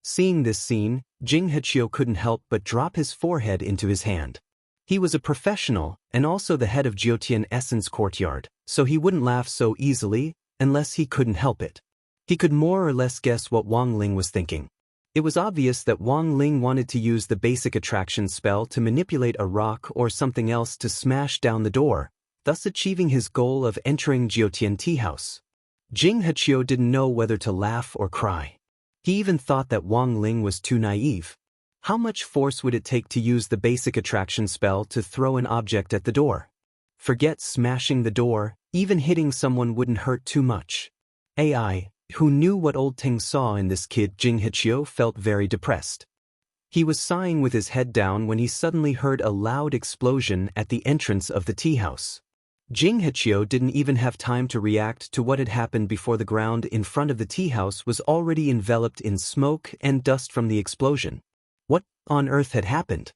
Seeing this scene, Jing Hechio couldn't help but drop his forehead into his hand. He was a professional and also the head of Jiotian Essence Courtyard, so he wouldn't laugh so easily unless he couldn't help it. He could more or less guess what Wang Ling was thinking. It was obvious that Wang Ling wanted to use the basic attraction spell to manipulate a rock or something else to smash down the door, thus achieving his goal of entering Jiotian Tea House. Jing Hechio didn't know whether to laugh or cry. He even thought that Wang Ling was too naive. How much force would it take to use the basic attraction spell to throw an object at the door? Forget smashing the door, even hitting someone wouldn't hurt too much. AI, who knew what Old Ting saw in this kid, Jing Hechio felt very depressed. He was sighing with his head down when he suddenly heard a loud explosion at the entrance of the tea house. Jing Hechio didn't even have time to react to what had happened before the ground in front of the tea house was already enveloped in smoke and dust from the explosion. What on earth had happened?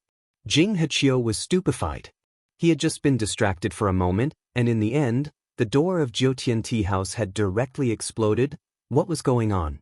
Jing Hechio was stupefied. He had just been distracted for a moment, and in the end, the door of Jiotian Tea House had directly exploded. What was going on?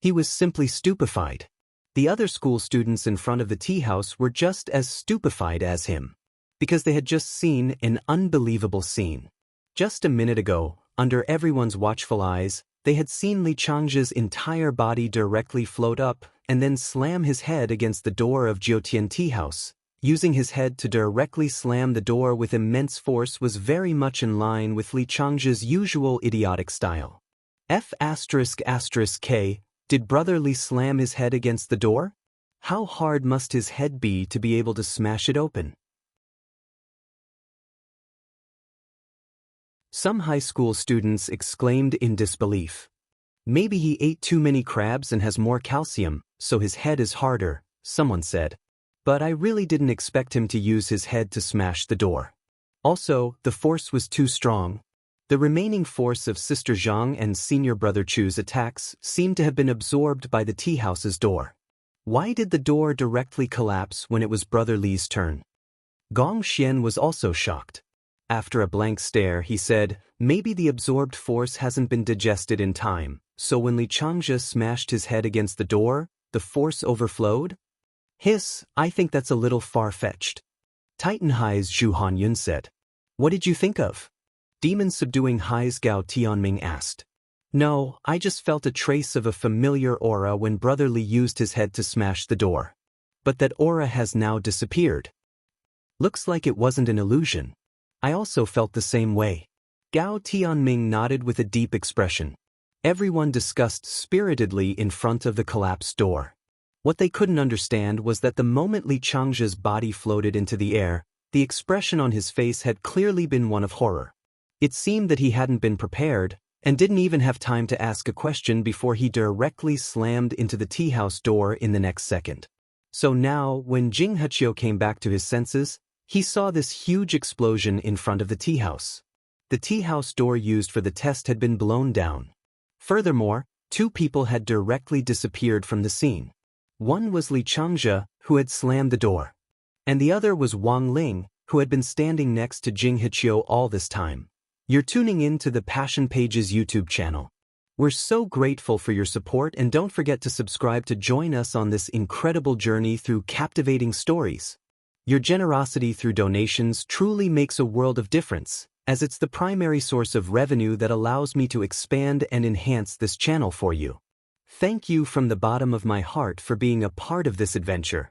He was simply stupefied. The other school students in front of the tea house were just as stupefied as him, because they had just seen an unbelievable scene. Just a minute ago, under everyone's watchful eyes, they had seen Li Changzhe's entire body directly float up and then slam his head against the door of Jiotian Tea House. Using his head to directly slam the door with immense force was very much in line with Li Changzhe's usual idiotic style. F***K, did Brother Li slam his head against the door? How hard must his head be to be able to smash it open? Some high school students exclaimed in disbelief. Maybe he ate too many crabs and has more calcium, so his head is harder, someone said. But I really didn't expect him to use his head to smash the door. Also, the force was too strong. The remaining force of Sister Zhang and Senior Brother Chu's attacks seemed to have been absorbed by the tea house's door. Why did the door directly collapse when it was Brother Li's turn? Gong Xian was also shocked. After a blank stare, he said, maybe the absorbed force hasn't been digested in time, so when Li Changzhe smashed his head against the door, the force overflowed? Hiss, I think that's a little far-fetched. Titan High's Zhu Hanyun said. What did you think of? Demon subduing High's Gao Tianming asked. No, I just felt a trace of a familiar aura when Brother Li used his head to smash the door. But that aura has now disappeared. Looks like it wasn't an illusion. I also felt the same way. Gao Tianming nodded with a deep expression. Everyone discussed spiritedly in front of the collapsed door. What they couldn't understand was that the moment Li Changzhe's body floated into the air, the expression on his face had clearly been one of horror. It seemed that he hadn't been prepared, and didn't even have time to ask a question before he directly slammed into the tea house door in the next second. So now, when Jing Hechio came back to his senses, he saw this huge explosion in front of the tea house. The tea house door used for the test had been blown down. Furthermore, two people had directly disappeared from the scene. One was Li Changzhe, who had slammed the door. And the other was Wang Ling, who had been standing next to Jing Hechio all this time. You're tuning in to the Passion Pages YouTube channel. We're so grateful for your support, and don't forget to subscribe to join us on this incredible journey through captivating stories. Your generosity through donations truly makes a world of difference, as it's the primary source of revenue that allows me to expand and enhance this channel for you. Thank you from the bottom of my heart for being a part of this adventure.